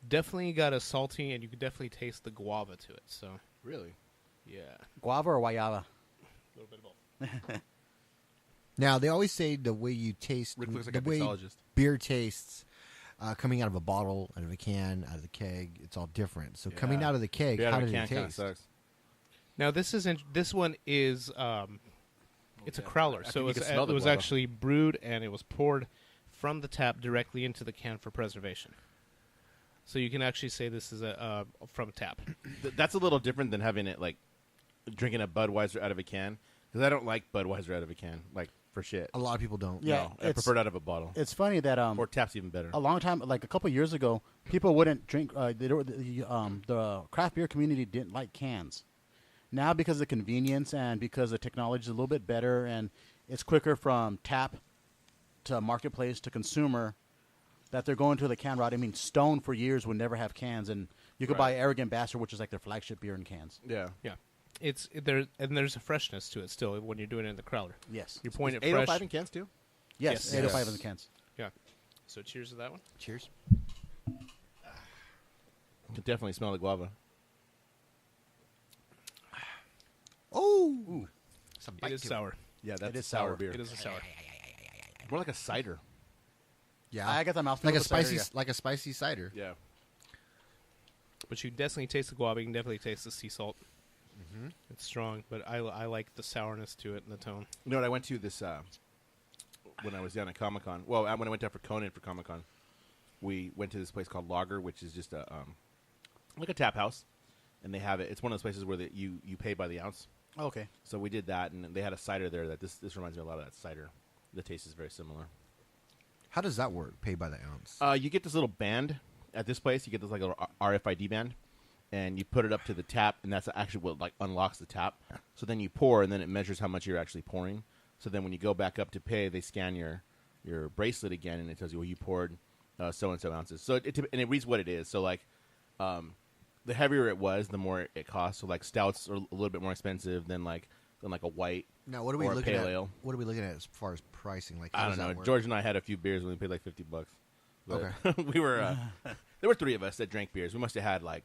definitely got a salty, and you can definitely taste the guava to it. So Really? yeah, Guava or guayaba? a little bit of both. Now they always say the way you taste, Rick looks like the a way mixologist. beer tastes, coming out of a bottle, out of a can, out of the keg, it's all different. So coming out of the keg, Beer out how of a did can it kinda taste? sucks. Now this one is it's a crowler, I so think you it can smell the was guava. actually brewed and it was poured from the tap directly into the can for preservation. So you can actually say this is a from tap. That's a little different than having it like drinking a Budweiser out of a can, because I don't like Budweiser out of a can, like for shit. A lot of people don't. Yeah. No, I prefer it out of a bottle. It's funny that Or tap's even better. a long time, like a couple years ago, people wouldn't drink. The craft beer community didn't like cans. Now, because of the convenience and because the technology is a little bit better and it's quicker from tap to marketplace to consumer, that they're going to the can route. I mean, Stone for years would never have cans, and you could buy Arrogant Bastard, which is like their flagship beer in cans. Yeah. Yeah, it's there, and there's a freshness to it still when you're doing it in the crowler. Yes. You're pouring it 805 fresh. in cans too? Yes, Yes. 805 Yes. in the cans. Yeah. So cheers to that one. Cheers. You can definitely smell the guava. Oh, some bite It is to sour. Yeah, that's It is sour sour. beer. It is a sour. More like a cider. Yeah, I got the mouthfeel like a of cider, spicy, yeah. like a spicy cider. Yeah. But you definitely taste the guava. You can definitely taste the sea salt. Mm-hmm. It's strong, but I like the sourness to it and the tone. You know what? I went to this when I was down at Comic Con. Well, when I went down for Conan for Comic Con, we went to this place called Lager, which is just a like a tap house, and they have it. It's one of those places where you pay by the ounce. Okay. So we did that, and they had a cider there. That this reminds me a lot of that cider. The taste is very similar. How does that work? Pay by the ounce. You get this little band at this place. You get this like a little RFID band, and you put it up to the tap, and that's actually what like unlocks the tap. So then you pour, and then it measures how much you're actually pouring. So then when you go back up to pay, they scan your bracelet again, and it tells you, well, you poured so and so ounces. So it reads what it is. So like, the heavier it was, the more it costs. So like stouts are a little bit more expensive than like a white. Now, what are we or a looking pale at? ale. What are we looking at as far as pricing? Like, how I don't does know. that work? George and I had a few beers and we paid like $50. But Okay. we were there were three of us that drank beers. We must have had like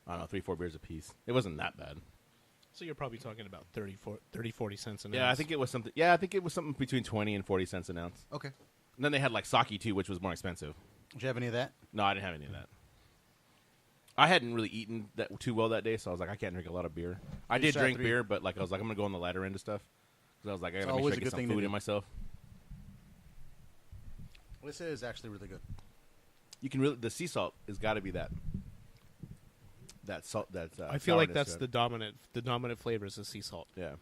I don't know 3-4 beers apiece. It wasn't that bad. So you're probably talking about 30, 40 cents an ounce. Yeah, I think it was something. Yeah, I think it was something between 20 and 40 cents an ounce. Okay. And then they had like sake too, which was more expensive. Did you have any of that? No, I didn't have any of that. I hadn't really eaten that too well that day, so I was like, I can't drink a lot of beer. I You did shot drink 3. beer, but like I was like, I'm gonna go on the lighter end of stuff. Because I was like, I gotta make always sure I a get good some thing to food do. in myself. This is actually really good. You can really the sea salt has got to be that salt. I feel like sourness that's to the it. dominant flavor is the sea salt. Yeah.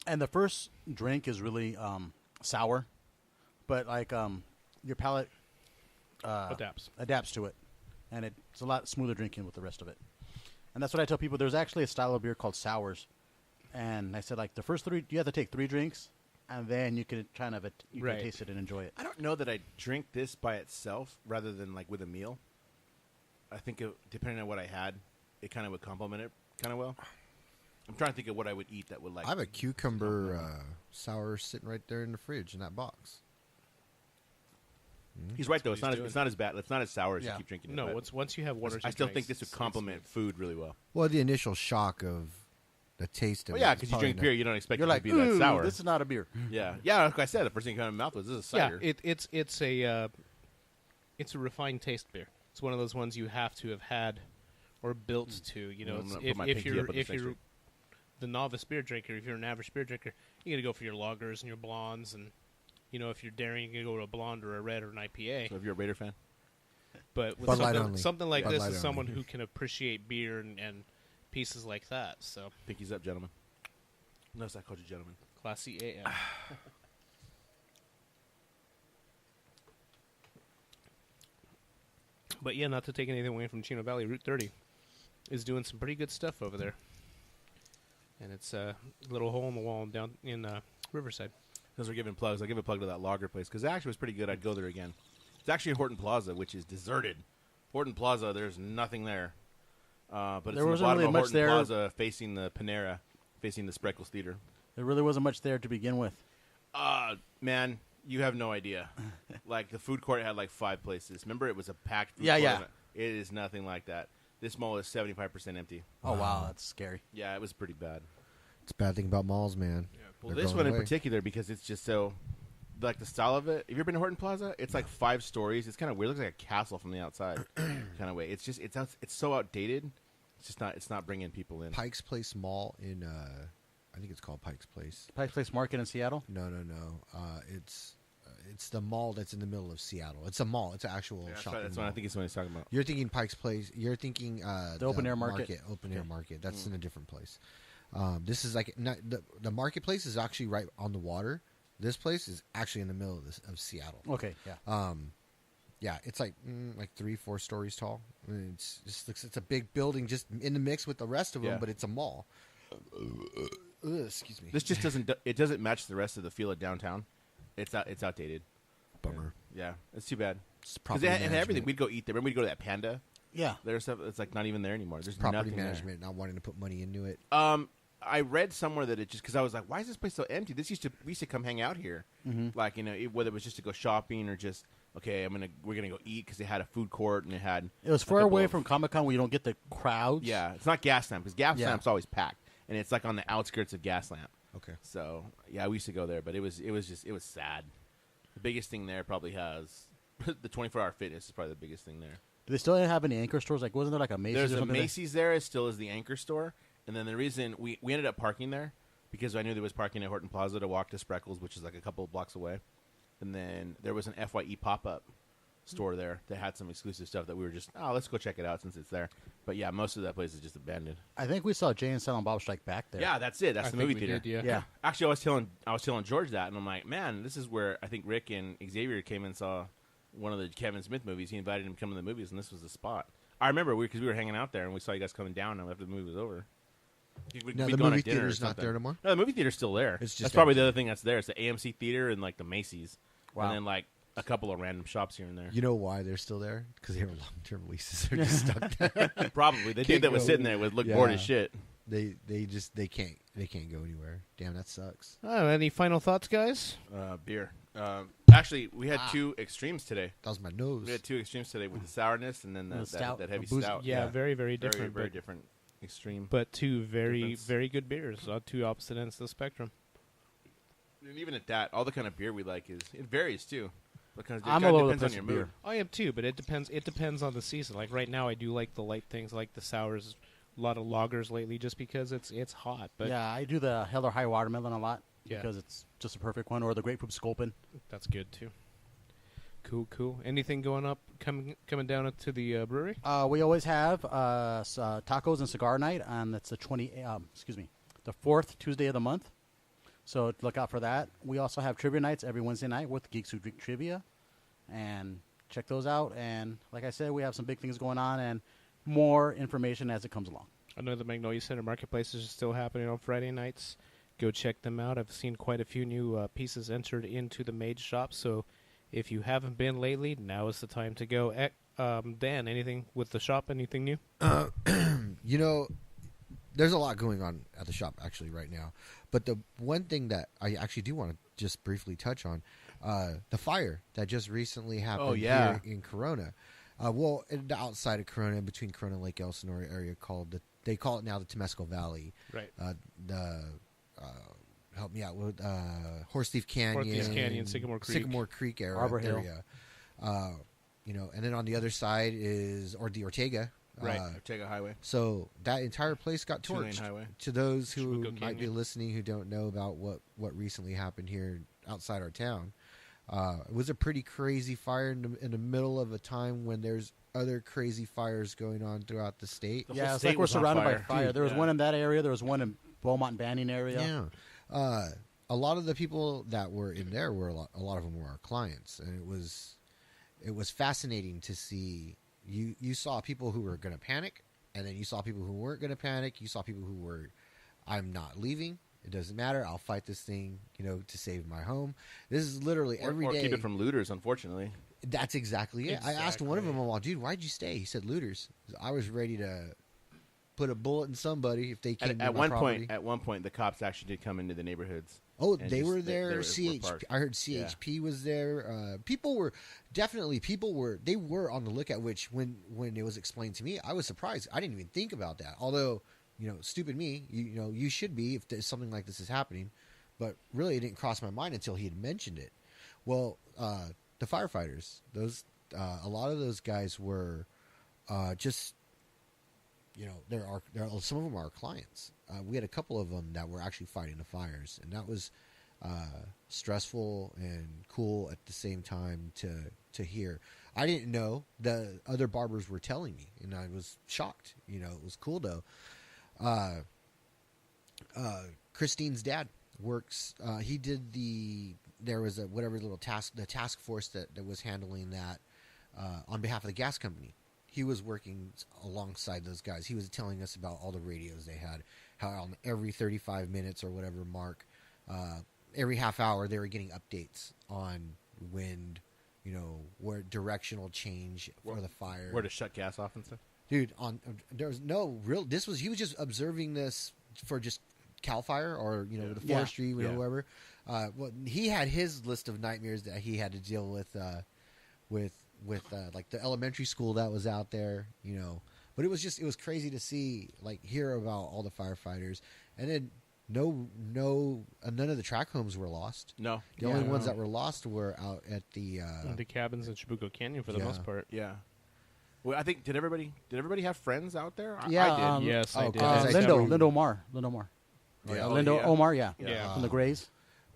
And the first drink is really sour, but like your palate adapts to it, and it's a lot smoother drinking with the rest of it. And that's what I tell people. There's actually a style of beer called sours, and I said like the first 3, you have to take 3 drinks, and then you can kind of you Right. can taste it and enjoy it. I don't know that I drink this by itself rather than like with a meal. I think depending on what I had, it kind of would complement it kind of well. I'm trying to think of what I would eat that would like. I have a cucumber sour sitting right there in the fridge in that box. He's right though. what It's not. he's It's not as bad. It's not as sour as Yeah. you keep drinking it. No, but once you have one or two I still think drinks, this would it's complement food really well. Well, the initial shock of the taste of Well, it. yeah, is because you probably drink not- beer, you don't expect You're it like, to be that ooh, sour. this is not a beer. Yeah, yeah. Like I said, the first thing that came out of my mouth was this is Yeah, cider. it's a refined taste beer. It's one of those ones you have to have had or built to. You know, I'm it's, gonna put my if pinky you're up on this if next you're week. the novice beer drinker, if you're an average beer drinker, you got to go for your lagers and your blondes, and you know if you're daring, you can go to a blonde or a red or an IPA. So if you're a Raider fan, But with Bud Light only. something like Bud this Light is only. someone who can appreciate beer and pieces like that. So pinkies up, gentlemen. Notice I called you gentlemen. classy AM. But yeah, not to take anything away from Chino Valley, Route 30. is doing some pretty good stuff over there. And it's a little hole in the wall down in Riverside. Because we're giving plugs, I'll give a plug to that lager place because it actually was pretty good. I'd go there again. It's actually in Horton Plaza, which is deserted. Horton Plaza, there's nothing there. But it's There in the wasn't bottom really of much Horton there. Plaza, facing the Panera, facing the Spreckles Theater. There really wasn't much there to begin with. Man, you have no idea. Like, the food court had, like, 5 places. Remember, it was a packed food Yeah, court? yeah. It is nothing like that. This mall is 75% empty. Oh, wow. That's scary. Yeah, it was pretty bad. It's a bad thing about malls, man. Well, They're this going one in away. particular, because it's just so, like, the style of it. Have you ever been to Horton Plaza? It's like 5 stories. It's kind of weird. It looks like a castle from the outside, kind of way. It's just it's so outdated. It's not bringing people in. Pike's Place Mall in, I think it's called Pike's Place. Pike's Place Market in Seattle? No. It's the mall that's in the middle of Seattle. It's a mall. It's an actual shopping That's mall. what I think it's what he's talking about. You're thinking Pike's Place. You're thinking the open air market. Open air market. That's in a different place. This is like the marketplace is actually right on the water. This place is actually in the middle of Seattle. Okay, yeah. Yeah, it's like 3-4 stories tall. I mean, it's a big building just in the mix with the rest of them, Yeah. but it's a mall. Excuse me. This just doesn't match the rest of the feel of downtown. It's outdated. Bummer. Yeah, it's too bad. It's Because property it had everything. management. We'd go eat there. Remember, we'd go to that Panda. Yeah. There's stuff. It's like not even there anymore. There's Property nothing there. management, not wanting to put money into it. I read somewhere that it just because I was like, why is this place so empty? We used to come hang out here, like whether it was just to go shopping or just okay, we're gonna go eat because they had a food court and it had. It was a far couple away of- from Comic-Con where you don't get the crowds. Yeah, it's not Gaslamp because Gaslamp's Yeah. always packed and it's like on the outskirts of Gaslamp. Okay. So yeah, we used to go there, but it was sad. The biggest thing there probably has the 24-hour fitness is probably the biggest thing there. Do they still have any anchor stores? Like, wasn't there like a Macy's There's or a something? Macy's there, it still is the anchor store. And then the reason we ended up parking there because I knew there was parking at Horton Plaza to walk to Spreckles, which is like a couple of blocks away. And then there was an FYE pop-up store there that had some exclusive stuff that we were just, let's go check it out since it's there. But yeah, most of that place is just abandoned. I think we saw Jay and Silent Bob Strike Back there. Yeah, that's it. That's I the think movie we theater. did, Yeah. Actually, I was telling George that, and I'm like, man, this is where I think Rick and Xavier came and saw one of the Kevin Smith movies. He invited him to come to the movies, and this was the spot. I remember because we were hanging out there, and we saw you guys coming down after the movie was over. No, We'd the gone movie at dinner or theater's not something. there anymore? No, the movie theater's still there. It's just That's probably empty. the other thing that's there. It's the AMC theater and like the Macy's, Wow. and then like a couple of random shops here and there. You know why they're still there? Because they were long-term leases. They're just stuck there. Probably the dude that was go. sitting there would look bored as Yeah. shit. They can't go anywhere. Damn, that sucks. Any final thoughts, guys? Beer. Actually, we had 2 extremes today. That was my nose. We had 2 extremes today with the sourness and then The stout, that heavy the boozy- stout. Yeah, very, very different. Very but, different extreme. but two very, Difference. very good beers on two opposite ends of the spectrum. And even at that, all the kind of beer we like it varies too. Because it I'm kinda all over the depends on place your with mood. beer. I am too, but it depends. It depends on the season. Like right now, I do like the light things, like the sours. A lot of lagers lately, just because it's hot. But yeah, I do the Hell or High Watermelon a lot Yeah. because it's just a perfect one, or the Grapefruit Sculpin. that's good too. Cool. Anything going up coming down to the brewery? We always have tacos and cigar night, and that's the the 4th Tuesday of the month. So look out for that. We also have trivia nights every Wednesday night with Geeks Who Drink Trivia, and check those out. And like I said, we have some big things going on and more information as it comes along. I know the Magnolia Center Marketplace is still happening on Friday nights. Go check them out. I've seen quite a few new pieces entered into the Mage shop. So if you haven't been lately, now is the time to go. Dan, anything with the shop? Anything new? You know, there's a lot going on at the shop actually right now. But the one thing that I actually do want to just briefly touch on, the fire that just recently happened yeah. here in Corona. Well, outside of Corona, between Corona and Lake Elsinore area, they call it now the Temescal Valley. Right. Help me out with Horse Thief Canyon, Sycamore Creek. Sycamore Creek area. Arbor Hill. And then on the other side is the Ortega. Right. Ortega Highway. So that entire place got 2-lane torched. highway. To those who Chibuco might be Canyon. listening who don't know about what recently happened here outside our town, it was a pretty crazy fire in the middle of a time when there's other crazy fires going on throughout the state. The Yeah, whole it's state like we're was on surrounded by fire. fire. Dude, There was yeah. one in that area. There was one in Beaumont and Banning area. Yeah. A lot of the people that were in there were a lot of them were our clients, and it was fascinating to see. You saw people who were going to panic, And then you saw people who weren't going to panic. You saw people who were, I'm not leaving. It doesn't matter. I'll fight this thing, to save my home. This is literally every day. Or keep it from looters, unfortunately. That's exactly it. Exactly. I asked one of them, well, dude, why'd you stay? He said looters. I was ready to put a bullet in somebody if they came to At my one property. At one point, the cops actually did come into the neighborhoods. Oh, and they were just- there. they were CHP. parked. I heard CHP was there. People were they were on the lookout. Which when it was explained to me, I was surprised. I didn't even think about that. Although, stupid me. You should be if there's something like this is happening. But really, it didn't cross my mind until he had mentioned it. Well, the firefighters, a lot of those guys were just. There are some of them are our clients. We had a couple of them that were actually fighting the fires, and that was stressful and cool at the same time to hear. I didn't know. The other barbers were telling me, and I was shocked. It was cool though. Christine's dad works. He did there was the task force that was handling that on behalf of the gas company. He was working alongside those guys. He was telling us about all the radios they had, how on every 35 minutes or whatever mark, every half hour they were getting updates on wind, where directional change for the fire. Where to shut gas off and stuff? Dude, there was no real. He was just observing this for just Cal Fire or the forestry, whoever. Well, he had his list of nightmares that he had to deal with like the elementary school that was out there, But it was crazy to see, hear about all the firefighters, and then none of the track homes were lost. No, the only ones that were lost were out at the cabins in Chibuco Canyon for the most part. Yeah. Well, I think did everybody have friends out there? Yeah, I did. Yes, I did. Lindo Omar. Omar, Yeah. from the Grays.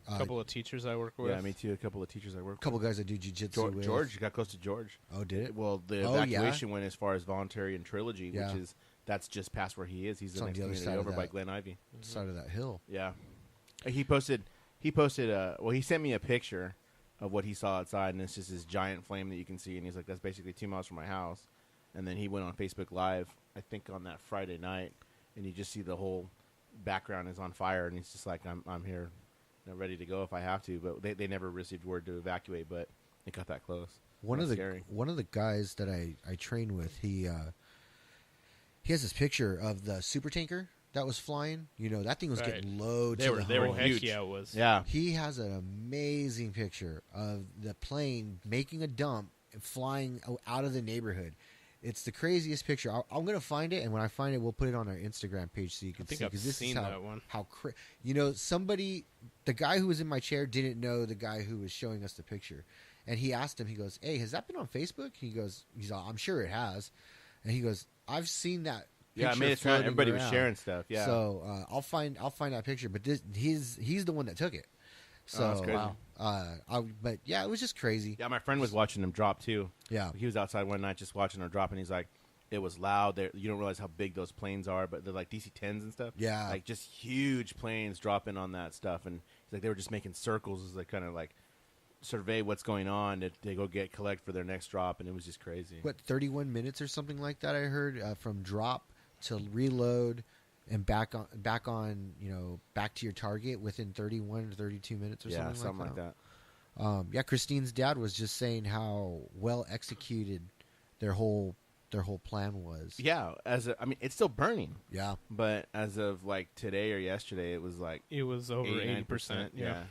A couple of teachers I work with. Yeah, me too. A couple of teachers I work with. A couple guys that do jiu-jitsu with. George got close to George. Oh, did it? Well, the evacuation went as far as Voluntary and Trilogy, that's just past where he is. He's the next community over by Glen Ivy. Side of that hill. Yeah. He posted, he sent me a picture of what he saw outside, and it's just this giant flame that you can see, and he's like, that's basically 2 miles from my house. And then he went on Facebook Live, I think on that Friday night, and you just see the whole background is on fire, and he's just like, I'm here, ready to go if I have to. But they never received word to evacuate, but it got that close. One of the guys that I train with, he has this picture of the super tanker that was flying. That thing was getting low. They were huge. Yeah, it was. Yeah. He has an amazing picture of the plane making a dump and flying out of the neighborhood. It's the craziest picture. I'm going to find it, and when I find it, we'll put it on our Instagram page so you can see. I've seen that one. The guy who was in my chair didn't know the guy who was showing us the picture, and he asked him. He goes, "Hey, has that been on Facebook?" He's all, "I'm sure it has," and he goes, "I've seen that." Yeah, I made it sound everybody was sharing stuff. Yeah, so I'll find that picture. But he's the one that took it. So that's crazy. But yeah, it was just crazy. Yeah, my friend was watching them drop too. Yeah, he was outside one night just watching them drop, and he's like, "It was loud. You don't realize how big those planes are, but they're like DC-10s and stuff. Yeah, like just huge planes dropping on that stuff." And he's like, they were just making circles as they kind of like survey what's going on. They go collect for their next drop, and it was just crazy. What 31 minutes or something like that? I heard from drop to reload. And back on, back to your target within 31 or 32 minutes or something like that. Christine's dad was just saying how well executed their whole plan was. Yeah, it's still burning. Yeah, but as of like today or yesterday, it was over 80%. Yeah,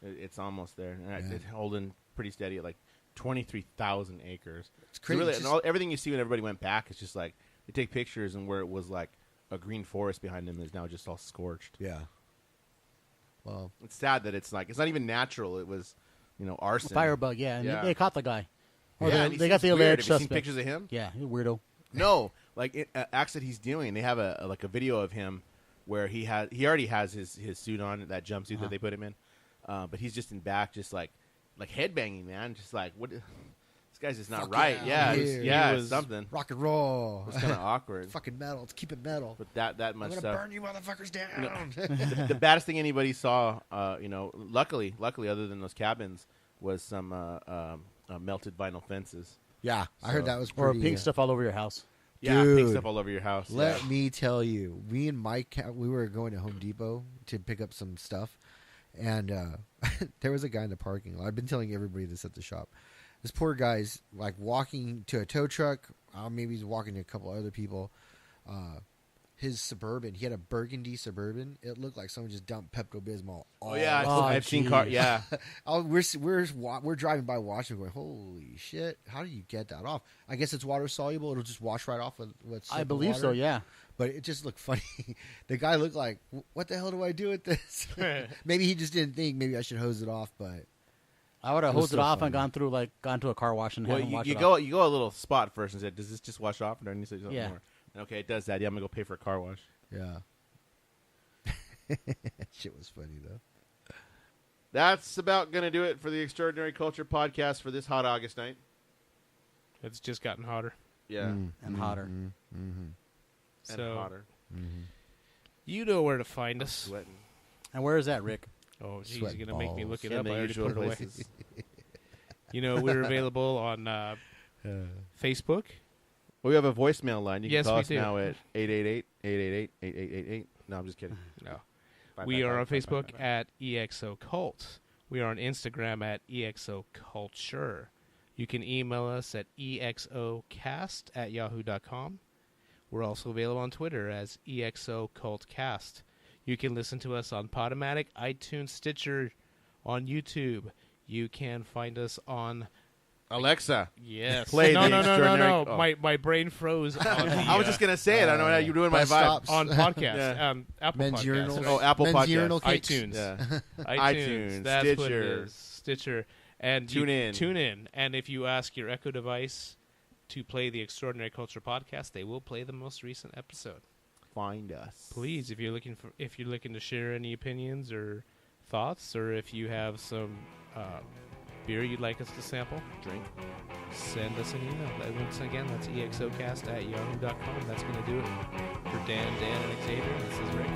it's almost there. It's holding pretty steady at like 23,000 acres. It's crazy. So really, everything you see when everybody went back, it's just like they take pictures, and where it was like a green forest behind them is now just all scorched. Yeah. Well, it's sad that it's not even natural. It was, arson. Firebug, yeah. And they caught the guy. Or they got the alleged suspect. Have you seen pictures of him? Yeah, he's a weirdo. No, acts that he's doing. They have a video of him where he already has his suit on, that jumpsuit that they put him in, but he's just in back, just like headbanging, man, just like what. This guy's just not right. Yeah, it was something. Rock and roll. It was kind of awkward. Fucking metal. Let's keep it metal. But that much I'm stuff. Burn you motherfuckers down. The baddest thing anybody saw, luckily, other than those cabins, was some melted vinyl fences. Yeah, I heard that was pretty. Or pink stuff all over your house. Yeah, Dude, pink stuff all over your house. Let me tell you, me and Mike, we were going to Home Depot to pick up some stuff, and there was a guy in the parking lot. I've been telling everybody this at the shop. This poor guy's like walking to a tow truck. Maybe he's walking to a couple other people. His Suburban, he had a burgundy Suburban. It looked like someone just dumped Pepto-Bismol. Oh yeah, I've seen cars. Yeah, we're driving by watching, going, holy shit! How do you get that off? I guess it's water soluble. It'll just wash right off with I believe so. Yeah. But it just looked funny. The guy looked like, what the hell do I do with this? Maybe he just didn't think maybe I should hose it off, but I would have hosed it off and gone to a car wash and well, had him wash you it go off. you go a little spot first and say, does this just wash off, or do I need to do something Yeah. more? Okay, it does that. Yeah, I'm gonna go pay for a car wash. yeah. Shit was funny though. That's about gonna do it for the Extraordinary Culture podcast for this hot August night. It's just gotten hotter. Yeah, And hotter. and So hotter. you know where to find us. Sweating. And where is that, Rick? Oh, geez, Sweat you're gonna make me look it In up. the I already usual put it away. places. You know, we're available on Facebook. Well, we have a voicemail line. You can Yes, call we us do. now at 888-888-8888. No, I'm just kidding. No. Bye, We bye, are bye, on bye, Facebook bye, bye. at EXO Cult. We are on Instagram at EXO Culture. You can email us at exocast@yahoo.com. We're also available on Twitter as EXO Cultcast. You can listen to us on Podomatic, iTunes, Stitcher, on YouTube. You can find us on Alexa. yes. Play no, the no, no, no, Extraordinary- no. Oh. My brain froze. On the, I was just gonna say it. I don't know how you ruined my bus vibe. stops. on podcast. Yeah. Apple Men's Podcasts. urinals. Oh, Apple Men's Podcasts. urinal cakes. iTunes. Yeah. iTunes. That's what it Stitcher. is. Stitcher. And TuneIn. Tune in. And if you ask your Echo device to play the Extraordinary Culture podcast, they will play the most recent episode. Find us. Please, if you're looking to share any opinions or thoughts, or if you have some beer you'd like us to sample, Drink. send us an email. Once again, that's exocast@yahoo.com. That's going to do it for Dan, and Xavier. This is Rick.